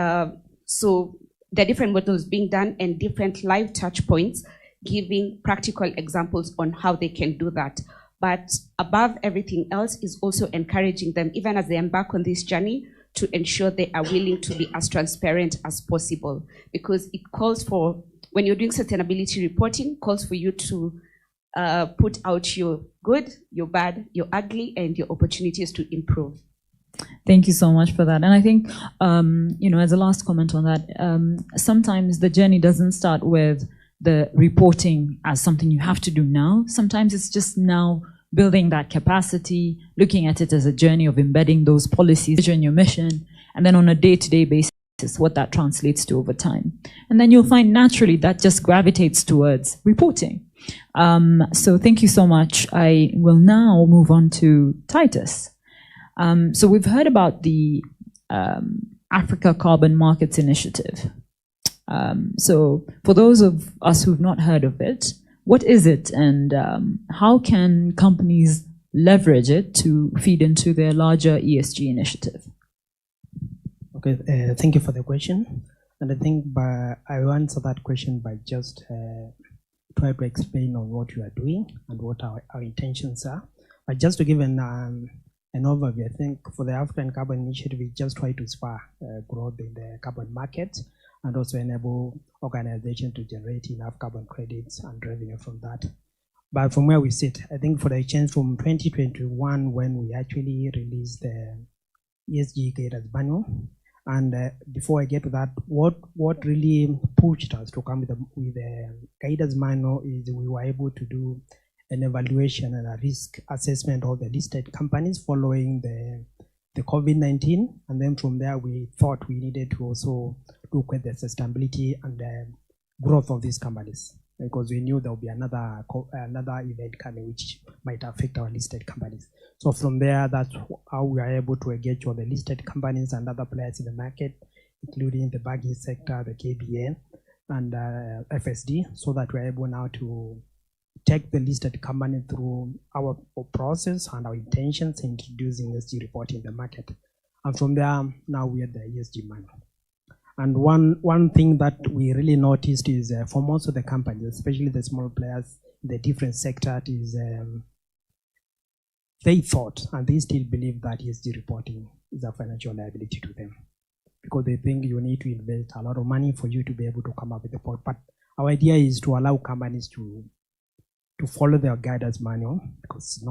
different live touch points, giving practical examples on how they can do that. But above everything else is also encouraging them, even as they embark on this journey, to ensure they are willing to be as transparent as possible. Because it calls for, when you're doing sustainability reporting, calls for you to put out your good, your bad, your ugly, and your opportunities to improve. Thank you so much for that. And I think, as a last comment on that, sometimes the journey doesn't start with the reporting as something you have to do now. Sometimes it's just now building that capacity, looking at it as a journey of embedding those policies in your mission, and then on a day-to-day basis, what that translates to over time. And then you'll find naturally that just gravitates towards reporting. So thank you so much. I will now move on to Titus. So we've heard about the Africa Carbon Markets Initiative. So for those of us who've not heard of it, what is it, and how can companies leverage it to feed into their larger ESG initiative? Okay, thank you for the question. And I think I will answer that question by just try to explain on what you are doing and what our intentions are. But just to give an overview, I think for the African Carbon Initiative, we just try to spur growth in the carbon market and also enable organizations to generate enough carbon credits and revenue from that. But from where we sit, I think for the change from 2021, when we actually released the ESG guidance manual, and before I get to that, what really pushed us to come with the guidance manual is we were able to do an evaluation and a risk assessment of the listed companies following the COVID-19, and then from there we thought we needed to also look at the sustainability and the growth of these companies, because we knew there will be another event coming which might affect our listed companies. So from there, that's how we are able to engage all the listed companies and other players in the market, including the banking sector, the KBN, and FSD, so that we're able now to take the listed company through our process and our intentions in introducing ESG reporting in the market. And from there, now we are the ESG manual. And one thing that we really noticed is for most of the companies, especially the small players, the different sectors, is they thought and they still believe that ESG reporting is a financial liability to them, because they think you need to invest a lot of money for you to be able to come up with a report. But our idea is to allow companies to follow their guidance manual, because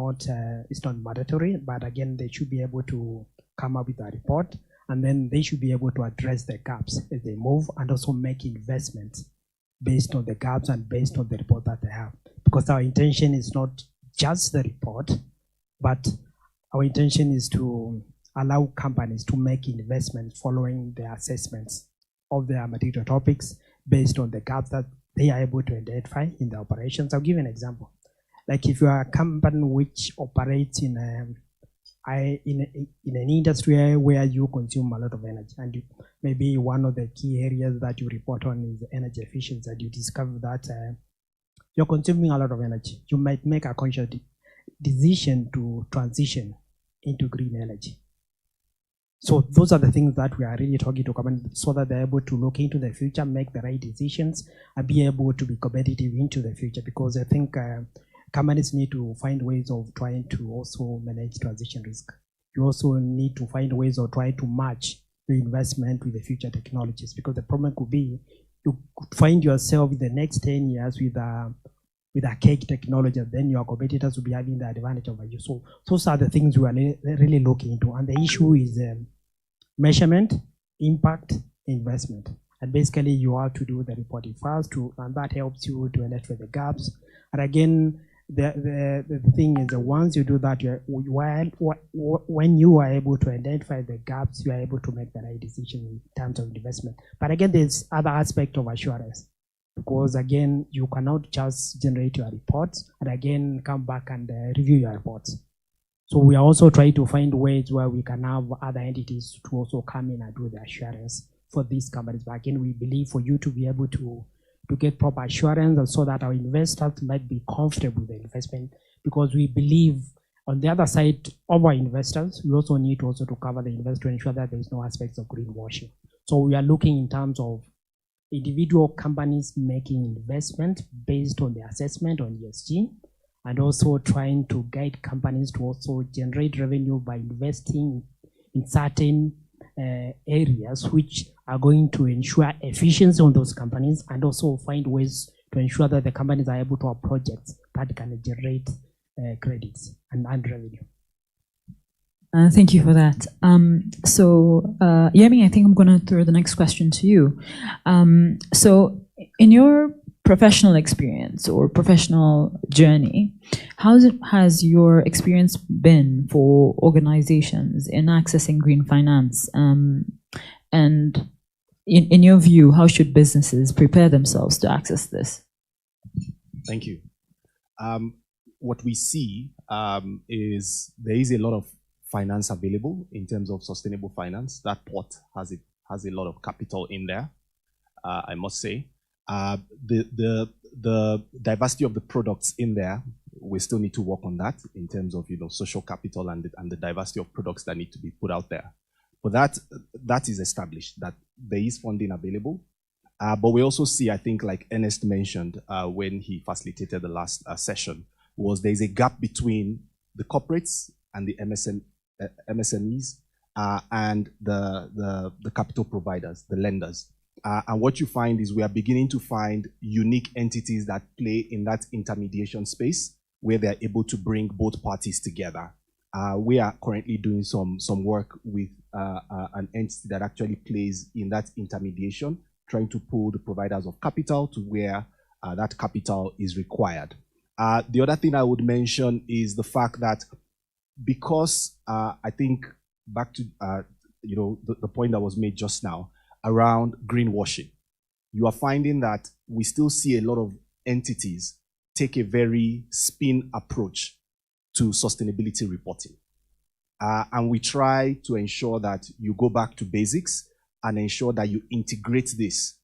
it's not mandatory, but again, they should be able to come up with a report, and then they should be able to address the gaps as they move and also make investments based on the gaps and based on the report that they have. Because our intention is not just the report, but our intention is to allow companies to make investments following their assessments of their material topics based on the gaps that they are able to identify in the operations. I'll give you an example. Like if you are a company which operates in an industry where you consume a lot of energy, and maybe one of the key areas that you report on is energy efficiency, and you discover that you're consuming a lot of energy, you might make a conscious decision to transition into green energy. So those are the things that we are really talking to companies, so that they're able to look into the future, make the right decisions, and be able to be competitive into the future. Because I think companies need to find ways of trying to also manage transition risk. You also need to find ways of trying to match the investment with the future technologies, because the problem could be you could find yourself in the next 10 years with a cake technology, and then your competitors will be having the advantage over you. So those are the things we are really looking into. And the issue is measurement, impact, investment. And basically you have to do the reporting first, and that helps you to identify the gaps. And again, the thing is that once you do that, when you are able to identify the gaps, you are able to make the right decision in terms of investment. But again, there's other aspect of assurance, because again, you cannot just generate your reports and again come back and review your reports. So we are also trying to find ways where we can have other entities to also come in and do the assurance for these companies. But again, we believe for you to be able to get proper assurance, and so that our investors might be comfortable with the investment, because we believe on the other side of our investors, we also need to cover the investor to ensure that there is no aspects of greenwashing. So we are looking in terms of individual companies making investment based on the assessment on ESG, and also trying to guide companies to also generate revenue by investing in certain areas which are going to ensure efficiency on those companies, and also find ways to ensure that the companies are able to have projects that can generate credits and revenue. Thank you for that. Yemi, I think I'm going to throw the next question to you. So in your professional experience or professional journey, how has your experience been for organizations in accessing green finance? And in your view, how should businesses prepare themselves to access this? Thank you. What we see is there is a lot of finance available in terms of sustainable finance. That pot has a lot of capital in there, I must say. The diversity of the products in there, we still need to work on that in terms of social capital and the diversity of products that need to be put out there. But that is established, that there is funding available. But we also see, I think, like Ernest mentioned when he facilitated the last session, was there is a gap between the corporates and the MSMEs and the capital providers, the lenders. And what you find is we are beginning to find unique entities that play in that intermediation space where they're able to bring both parties together. We are currently doing some work with an entity that actually plays in that intermediation, trying to pull the providers of capital to where that capital is required. The other thing I would mention is the fact that because I think back to the point that was made just now around greenwashing, you are finding that we still see a lot of entities take a very spin approach to sustainability reporting. And we try to ensure that you go back to basics and ensure that you integrate this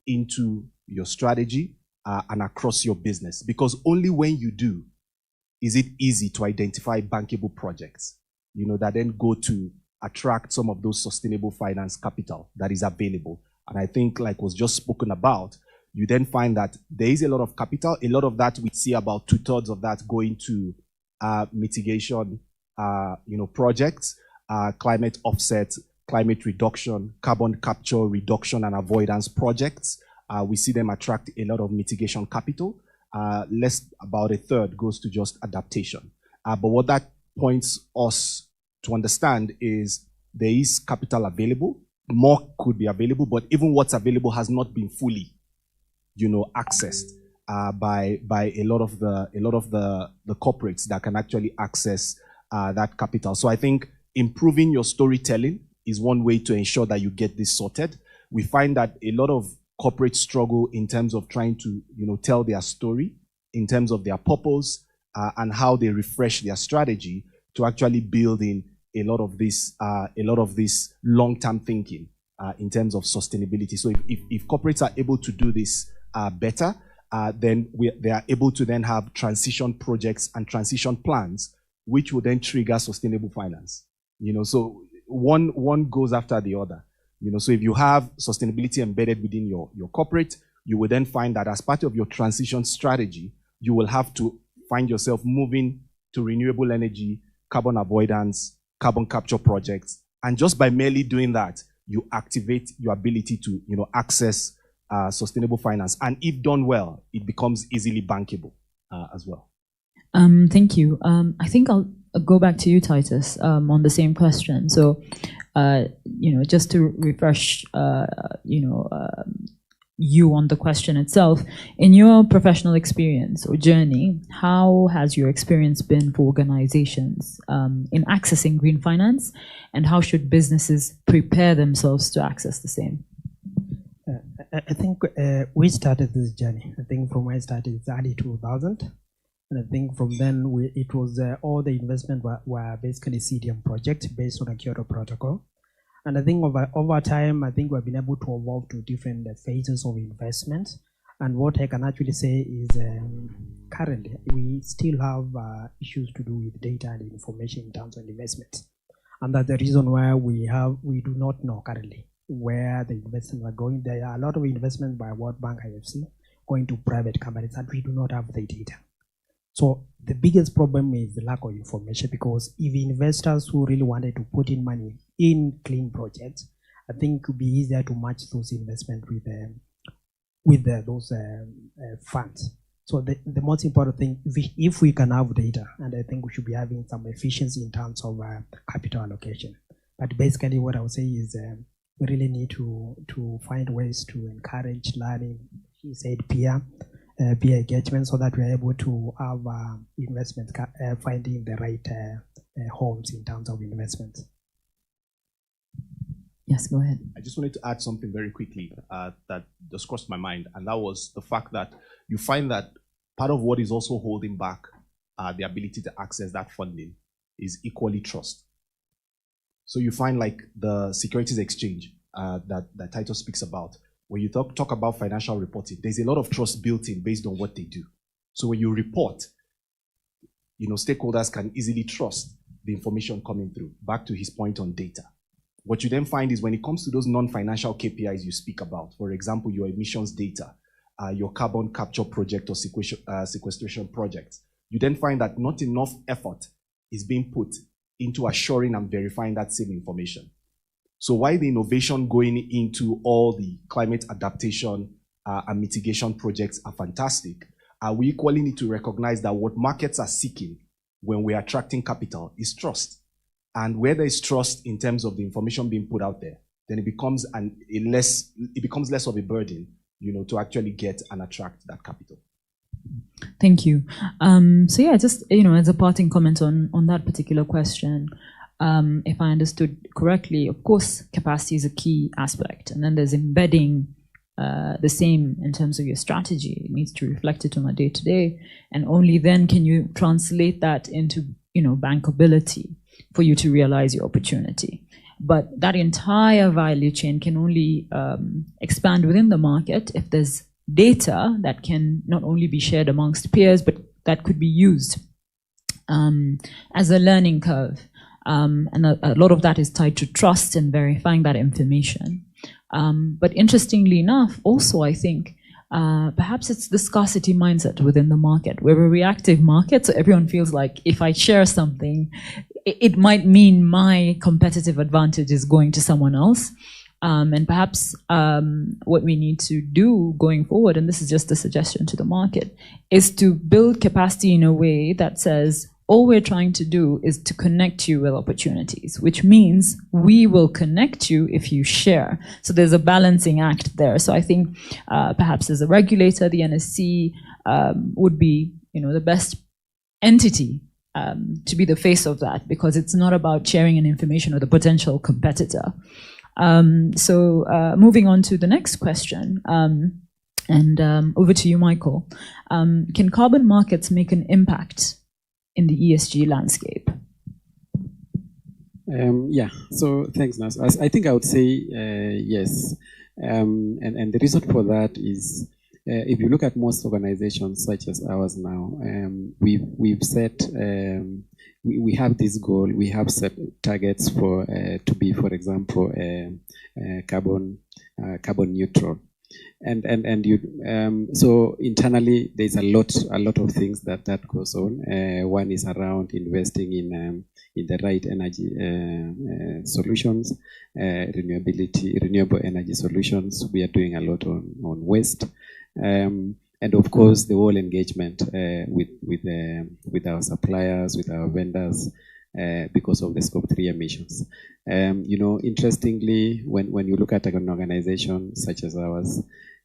into your strategy and across your business. Because only when you do is it easy to identify bankable projects, that then go to attract some of those sustainable finance capital that is available. And I think, like was just spoken about, you then find that there is a lot of capital. A lot of that, we see about 2/3 of that going to mitigation, projects, climate offset, climate reduction, carbon capture, reduction and avoidance projects. We see them attract a lot of mitigation capital. Less about 1/3 goes to just adaptation. But what that points us to understand is there is capital available. More could be available, but even what's available has not been fully, accessed by a lot of the corporates that can actually access that capital. So I think improving your storytelling is one way to ensure that you get this sorted. We find that a lot of corporates struggle in terms of trying to, tell their story, in terms of their purpose, and how they refresh their strategy to actually build in a lot of this long-term thinking in terms of sustainability. So if corporates are able to do this better, then they are able to then have transition projects and transition plans, which will then trigger sustainable finance. So one goes after the other. So if you have sustainability embedded within your corporate, you will then find that as part of your transition strategy, you will have to find yourself moving to renewable energy, carbon avoidance, carbon capture projects. And just by merely doing that, you activate your ability to, access sustainable finance. And if done well, it becomes easily bankable as well. Thank you. I think I'll go back to you, Titus, on the same question. So, just to refresh, you on the question itself, in your professional experience or journey, how has your experience been for organizations in accessing green finance, and how should businesses prepare themselves to access the same? I think we started this journey. I think from when I started, it's early 2000. And I think from then, it was all the investment were basically CDM projects based on a Kyoto Protocol. And I think over time, I think we've been able to evolve to different phases of investment. And what I can actually say is currently, we still have issues to do with data and information in terms of investment. And that's the reason why we do not know currently where the investments are going. There are a lot of investments by World Bank, IFC, going to private companies, and we do not have the data. So the biggest problem is the lack of information, because if investors who really wanted to put in money in clean projects, I think it would be easier to match those investments with those funds. So the most important thing, if we can have data, and I think we should be having some efficiency in terms of capital allocation. But basically what I would say is we really need to find ways to encourage learning, he said peer engagement, so that we're able to have investment, finding the right homes in terms of investments. Yes, go ahead. I just wanted to add something very quickly that just crossed my mind, and that was the fact that you find that part of what is also holding back the ability to access that funding is equally trust. So you find like the securities exchange that Titus speaks about, when you talk about financial reporting, there's a lot of trust built in based on what they do. So when you report, stakeholders can easily trust the information coming through. Back to his point on data. What you then find is when it comes to those non-financial KPIs you speak about, for example, your emissions data, your carbon capture project or sequestration projects, you then find that not enough effort is being put into assuring and verifying that same information. So while the innovation going into all the climate adaptation and mitigation projects are fantastic, we equally need to recognize that what markets are seeking when we're attracting capital is trust. And where there is trust in terms of the information being put out there, then it becomes less of a burden, to actually get and attract that capital. Thank you. So yeah, just as a parting comment on that particular question, if I understood correctly, of course, capacity is a key aspect, and then there's embedding the same in terms of your strategy. It needs to reflect it on a day-to-day, and only then can you translate that into bankability for you to realize your opportunity. But that entire value chain can only expand within the market if there's data that can not only be shared amongst peers, but that could be used as a learning curve. And a lot of that is tied to trust and verifying that information. But interestingly enough, also I think perhaps it's the scarcity mindset within the market. We're a reactive market, so everyone feels like if I share something, it might mean my competitive advantage is going to someone else. And perhaps what we need to do going forward, and this is just a suggestion to the market, is to build capacity in a way that says, all we're trying to do is to connect you with opportunities, which means we will connect you if you share. So there's a balancing act there. So I think perhaps as a regulator, the NSC would be the best entity to be the face of that, because it's not about sharing an information with a potential competitor. So moving on to the next question, and over to you, Michael. Can carbon markets make an impact in the ESG landscape? Yeah, so thanks, Nas. I think I would say yes. And the reason for that is if you look at most organizations such as ours now, we've set, we have this goal, we have set targets for to be, for example, carbon neutral. And you so internally there's a lot of things that goes on. One is around investing in the right energy solutions, renewable energy solutions. We are doing a lot on waste, and of course the whole engagement with our suppliers, with our vendors, because of the Scope 3 emissions. Interestingly, when you look at an organization such as ours,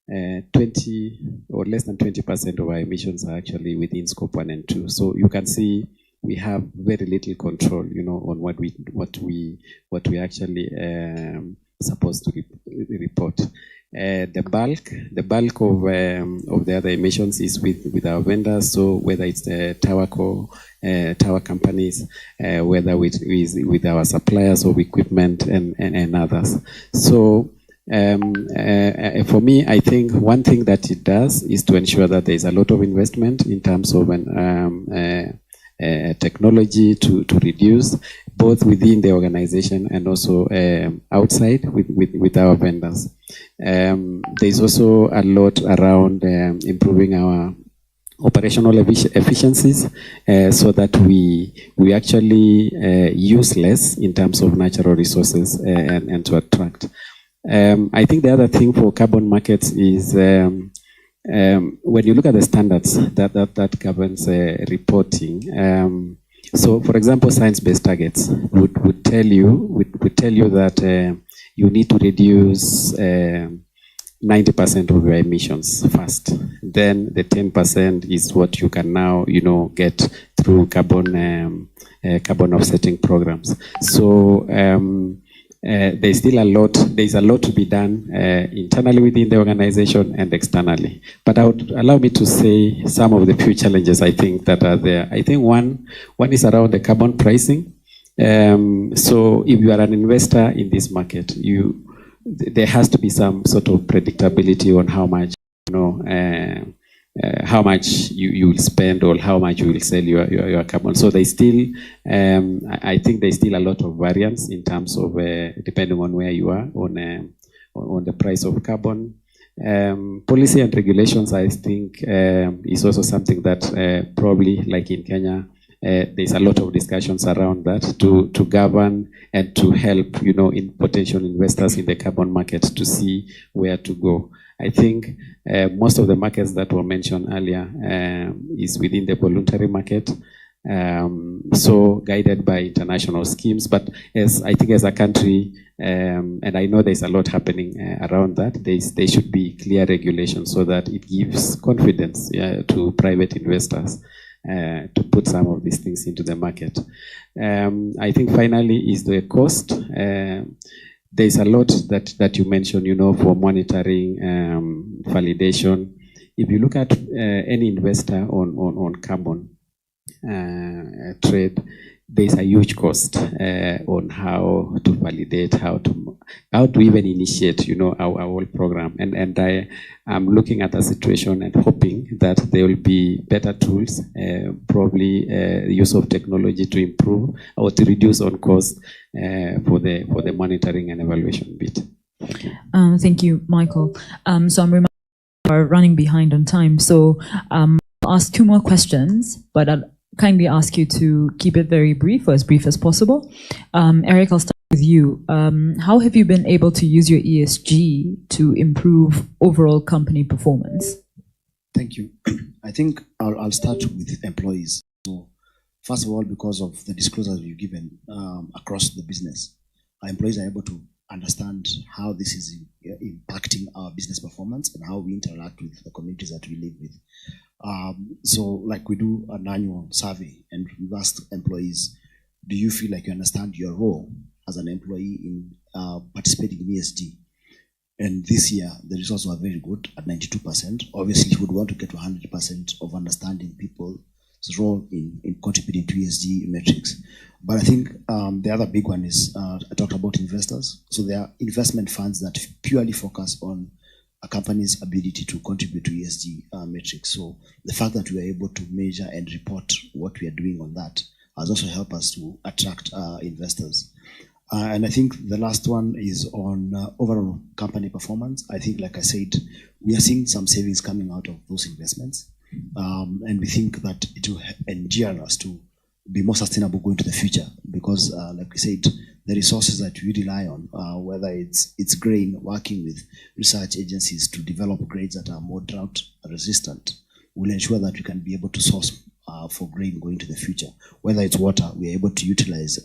20 or less than 20% of our emissions are actually within Scope 1 and 2. So you can see we have very little control, on what we actually supposed to report. The bulk of the other emissions is with our vendors. So whether it's the tower companies, whether with our suppliers of equipment and others. So for me, I think one thing that it does is to ensure that there is a lot of investment in terms of technology to reduce, both within the organization and also outside with our vendors. There's also a lot around improving our operational efficiencies, so that we actually use less in terms of natural resources and to attract. I think the other thing for carbon markets is when you look at the standards that governs reporting, so for example, science-based targets would tell you that you need to reduce 90% of your emissions first. Then the 10% is what you can now, get through carbon offsetting programs. So there's still a lot to be done internally within the organization and externally. But allow me to say some of the few challenges I think that are there. I think one is around the carbon pricing. So if you are an investor in this market, there has to be some sort of predictability on how much you will spend or how much you will sell your carbon. So they still, I think there's still a lot of variance in terms of depending on where you are on the price of carbon. Policy and regulations, I think, is also something that probably, like in Kenya, there's a lot of discussions around that to govern and to help, in potential investors in the carbon market to see where to go. I think most of the markets that were mentioned earlier is within the voluntary market, so guided by international schemes. But I think as a country, and I know there's a lot happening around that, there should be clear regulations so that it gives confidence to private investors to put some of these things into the market. I think finally is the cost. There's a lot that you mentioned, for monitoring, validation. If you look at any investor on carbon trade, there's a huge cost on how to validate, how to even initiate, our whole program. And I'm looking at a situation and hoping that there will be better tools, probably use of technology to improve or to reduce on cost for the monitoring and evaluation bit. Thank you, Michael. So I'm reminded we're running behind on time. So I'll ask two more questions, but I'll kindly ask you to keep it very brief, or as brief as possible. Eric, I'll start with you. How have you been able to use your ESG to improve overall company performance? Thank you. I think I'll start with employees. So first of all, because of the disclosures we've given across the business, our employees are able to understand how this is impacting our business performance and how we interact with the communities that we live with. So like we do an annual survey and we've asked employees, do you feel like you understand your role as an employee in participating in ESG? And this year, the results were very good at 92%. Obviously, we would want to get to 100% of understanding people's role in contributing to ESG metrics. But I think the other big one is, I talked about investors. So there are investment funds that purely focus on a company's ability to contribute to ESG metrics. So the fact that we are able to measure and report what we are doing on that has also helped us to attract investors. And I think the last one is on overall company performance. I think, like I said, we are seeing some savings coming out of those investments. And we think that it will endear us to be more sustainable going to the future because, like we said, the resources that we rely on, whether it's grain, working with research agencies to develop grades that are more drought resistant, will ensure that we can be able to source for grain going to the future. Whether it's water, we are able to utilize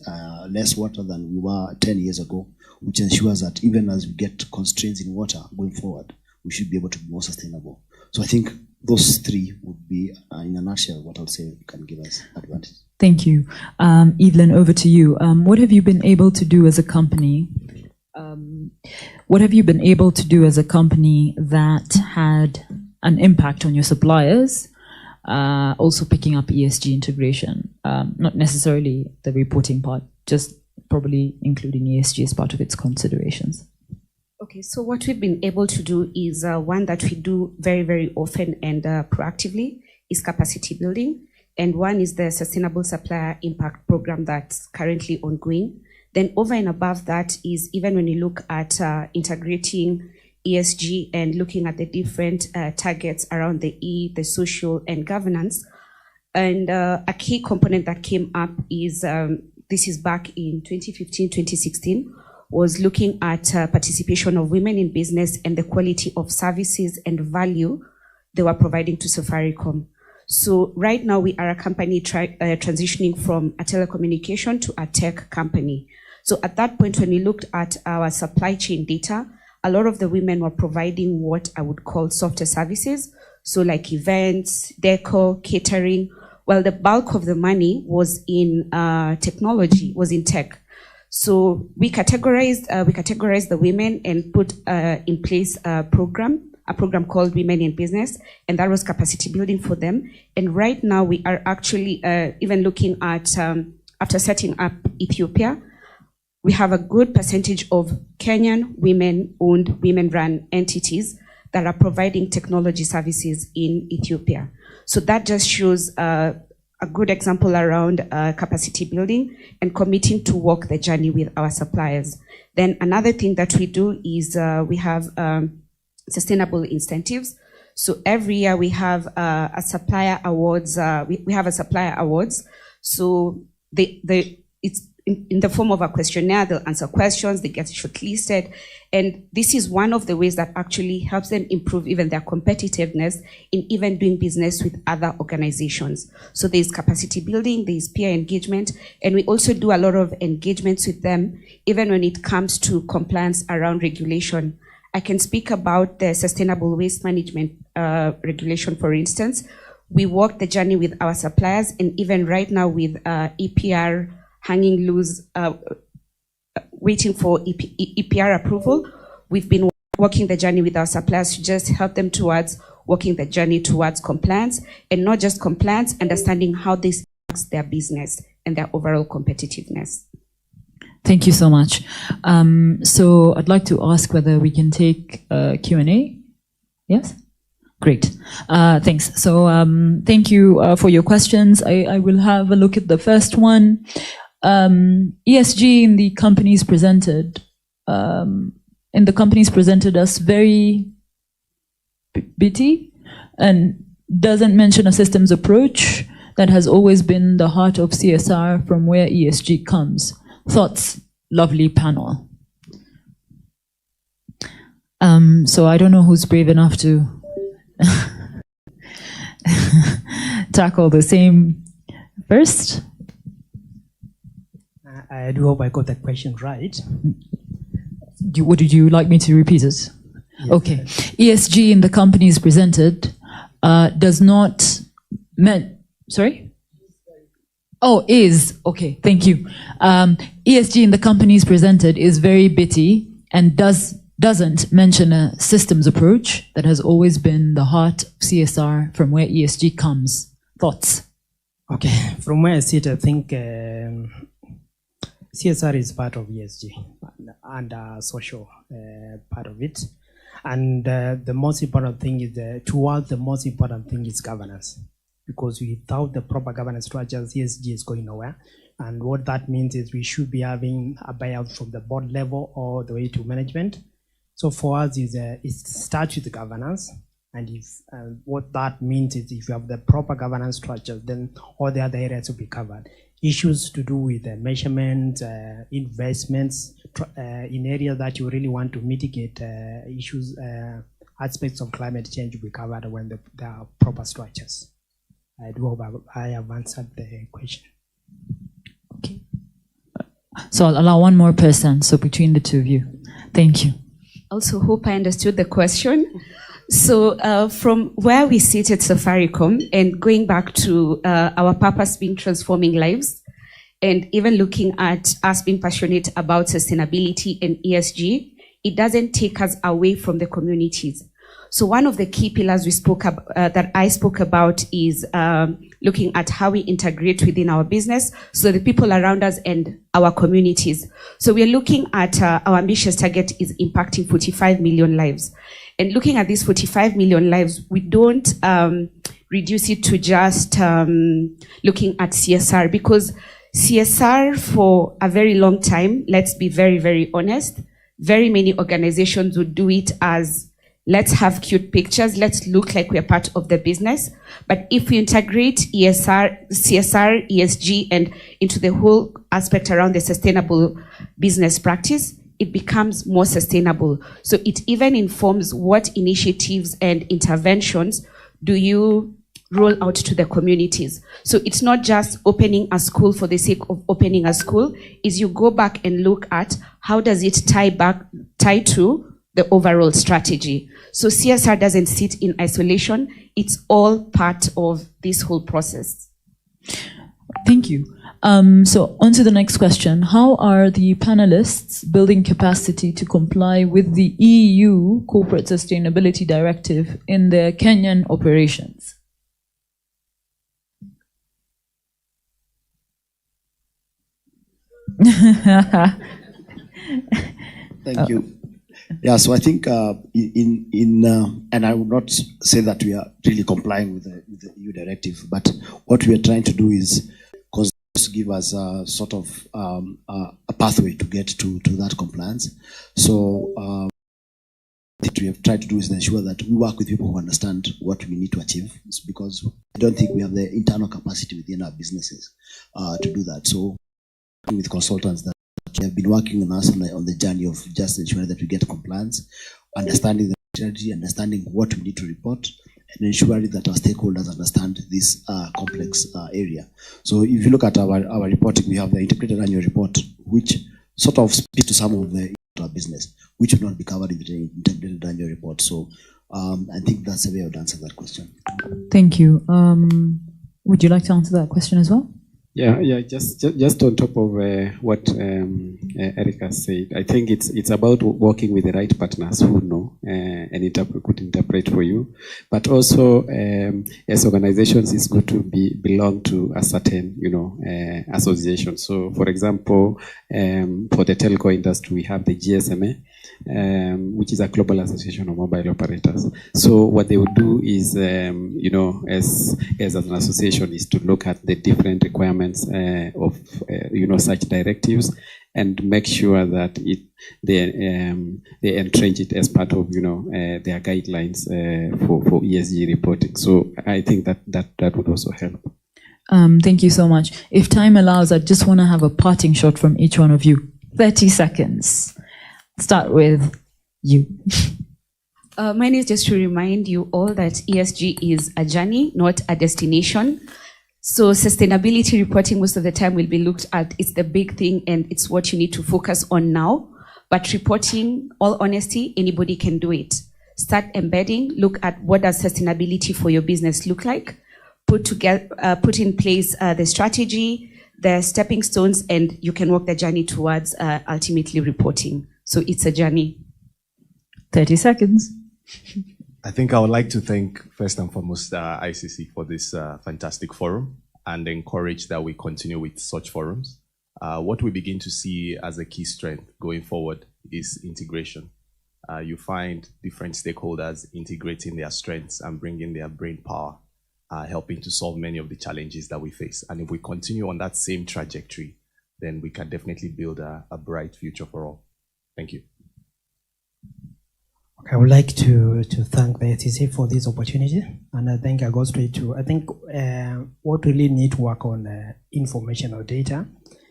less water than we were 10 years ago, which ensures that even as we get constraints in water going forward, we should be able to be more sustainable. So I think those three would be, in a nutshell, what I would say can give us advantage. Thank you. Evelyn, over to you. What have you been able to do as a company? What have you been able to do as a company that had an impact on your suppliers? Also picking up ESG integration, not necessarily the reporting part, just probably including ESG as part of its considerations. Okay, so what we've been able to do is one that we do very, very often and proactively is capacity building. And one is the Sustainable Supplier Impact Program that's currently ongoing. Then over and above that is even when you look at integrating ESG and looking at the different targets around the E, the social and governance. And a key component that came up is, this is back in 2015, 2016, was looking at participation of women in business and the quality of services and value they were providing to Safaricom. So right now we are a company transitioning from a telecommunication to a tech company. So at that point, when we looked at our supply chain data, a lot of the women were providing what I would call softer services. So like events, decor, catering, while the bulk of the money was in technology, was in tech. So we categorized the women and put in place a program called Women in Business, and that was capacity building for them. And right now we are actually even looking at, after setting up Ethiopia, we have a good percentage of Kenyan women-owned, women-run entities that are providing technology services in Ethiopia. So that just shows a good example around capacity building and committing to walk the journey with our suppliers. Then another thing that we do is we have sustainable incentives. So every year we have a supplier awards. We have a supplier awards. So it's in the form of a questionnaire. They'll answer questions, they get shortlisted. And this is one of the ways that actually helps them improve even their competitiveness in even doing business with other organizations. So there's capacity building, there's peer engagement, and we also do a lot of engagements with them, even when it comes to compliance around regulation. I can speak about the sustainable waste management regulation, for instance. We walk the journey with our suppliers, and even right now with EPR hanging loose, waiting for EPR approval, we've been walking the journey with our suppliers to just help them towards walking the journey towards compliance, and not just compliance, understanding how this impacts their business and their overall competitiveness. Thank you so much. So I'd like to ask whether we can take Q&A. Yes? Great. Thanks. So thank you for your questions. I will have a look at the first one. ESG in the companies presented, us very bitty and doesn't mention a systems approach that has always been the heart of CSR from where ESG comes. Thoughts, lovely panel. So I don't know who's brave enough to tackle the same first. I do hope I got that question right. Would you like me to repeat it? Yes. Okay. ESG in the companies presented does not sorry? Oh, is. Okay, thank you. ESG in the companies presented is very bitty and doesn't mention a systems approach that has always been the heart of CSR from where ESG comes. Thoughts? Okay, from where I sit, I think CSR is part of ESG and social part of it. And the most important thing is, the most important thing is governance. Because without the proper governance structures, ESG is going nowhere. And what that means is we should be having a buyout from the board level all the way to management. So for us, it starts with the governance. And if what that means is if you have the proper governance structures, then all the other areas will be covered. Issues to do with measurement, investments, in areas that you really want to mitigate issues, aspects of climate change will be covered when there are proper structures. I do hope I have answered the question. Okay. So I'll allow one more person, so between the two of you. Thank you. Also hope I understood the question. So from where we sit at Safaricom and going back to our purpose being transforming lives, and even looking at us being passionate about sustainability and ESG, it doesn't take us away from the communities. So one of the key pillars that I spoke about is looking at how we integrate within our business, so the people around us and our communities. So we are looking at our ambitious target is impacting 45 million lives. And looking at these 45 million lives, we don't reduce it to just looking at CSR, because CSR for a very long time, let's be very, very honest, very many organizations would do it as, let's have cute pictures, let's look like we're part of the business. But if we integrate CSR, ESG, and into the whole aspect around the sustainable business practice, it becomes more sustainable. So it even informs what initiatives and interventions do you roll out to the communities? So it's not just opening a school for the sake of opening a school, is you go back and look at how does it tie to the overall strategy. So CSR doesn't sit in isolation, it's all part of this whole process. Thank you. So on to the next question. How are the panelists building capacity to comply with the EU Corporate Sustainability Directive in their Kenyan operations? Thank you. Yeah, so I think and I would not say that we are really complying with the EU directive, but what we are trying to do is give us a sort of a pathway to get to that compliance. So what we have tried to do is ensure that we work with people who understand what we need to achieve. It's because I don't think we have the internal capacity within our businesses to do that. So with consultants that have been working on us on the journey of just ensuring that we get compliance, understanding the strategy, understanding what we need to report, and ensuring that our stakeholders understand this complex area. So if you look at our reporting, we have the integrated annual report, which sort of speaks to some of the our business, which will not be covered in the integrated annual report. So I think that's the way I would answer that question. Thank you. Would you like to answer that question as well? Yeah. Just on top of what Erica said, I think it's about working with the right partners who know and could interpret for you. But also, as organizations, it's good to belong to a certain, association. So, for example, for the telco industry, we have the GSMA, which is a global association of mobile operators. So, what they would do is, as an association, is to look at the different requirements of such directives and make sure that they entrench it as part of their guidelines for ESG reporting. So I think that would also help. Thank you so much. If time allows, I just want to have a parting shot from each one of you. 30 seconds. Start with you. Mine is just to remind you all that ESG is a journey, not a destination. So sustainability reporting most of the time will be looked at, it's the big thing and it's what you need to focus on now. But reporting, all honesty, anybody can do it. Start embedding, look at what does sustainability for your business look like, put in place the strategy, the stepping stones, and you can walk the journey towards ultimately reporting. So it's a journey. 30 seconds. I think I would like to thank first and foremost ICC for this fantastic forum and encourage that we continue with such forums. What we begin to see as a key strength going forward is integration. You find different stakeholders integrating their strengths and bringing their brain power, helping to solve many of the challenges that we face. And if we continue on that same trajectory, then we can definitely build a bright future for all. Thank you. I would like to thank the ICC for this opportunity, and I think I go straight to, what really need to work on information or data,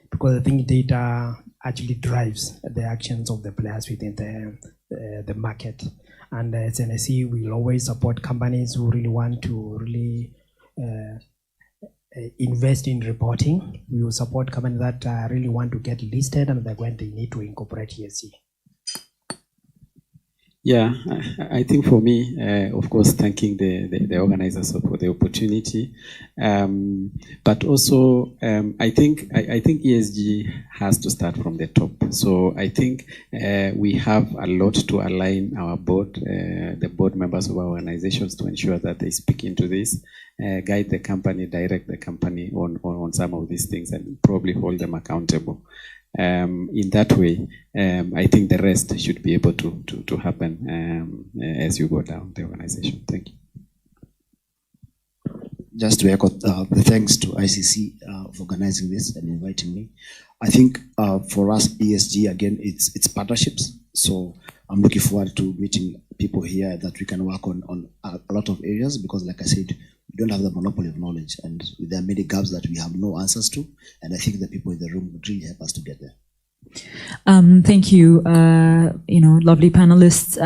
because I think data actually drives the actions of the players within the market. And as NSC, we'll always support companies who really want to invest in reporting. We will support companies that really want to get listed and they need to incorporate ESG. Yeah, I think for me, of course, thanking the organizers for the opportunity, but also I think ESG has to start from the top. So I think we have a lot to align our board, the board members of our organizations, to ensure that they speak into this, guide the company, direct the company on some of these things, and probably hold them accountable. In that way, I think the rest should be able to happen as you go down the organization. Thank you. Just to echo the thanks to ICC for organizing this and inviting me. I think for us, ESG, again, it's partnerships. So I'm looking forward to meeting people here that we can work on a lot of areas, because like I said, we don't have the monopoly of knowledge, and there are many gaps that we have no answers to, and I think the people in the room would really help us to get there. Thank you, lovely panelists,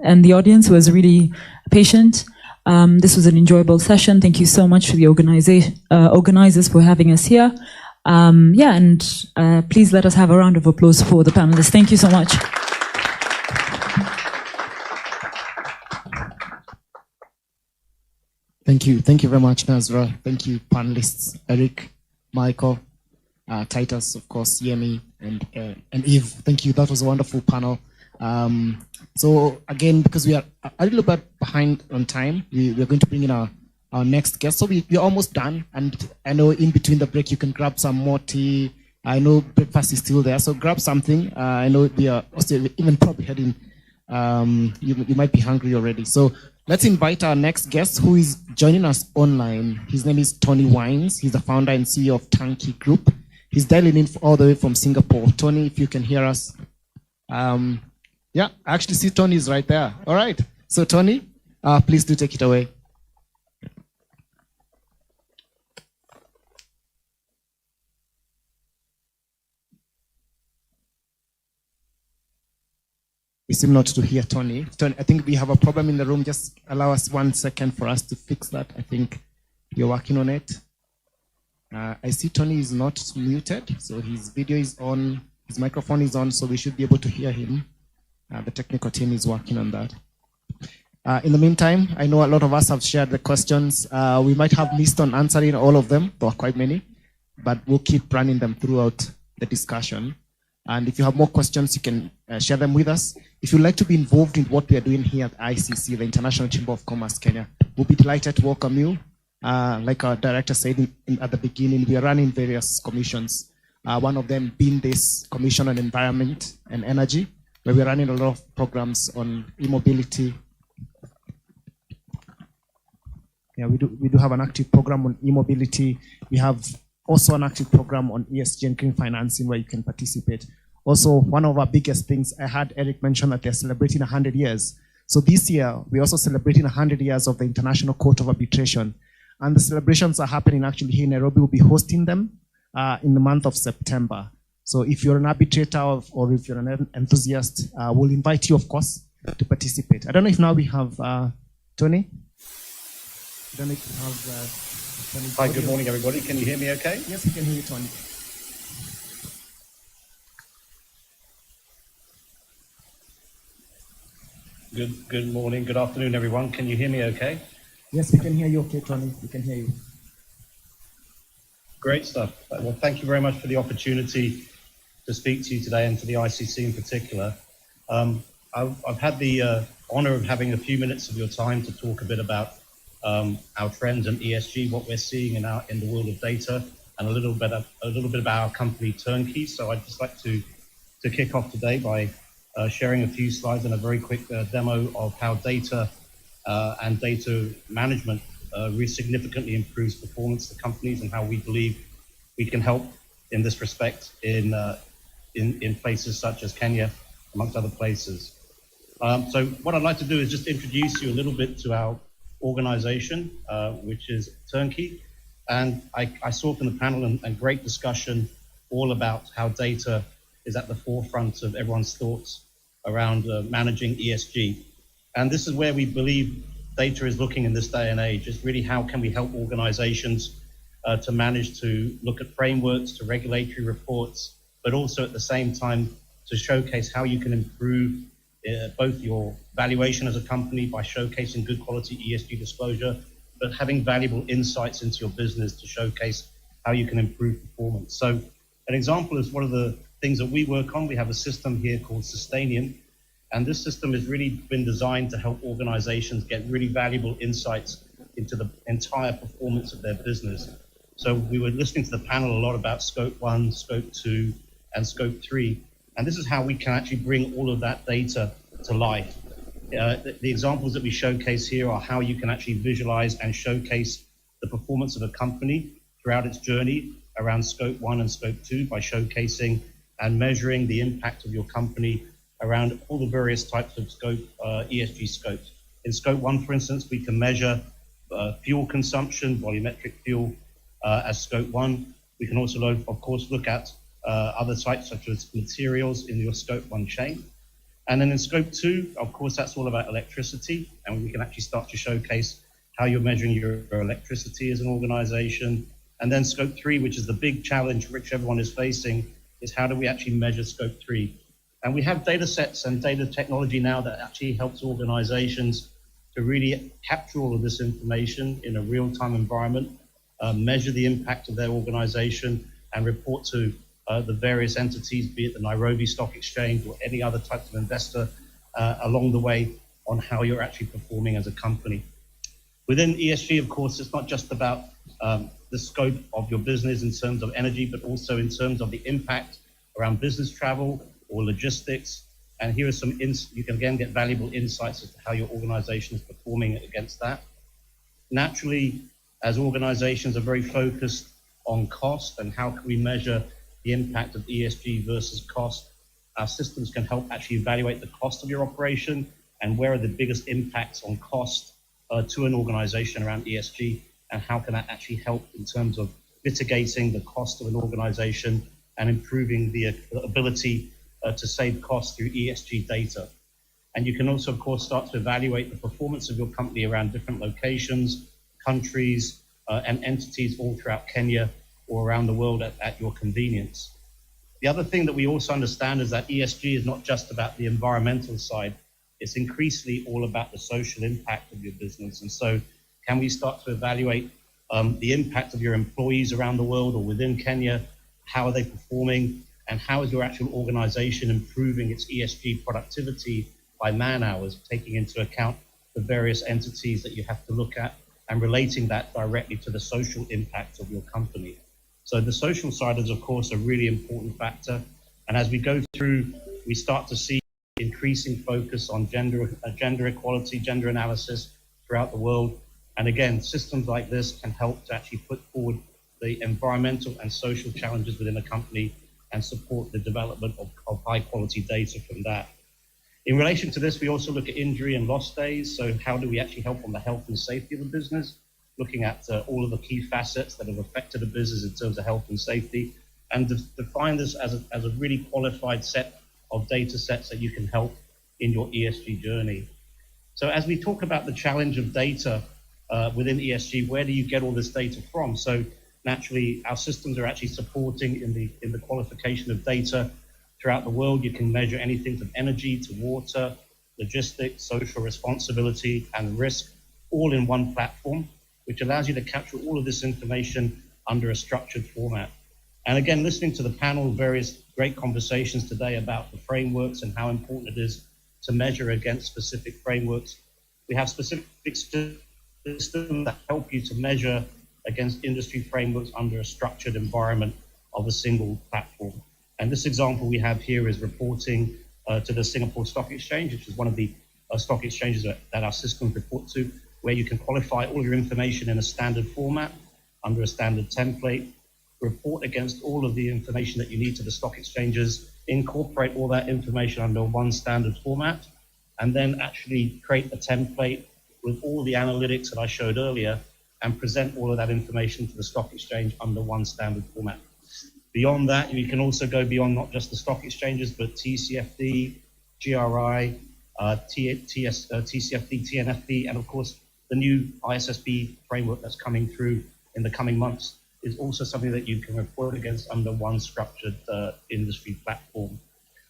and the audience was really patient. This was an enjoyable session. Thank you so much to the organizers for having us here. Please let us have a round of applause for the panelists. Thank you so much. Thank you. Thank you very much, Nazra. Thank you, panelists, Eric, Michael, Titus, of course, Yemi, and Eve. Thank you. That was a wonderful panel. So again, because we are a little bit behind on time, we're going to bring in our next guest. So we're almost done. And I know in between the break, you can grab some more tea. I know breakfast is still there, so grab something. I know they are also even probably heading. You might be hungry already. So let's invite our next guest who is joining us online. His name is Tony Wines. He's the founder and CEO of Turnkey Group. He's dialing in all the way from Singapore. Tony, if you can hear us. Yeah, I actually see Tony is right there. All right. So Tony, please do take it away. We seem not to hear Tony. Tony, I think we have a problem in the room. Just allow us 1 second for us to fix that. I think you're working on it. I see Tony is not muted, so his video is on, his microphone is on, so we should be able to hear him. The technical team is working on that. In the meantime, I know a lot of us have shared the questions. We might have missed on answering all of them. There are quite many, but we'll keep running them throughout the discussion. And if you have more questions, you can share them with us. If you'd like to be involved in what we are doing here at ICC, the International Chamber of Commerce Kenya, we'll be delighted to welcome you. Like our director said at the beginning, we are running various commissions. One of them being this Commission on Environment and Energy, where we're running a lot of programs on e-mobility. Yeah, we do have an active program on e-mobility. We have also an active program on ESG and green financing where you can participate. Also, one of our biggest things, I had Eric mention that they're celebrating 100 years. So this year, we're also celebrating 100 years of the International Court of Arbitration. And the celebrations are happening actually here in Nairobi. We'll be hosting them in the month of September. So if you're an arbitrator or if you're an enthusiast, we'll invite you, of course, to participate. I don't know if now we have Tony. I don't know if we have Tony. Hi, good morning, everybody. Can you hear me okay? Yes, we can hear you, Tony. Good morning, good afternoon, everyone. Can you hear me okay? Yes, we can hear you okay, Tony. We can hear you. Great stuff. Well, thank you very much for the opportunity to speak to you today and to the ICC in particular. I've had the honor of having a few minutes of your time to talk a bit about our trends and ESG, what we're seeing in the world of data, and a little bit about our company Turnkey. So I'd just like to kick off today by sharing a few slides and a very quick demo of how data and data management really significantly improves performance for companies and how we believe we can help in this respect in places such as Kenya, amongst other places. So what I'd like to do is just introduce you a little bit to our organization, which is Turnkey. And I saw from the panel and great discussion all about how data is at the forefront of everyone's thoughts around managing ESG. And this is where we believe data is looking in this day and age, is really how can we help organizations to manage to look at frameworks, to regulatory reports, but also at the same time to showcase how you can improve both your valuation as a company by showcasing good quality ESG disclosure, but having valuable insights into your business to showcase how you can improve performance. So an example is one of the things that we work on. We have a system here called Sustainium, and this system has really been designed to help organizations get really valuable insights into the entire performance of their business. So we were listening to the panel a lot about Scope 1, Scope 2, and Scope 3, and this is how we can actually bring all of that data to life. The examples that we showcase here are how you can actually visualize and showcase the performance of a company throughout its journey around Scope 1 and Scope 2 by showcasing and measuring the impact of your company around all the various types of scope, ESG scopes. In Scope 1, for instance, we can measure fuel consumption, volumetric fuel as Scope 1. We can also, of course, look at other types such as materials in your Scope 1 chain. And then in Scope 2, of course, that's all about electricity, and we can actually start to showcase how you're measuring your electricity as an organization. And then scope 3, which is the big challenge which everyone is facing, is how do we actually measure scope 3? And we have data sets and data technology now that actually helps organizations to really capture all of this information in a real-time environment, measure the impact of their organization, and report to the various entities, be it the Nairobi Stock Exchange or any other type of investor along the way on how you're actually performing as a company. Within ESG, of course, it's not just about the scope of your business in terms of energy, but also in terms of the impact around business travel or logistics. And here are some, you can again get valuable insights as to how your organization is performing against that. Naturally, as organizations are very focused on cost and how can we measure the impact of ESG versus cost, our systems can help actually evaluate the cost of your operation and where are the biggest impacts on cost to an organization around ESG, and how can that actually help in terms of mitigating the cost of an organization and improving the ability to save costs through ESG data. And you can also, of course, start to evaluate the performance of your company around different locations, countries, and entities all throughout Kenya or around the world at your convenience. The other thing that we also understand is that ESG is not just about the environmental side, it's increasingly all about the social impact of your business. And so can we start to evaluate the impact of your employees around the world or within Kenya? How are they performing? And how is your actual organization improving its ESG productivity by man hours, taking into account the various entities that you have to look at and relating that directly to the social impact of your company. So the social side is, of course, a really important factor. And as we go through, we start to see increasing focus on gender equality, gender analysis throughout the world. And again, systems like this can help to actually put forward the environmental and social challenges within a company and support the development of high quality data from that. In relation to this, we also look at injury and loss days. So how do we actually help on the health and safety of the business? Looking at all of the key facets that have affected a business in terms of health and safety, and define this as a really qualified set of data sets that you can help in your ESG journey. So as we talk about the challenge of data within ESG, where do you get all this data from? So naturally, our systems are actually supporting in the qualification of data throughout the world. You can measure anything from energy to water, logistics, social responsibility, and risk, all in one platform, which allows you to capture all of this information under a structured format. And again, listening to the panel, various great conversations today about the frameworks and how important it is to measure against specific frameworks. We have specific systems that help you to measure against industry frameworks under a structured environment of a single platform. And this example we have here is reporting to the Singapore Stock Exchange, which is one of the stock exchanges that our system report to, where you can qualify all your information in a standard format under a standard template, report against all of the information that you need to the stock exchanges, incorporate all that information under one standard format, and then actually create a template with all the analytics that I showed earlier and present all of that information to the stock exchange under one standard format. Beyond that, you can also go beyond not just the stock exchanges, but TCFD, GRI, TCFD, TNFD, and of course, the new ISSB framework that's coming through in the coming months is also something that you can report against under one structured industry platform.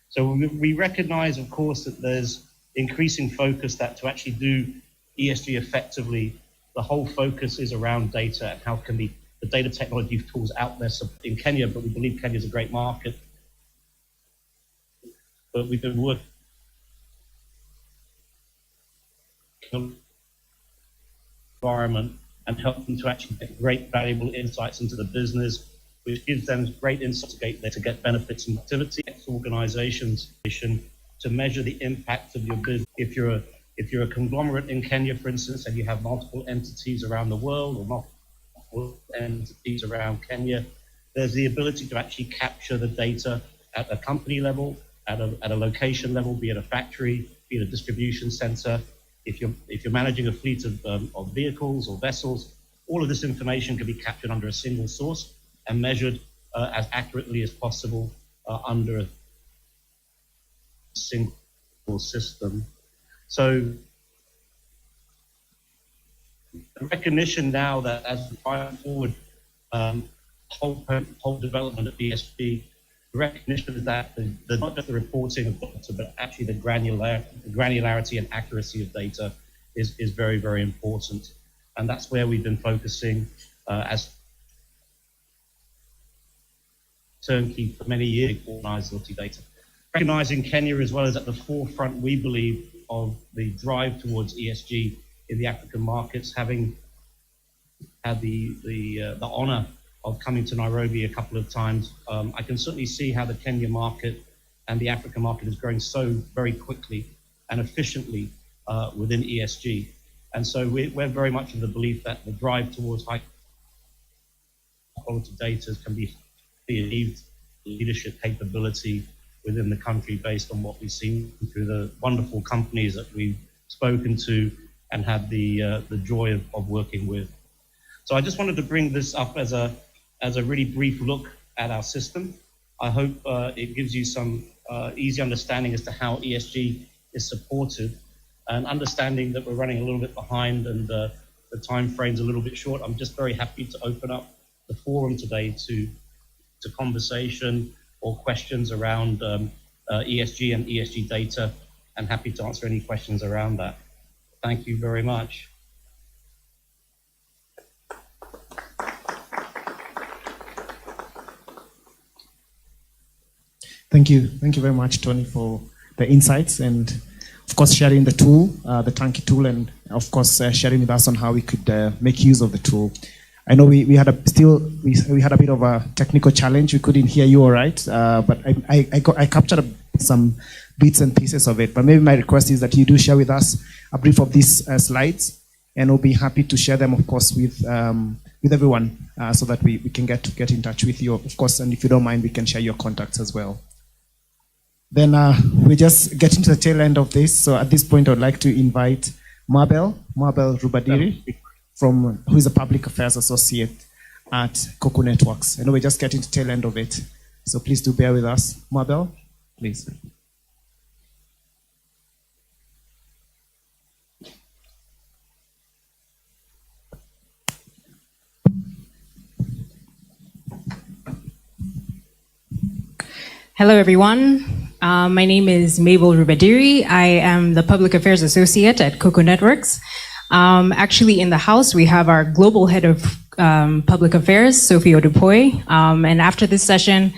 So we recognize, of course, that there's increasing focus that to actually do ESG effectively, the whole focus is around data and how can the data technology tools out there in Kenya, but we believe Kenya is a great market. But we've been working environment and help them to actually get great valuable insights into the business, which gives them great insights to get benefits and activity. Organizations to measure the impact of your business. If you're a conglomerate in Kenya, for instance, and you have multiple entities around the world or multiple entities around Kenya, there's the ability to actually capture the data at a company level, at a location level, be it a factory, be it a distribution center. If you're managing a fleet of vehicles or vessels, all of this information can be captured under a single source and measured as accurately as possible under a single system. So the recognition now that as we drive forward whole development of ESG, the recognition is that not just the reporting of data, but actually the granularity and accuracy of data is very, very important. And that's where we've been focusing as turnkey for many years, organized loyalty data. Recognizing Kenya as well as at the forefront, we believe, of the drive towards ESG in the African markets, having had the honor of coming to Nairobi a couple of times. I can certainly see how the Kenya market and the African market is growing so very quickly and efficiently within ESG. And so we're very much of the belief that the drive towards high quality data can be achieved leadership capability within the country based on what we've seen through the wonderful companies that we've spoken to and had the joy of working with. So I just wanted to bring this up as a really brief look at our system. I hope it gives you some easy understanding as to how ESG is supported, and understanding that we're running a little bit behind and the time frame's a little bit short. I'm just very happy to open up the forum today to conversation or questions around ESG and ESG data, and happy to answer any questions around that. Thank you very much. Thank you very much, Tony, for the insights and, of course, sharing the tool, the Tanki tool, and of course sharing with us on how we could make use of the tool. I know we had a bit of a technical challenge. We couldn't hear you all right, but I captured some bits and pieces of it. But maybe my request is that you do share with us a brief of these slides, and we'll be happy to share them, of course, with everyone, so that we can get in touch with you, of course. And if you don't mind, we can share your contacts as well. Then we're just getting to the tail end of this. So at this point, I would like to invite Mabel Rubadiri, who is a public affairs associate at Coco Networks. I know we're just getting to the tail end of it, so please do bear with us. Mabel, please. Hello, everyone. My name is Mabel Rubadiri. I am the Public Affairs Associate at Coco Networks. Actually, in the house, we have our Global Head of Public Affairs, Sophie Odupoy. And after this session,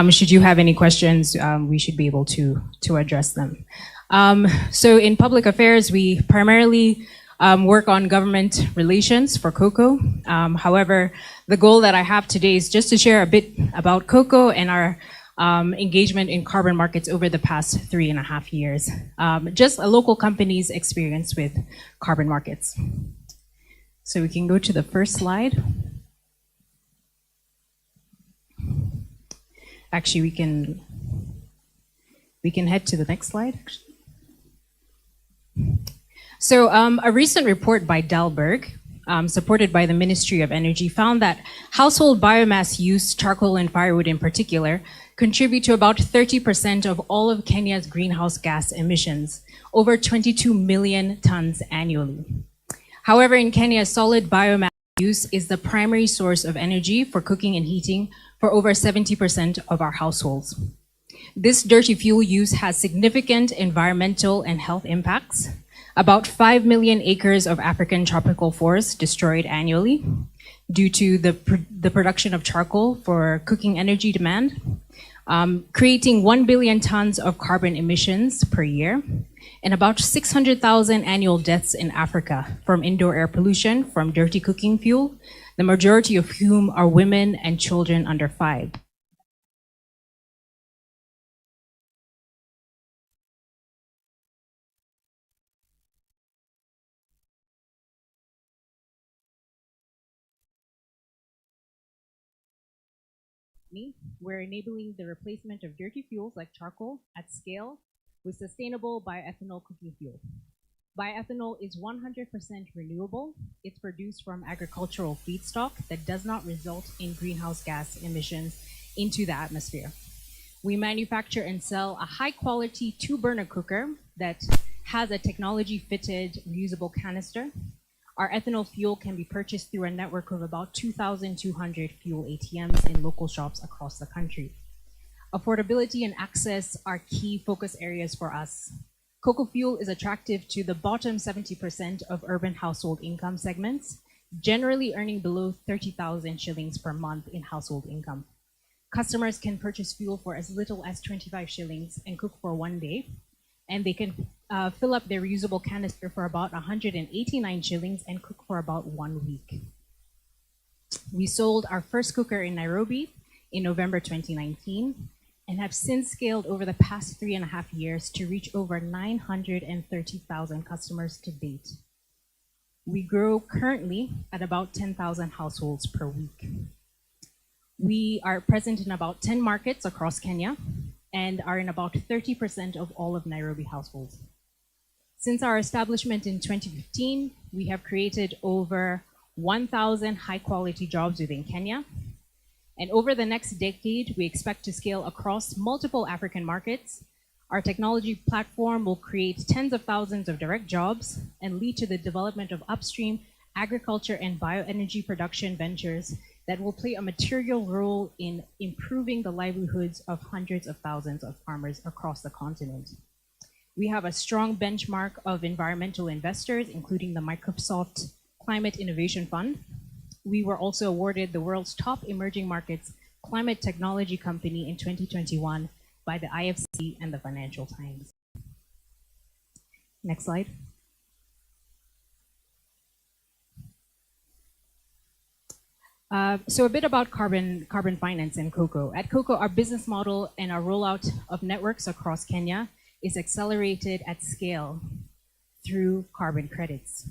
should you have any questions, we should be able to address them. So in public affairs, we primarily work on government relations for Coco. However, the goal that I have today is just to share a bit about Coco and our engagement in carbon markets over the past 3.5 years. Just a local company's experience with carbon markets. So we can go to the first slide. Actually, we can head to the next slide. So a recent report by Dalberg, supported by the Ministry of Energy, found that household biomass use, charcoal and firewood in particular, contribute to about 30% of all of Kenya's greenhouse gas emissions, over 22 million tons annually. However, in Kenya, solid biomass use is the primary source of energy for cooking and heating for over 70% of our households. This dirty fuel use has significant environmental and health impacts. About 5 million acres of African tropical forests destroyed annually due to the production of charcoal for cooking energy demand, creating 1 billion tons of carbon emissions per year, and about 600,000 annual deaths in Africa from indoor air pollution from dirty cooking fuel, the majority of whom are women and children under 5. We're enabling the replacement of dirty fuels like charcoal at scale with sustainable bioethanol cooking fuel. Bioethanol is 100% renewable. It's produced from agricultural feedstock that does not result in greenhouse gas emissions into the atmosphere. We manufacture and sell a high-quality 2-burner cooker that has a technology-fitted reusable canister. Our ethanol fuel can be purchased through a network of about 2,200 fuel ATMs in local shops across the country. Affordability and access are key focus areas for us. Cocoa fuel is attractive to the bottom 70% of urban household income segments, generally earning below 30,000 shillings per month in household income. Customers can purchase fuel for as little as 25 shillings and cook for 1 day, and they can fill up their reusable canister for about 189 shillings and cook for about 1 week. We sold our first cooker in Nairobi in November 2019 and have since scaled over the past 3.5 years to reach over 930,000 customers to date. We grow currently at about 10,000 households per week. We are present in about 10 markets across Kenya and are in about 30% of all of Nairobi households. Since our establishment in 2015, we have created over 1,000 high-quality jobs within Kenya. And over the next decade, we expect to scale across multiple African markets. Our technology platform will create tens of thousands of direct jobs and lead to the development of upstream agriculture and bioenergy production ventures that will play a material role in improving the livelihoods of hundreds of thousands of farmers across the continent. We have a strong benchmark of environmental investors, including the Microsoft Climate Innovation Fund. We were also awarded the world's top emerging markets climate technology company in 2021 by the IFC and the Financial Times. Next slide. So a bit about carbon finance and cocoa. At Cocoa, our business model and our rollout of networks across Kenya is accelerated at scale through carbon credits.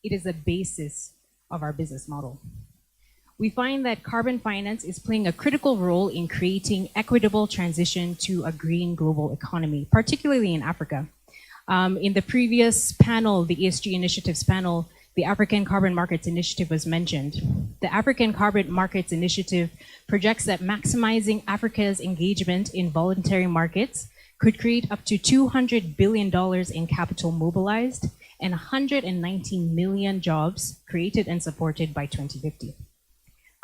It is the basis of our business model. We find that carbon finance is playing a critical role in creating equitable transition to a green global economy, particularly in Africa. In the previous panel, the ESG initiatives panel, the African Carbon Markets Initiative was mentioned. The African Carbon Markets Initiative projects that maximizing Africa's engagement in voluntary markets could create up to $200 billion in capital mobilized and 119 million jobs created and supported by 2050.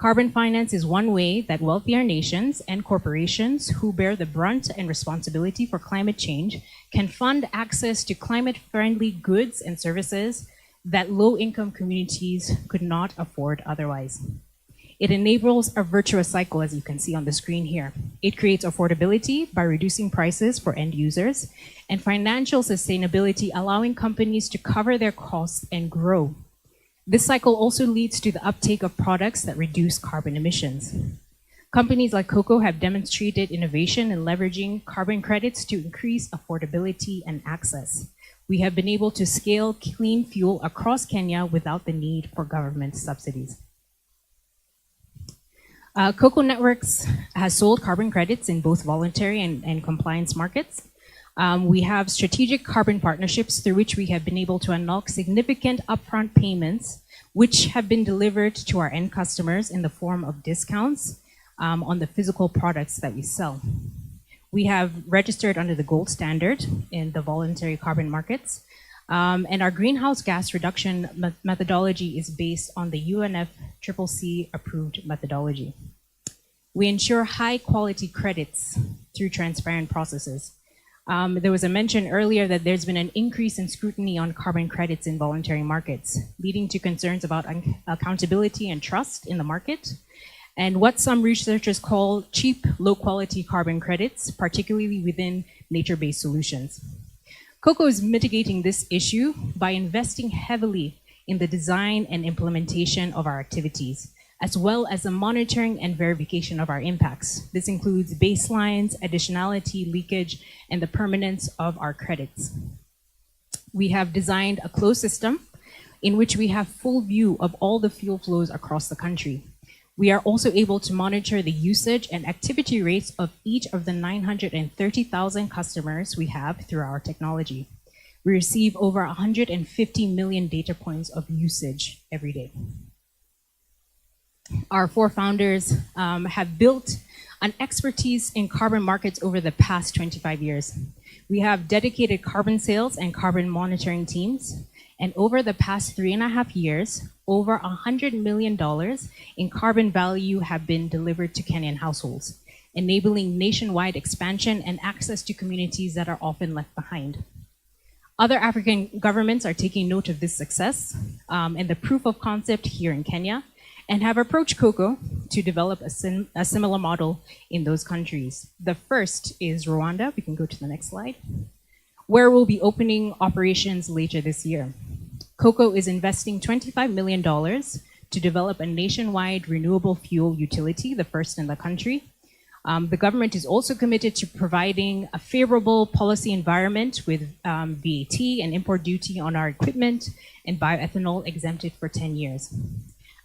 Carbon finance is one way that wealthier nations and corporations who bear the brunt and responsibility for climate change can fund access to climate-friendly goods and services that low-income communities could not afford otherwise. It enables a virtuous cycle, as you can see on the screen here. It creates affordability by reducing prices for end users, and financial sustainability, allowing companies to cover their costs and grow. This cycle also leads to the uptake of products that reduce carbon emissions. Companies like Cocoa have demonstrated innovation in leveraging carbon credits to increase affordability and access. We have been able to scale clean fuel across Kenya without the need for government subsidies. Cocoa Networks has sold carbon credits in both voluntary and compliance markets. We have strategic carbon partnerships through which we have been able to unlock significant upfront payments, which have been delivered to our end customers in the form of discounts on the physical products that we sell. We have registered under the gold standard in the voluntary carbon markets, and our greenhouse gas reduction methodology is based on the UNFCCC approved methodology. We ensure high quality credits through transparent processes. There was a mention earlier that there's been an increase in scrutiny on carbon credits in voluntary markets, leading to concerns about accountability and trust in the market, and what some researchers call cheap, low-quality carbon credits, particularly within nature-based solutions. Cocoa is mitigating this issue by investing heavily in the design and implementation of our activities, as well as the monitoring and verification of our impacts. This includes baselines, additionality, leakage, and the permanence of our credits. We have designed a closed system in which we have full view of all the fuel flows across the country. We are also able to monitor the usage and activity rates of each of the 930,000 customers we have through our technology. We receive over 150 million data points of usage every day. Our four founders have built an expertise in carbon markets over the past 25 years. We have dedicated carbon sales and carbon monitoring teams. And over the past 3.5 years, over $100 million in carbon value have been delivered to Kenyan households, enabling nationwide expansion and access to communities that are often left behind. Other African governments are taking note of this success and the proof of concept here in Kenya, and have approached Cocoa to develop a similar model in those countries. The first is Rwanda. We can go to the next slide, where we'll be opening operations later this year. Cocoa is investing $25 million to develop a nationwide renewable fuel utility, the first in the country. The government is also committed to providing a favorable policy environment with VAT and import duty on our equipment and bioethanol exempted for 10 years.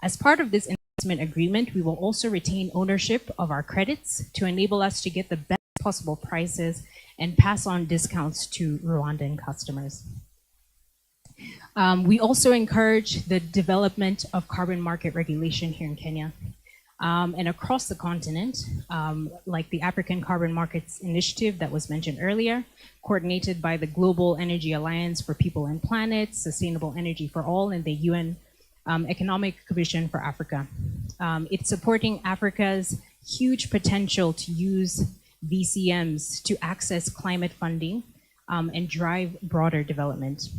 As part of this investment agreement, we will also retain ownership of our credits to enable us to get the best possible prices and pass on discounts to Rwandan customers. We also encourage the development of carbon market regulation here in Kenya. And across the continent, like the African Carbon Markets Initiative that was mentioned earlier, coordinated by the Global Energy Alliance for People and Planet, Sustainable Energy for All, and the UN Economic Commission for Africa. It's supporting Africa's huge potential to use VCMs to access climate funding and drive broader development.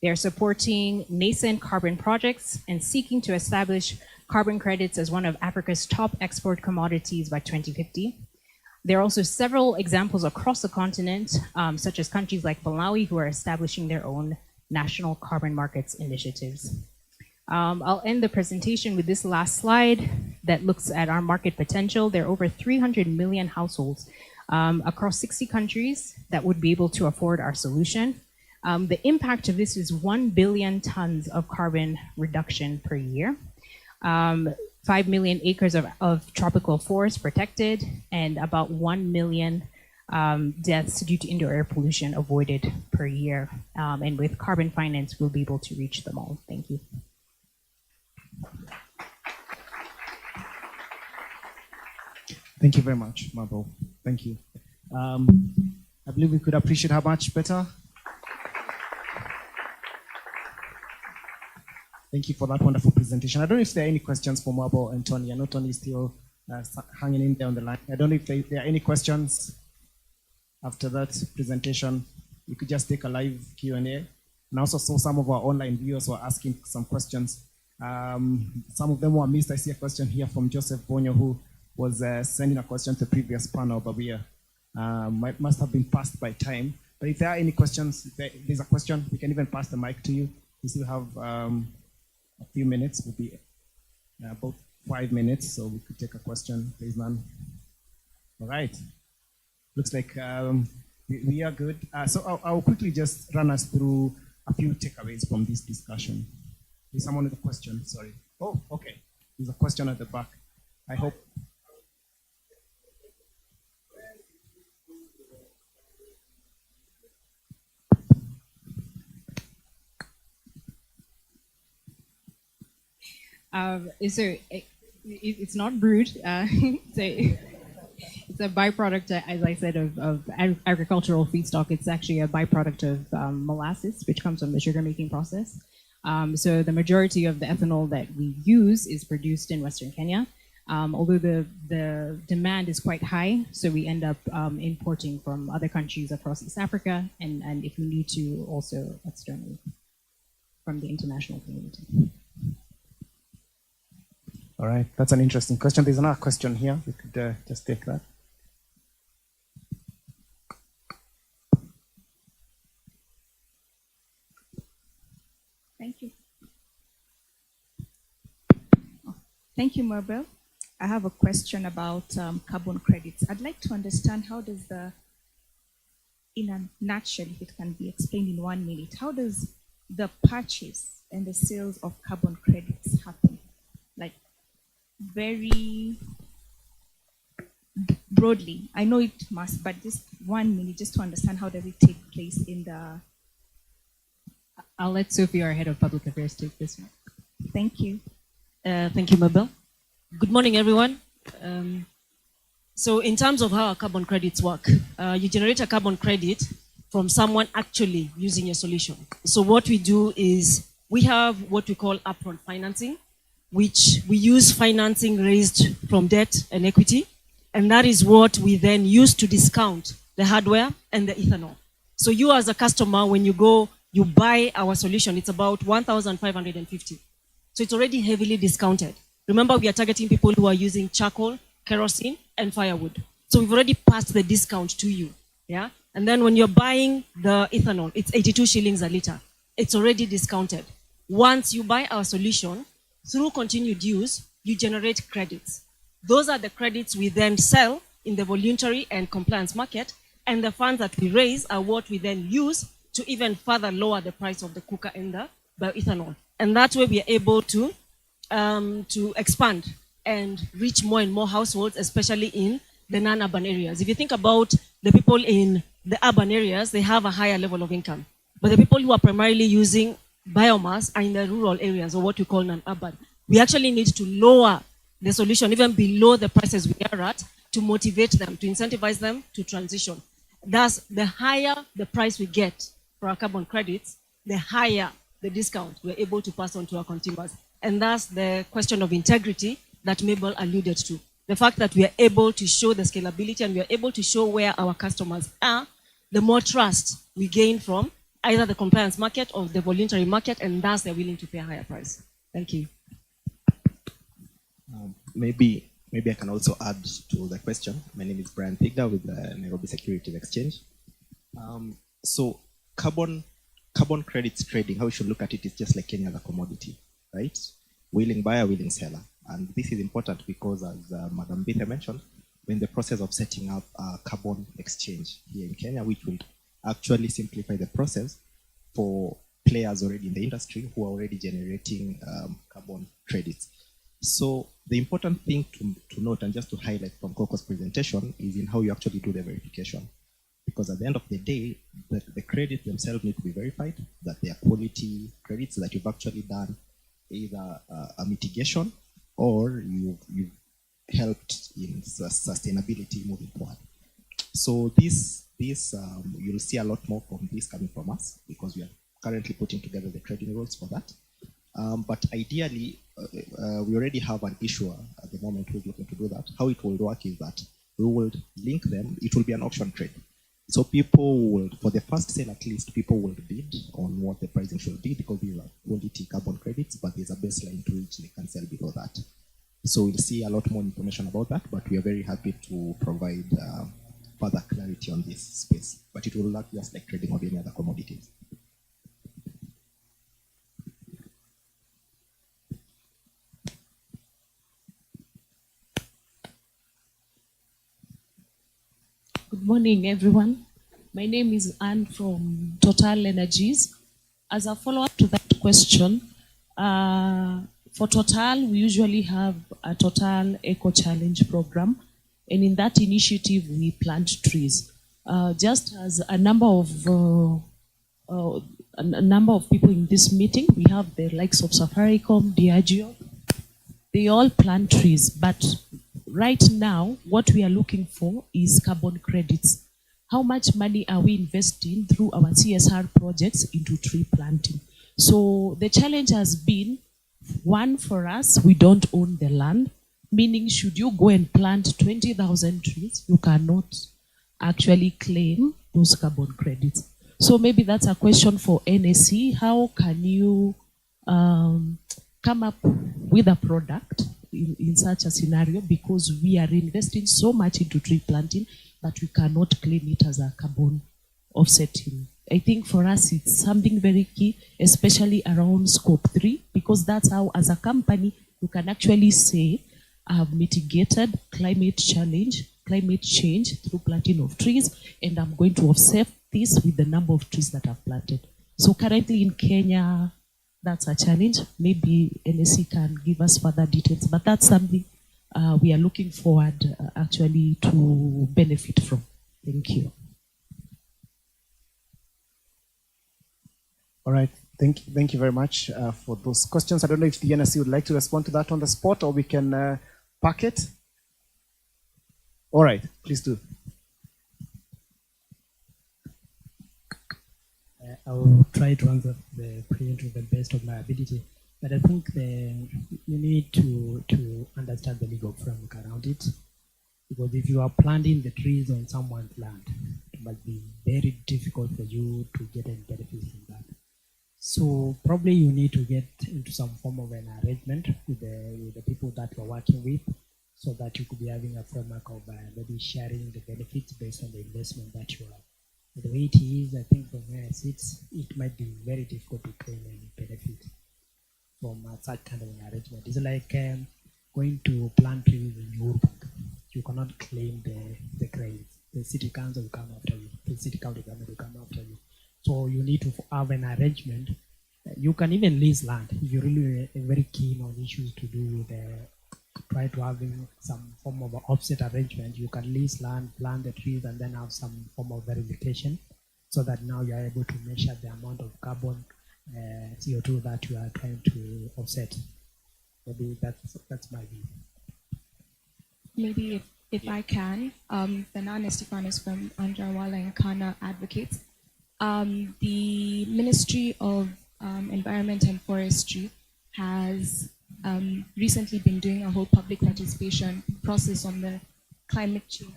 They're supporting nascent carbon projects and seeking to establish carbon credits as one of Africa's top export commodities by 2050. There are also several examples across the continent, such as countries like Malawi, who are establishing their own national carbon markets initiatives. I'll end the presentation with this last slide that looks at our market potential. There are over 300 million households across 60 countries that would be able to afford our solution. The impact of this is 1 billion tons of carbon reduction per year. 5 million acres of tropical forest protected, and about 1 million deaths due to indoor air pollution avoided per year. And with carbon finance, we'll be able to reach them all. Thank you. Thank you very much, Mabel. Thank you. I believe we could appreciate how much better. Thank you for that wonderful presentation. I don't know if there are any questions for Mabel and Tony. I know Tony is still hanging in there on the line. I don't know if there are any questions after that presentation. You could just take a live Q&A. And I also saw some of our online viewers were asking some questions. Some of them were missed. I see a question here from Joseph Bonyo, who was sending a question to the previous panel, but we must have been passed by time. But if there are any questions, if there's a question, we can even pass the mic to you. We still have a few minutes. Will be about 5 minutes, so we could take a question. There's none. All right. Looks like we are good. So I'll quickly just run us through a few takeaways from this discussion. There's someone with a question, sorry. Oh, okay. There's a question at the back. I hope. It's not brewed. It's a byproduct, as I said, of agricultural feedstock. It's actually a byproduct of molasses, which comes from the sugar making process. So the majority of the ethanol that we use is produced in Western Kenya, although the demand is quite high, so we end up importing from other countries across East Africa, and if we need to, also externally from the international community. All right, that's an interesting question. There's another question here. We could just take that. Thank you. Thank you, Mabel. I have a question about carbon credits. I'd like to understand how does in a nutshell, if it can be explained in 1 minute, how does the purchase and the sales of carbon credits happen? Like, very broadly. I know it must, but just 1 minute, just to understand how does it take place in the... I'll let Sophie, our head of public affairs, take this one. Thank you. Thank you, Mabel. Good morning, everyone. So in terms of how our carbon credits work, you generate a carbon credit from someone actually using your solution. So what we do is we have what we call upfront financing, which we use financing raised from debt and equity. And that is what we then use to discount the hardware and the ethanol. So you as a customer, when you go, you buy our solution, it's about 1,550. So it's already heavily discounted. Remember, we are targeting people who are using charcoal, kerosene, and firewood. So we've already passed the discount to you. Yeah. And then when you're buying the ethanol, it's 82 shillings a liter. It's already discounted. Once you buy our solution, through continued use, you generate credits. Those are the credits we then sell in the voluntary and compliance market, and the funds that we raise are what we then use to even further lower the price of the cooker and the bioethanol. And that way we are able to expand and reach more and more households, especially in the non-urban areas. If you think about the people in the urban areas, they have a higher level of income. But the people who are primarily using biomass are in the rural areas, or what we call non-urban. We actually need to lower the solution even below the prices we are at to motivate them, to incentivize them to transition. Thus, the higher the price we get for our carbon credits, the higher the discount we're able to pass on to our consumers. And that's the question of integrity that Mabel alluded to. The fact that we are able to show the scalability and we are able to show where our customers are, the more trust we gain from either the compliance market or the voluntary market, and thus they're willing to pay a higher price. Thank you. Maybe I can also add to the question. My name is Brian Thigda with the Nairobi Securities Exchange. So carbon credits trading, how we should look at it is just like any other commodity, right? Willing buyer, willing seller. And this is important because, as Madam Bithe mentioned, we're in the process of setting up a carbon exchange here in Kenya, which will actually simplify the process for players already in the industry who are already generating carbon credits. So the important thing to note, and just to highlight from Coco's presentation, is in how you actually do the verification. Because at the end of the day, the credits themselves need to be verified, that they are quality credits, that you've actually done either a mitigation or you've helped in sustainability moving forward. So this you'll see a lot more from this coming from us, because we are currently putting together the trading rules for that. But ideally, we already have an issuer at the moment who's looking to do that. How it will work is that we will link them. It will be an auction trade. So people will, for the first sale at least, people will bid on what the pricing should be, because these are quality carbon credits, but there's a baseline to which they can sell below that. So we'll see a lot more information about that, but we are very happy to provide further clarity on this space. But it will not just like trading of any other commodities. Good morning, everyone. My name is Anne from Total Energies. As a follow-up to that question, for Total, we usually have a Total Eco Challenge program, and in that initiative, we plant trees. Just as a number of people in this meeting, we have the likes of Safaricom, Diageo. They all plant trees, but right now, what we are looking for is carbon credits. How much money are we investing through our CSR projects into tree planting? So the challenge has been, one, for us, we don't own the land, meaning should you go and plant 20,000 trees, you cannot actually claim those carbon credits. So maybe that's a question for NSC. How can you come up with a product in such a scenario, because we are investing so much into tree planting that we cannot claim it as a carbon offsetting? I think for us it's something very key, especially around scope 3, because that's how, as a company, you can actually say, I have mitigated climate change through planting of trees, and I'm going to offset this with the number of trees that I've planted. So currently in Kenya, that's a challenge. Maybe NSC can give us further details, but that's something we are looking forward actually to benefit from. Thank you. All right. Thank you very much for those questions. I don't know if the NSC would like to respond to that on the spot, or we can pack it. All right, please do. I will try to answer the question to the best of my ability, but I think you need to understand the legal framework around it, because if you are planting the trees on someone's land, it must be very difficult for you to get any benefits from that. So probably you need to get into some form of an arrangement with the people that you are working with, so that you could be having a framework of maybe sharing the benefits based on the investment that you have. The way it is, I think from where I sit, it might be very difficult to claim any benefit from such kind of an arrangement. It's like going to plant trees in Europe. You cannot claim the credits. The city council will come after you. The city council government will come after you. So you need to have an arrangement. You can even lease land if you're really very keen on issues to do with try to having some form of offset arrangement. You can lease land, plant the trees, and then have some form of verification, so that now you are able to measure the amount of carbon CO2 that you are trying to offset. Maybe that's my view. Maybe if I can, Fernanda Stefanos from Anjarawala and Kana Advocates. The Ministry of Environment and Forestry has recently been doing a whole public participation process on the climate change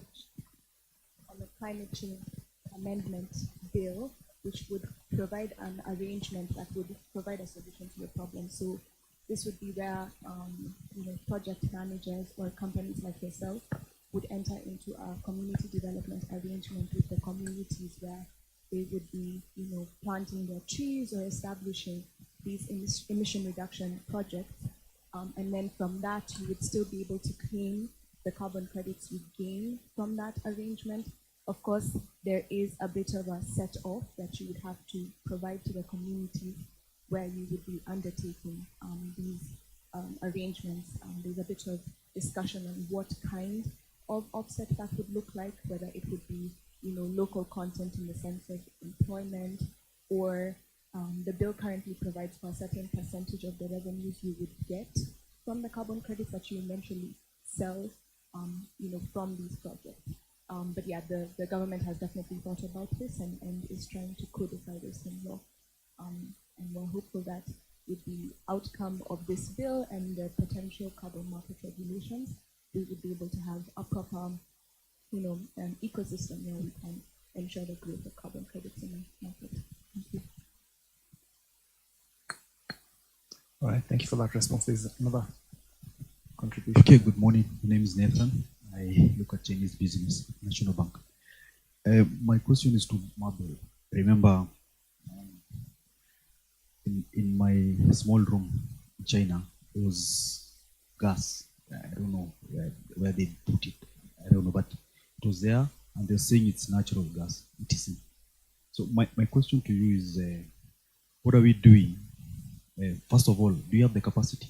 amendment bill, which would provide an arrangement that would provide a solution to the problem. So this would be where project managers or companies like yourself would enter into a community development arrangement with the communities, where they would be planting their trees or establishing these emission reduction projects. And then from that, you would still be able to claim the carbon credits you gain from that arrangement. Of course, there is a bit of a set-off that you would have to provide to the community where you would be undertaking these arrangements. There's a bit of discussion on what kind of offset that would look like, whether it would be local content in the sense of employment, or the bill currently provides for a certain percentage of the revenues you would get from the carbon credits that you eventually sell, from these projects. But yeah, the government has definitely thought about this and is trying to codify this in law. And we're hopeful that with the outcome of this bill and the potential carbon market regulations, we would be able to have a proper, ecosystem where we can ensure the growth of carbon credits in the market. Thank you. All right, thank you for that response. There's another contribution. Okay, good morning. My name is Nathan. I look at Chinese business, National Bank. My question is to Mabel. Remember, in my small room in China, there was gas. I don't know where they put it. I don't know, but it was there, and they're saying it's natural gas, etc. So my question to you is, what are we doing? First of all, do you have the capacity?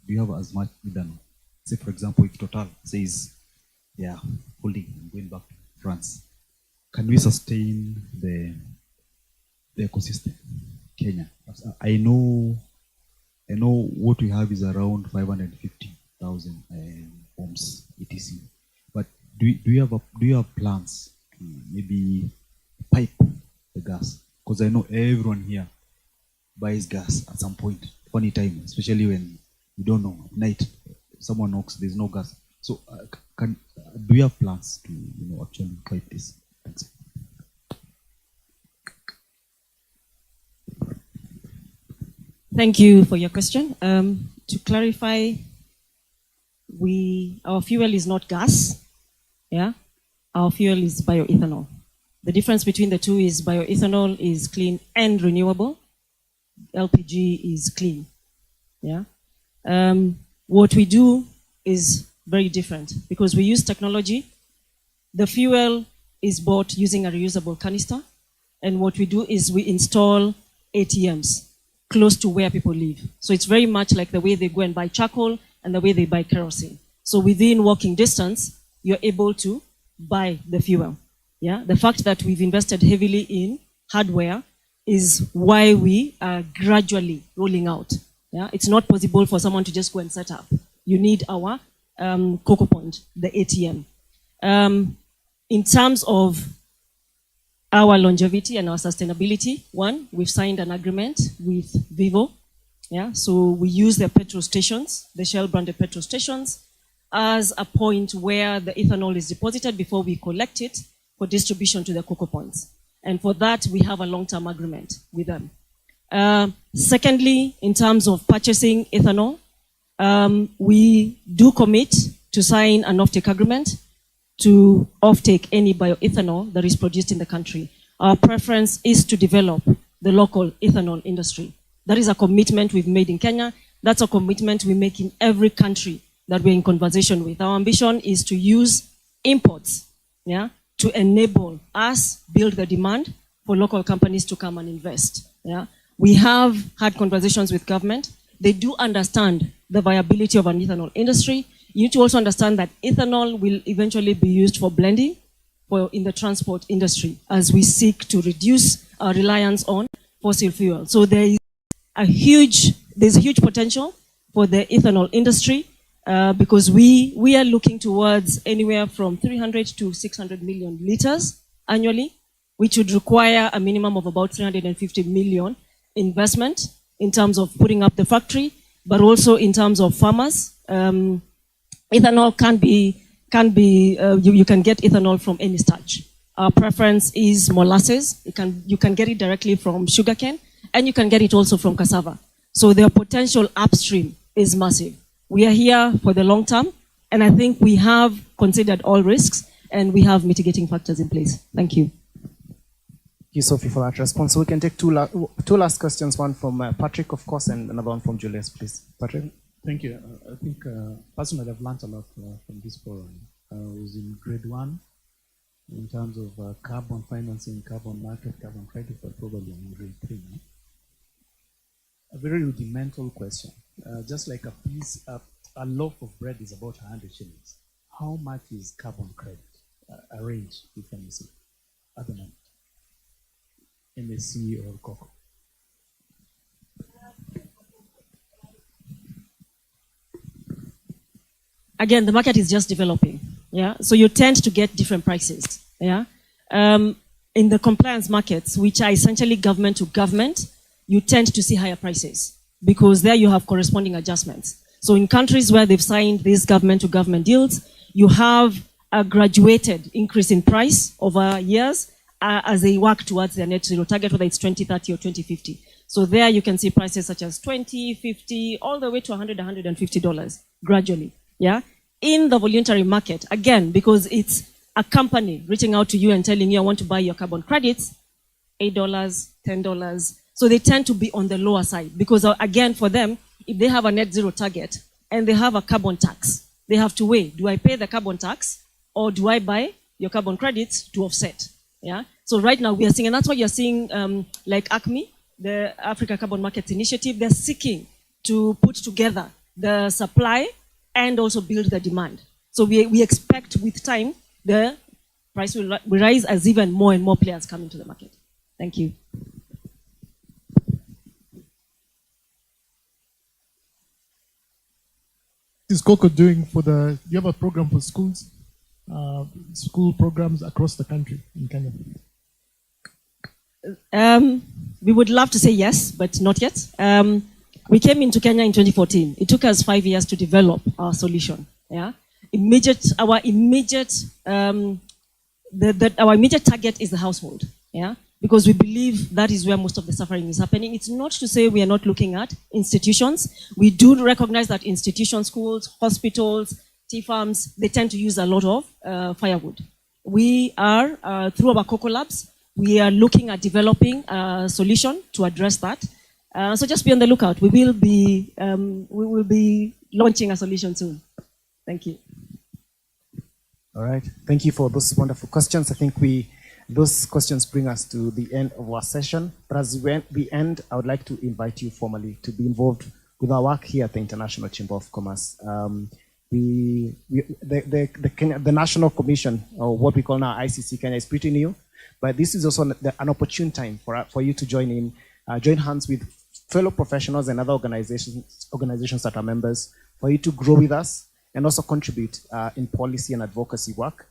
Do you have as much ethanol? Say, for example, if Total says, yeah, holding, going back to France, can we sustain the ecosystem? Kenya. I know what we have is around 550,000 homes, etc. But do you have plans to maybe pipe the gas? Because I know everyone here buys gas at some point, funny time, especially when you don't know, at night, someone knocks, there's no gas. So do you have plans to actually pipe this? Thanks. Thank you for your question. To clarify, our fuel is not gas. Yeah, our fuel is bioethanol. The difference between the two is bioethanol is clean and renewable. LPG is clean. Yeah. What we do is very different because we use technology. The fuel is bought using a reusable canister, and what we do is we install ATMs close to where people live. So it's very much like the way they go and buy charcoal and the way they buy kerosene. So within walking distance, you're able to buy the fuel. Yeah, the fact that we've invested heavily in hardware is why we are gradually rolling out. Yeah, it's not possible for someone to just go and set up. You need our Cocoa Point, the ATM. In terms of our longevity and our sustainability, one, we've signed an agreement with Vivo. Yeah, so we use their petrol stations, the Shell branded petrol stations, as a point where the ethanol is deposited before we collect it for distribution to the cocoa points. And for that, we have a long-term agreement with them. Secondly, in terms of purchasing ethanol, we do commit to sign an offtake agreement to offtake any bioethanol that is produced in the country. Our preference is to develop the local ethanol industry. That is a commitment we've made in Kenya. That's a commitment we make in every country that we're in conversation with. Our ambition is to use imports, yeah, to enable us build the demand for local companies to come and invest. Yeah. We have had conversations with government. They do understand the viability of an ethanol industry. You need to also understand that ethanol will eventually be used for blending in the transport industry as we seek to reduce our reliance on fossil fuel. So there's a huge potential for the ethanol industry because we are looking towards anywhere from 300 to 600 million liters annually, which would require a minimum of about 350 million investment in terms of putting up the factory, but also in terms of farmers. Ethanol you can get ethanol from any starch. Our preference is molasses. You can get it directly from sugarcane, and you can get it also from cassava. So the potential upstream is massive. We are here for the long term, and I think we have considered all risks, and we have mitigating factors in place. Thank you. Thank you, Sophie, for that response. So we can take two last questions, one from Patrick, of course, and another one from Julius, please. Patrick? Thank you. I think personally I've learned a lot from this forum. I was in grade 1 in terms of carbon financing, carbon market, carbon credit, but probably in grade 3. No? A very rudimental question. Just like a loaf of bread is about 100 shillings. How much is carbon credit? A range, if I may say, at the moment. MSC or cocoa. Again, the market is just developing. Yeah, so you tend to get different prices. Yeah, in the compliance markets, which are essentially government to government, you tend to see higher prices because there you have corresponding adjustments. So in countries where they've signed these government to government deals, you have a graduated increase in price over years as they work towards their net zero target, whether it's 2030 or 2050. So there you can see prices such as 20, 50, all the way to $100, $150 gradually. Yeah. In the voluntary market, again, because it's a company reaching out to you and telling you, I want to buy your carbon credits, $8, $10. So they tend to be on the lower side because, again, for them, if they have a net zero target and they have a carbon tax, they have to weigh, do I pay the carbon tax or do I buy your carbon credits to offset? Yeah. So right now we are seeing, and that's why you're seeing like ACME, the Africa Carbon Markets Initiative, they're seeking to put together the supply and also build the demand. So we expect with time, the price will rise as even more and more players come into the market. Thank you. What is Coco doing do you have a program for schools? School programs across the country in Kenya? We would love to say yes, but not yet. We came into Kenya in 2014. It took us 5 years to develop our solution. Yeah, our immediate target is the household. Yeah, because we believe that is where most of the suffering is happening. It's not to say we are not looking at institutions. We do recognize that institutions, schools, hospitals, tea farms, they tend to use a lot of firewood. We are through our Coco Labs. We are looking at developing a solution to address that. So just be on the lookout. We will be launching a solution soon. Thank you. All right. Thank you for those wonderful questions. I think those questions bring us to the end of our session. But as we end, I would like to invite you formally to be involved with our work here at the International Chamber of Commerce. The National Commission, or what we call now ICC Kenya, is pretty new, but this is also an opportune time for you to join hands with fellow professionals and other organizations that are members, for you to grow with us and also contribute in policy and advocacy work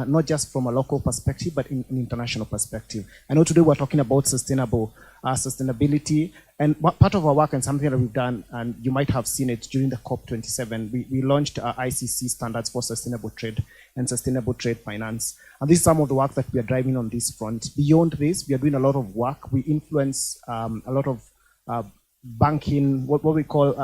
not just from a local perspective, but in an international perspective. I know today we're talking about sustainability, and part of our work and something that we've done, and you might have seen it during the COP27, we launched ICC standards for sustainable trade and sustainable trade finance. And this is some of the work that we are driving on this front. Beyond this, we are doing a lot of work. We influence a lot of banking, what we call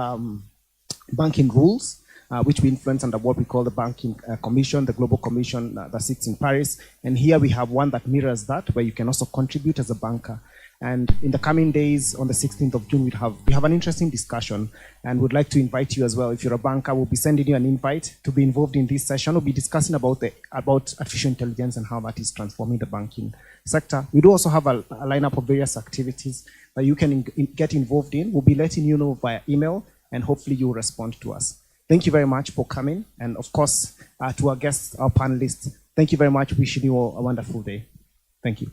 banking rules, which we influence under what we call the Banking Commission, the Global Commission that sits in Paris. And here we have one that mirrors that, where you can also contribute as a banker. And in the coming days, on the 16th of June, we have an interesting discussion, and would like to invite you as well. If you're a banker, we'll be sending you an invite to be involved in this session. We'll be discussing about artificial intelligence and how that is transforming the banking sector. We do also have a lineup of various activities that you can get involved in. We'll be letting you know via email, and hopefully you'll respond to us. Thank you very much for coming. And of course, to our guests, our panelists, thank you very much. Wishing you all a wonderful day. Thank you.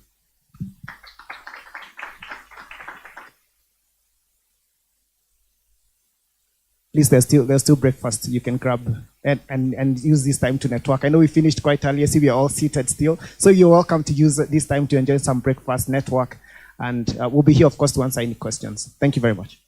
Please, there's still breakfast you can grab and use this time to network. I know we finished quite early. I see we are all seated still. So you're welcome to use this time to enjoy some breakfast, network, and we'll be here, of course, to answer any questions. Thank you very much.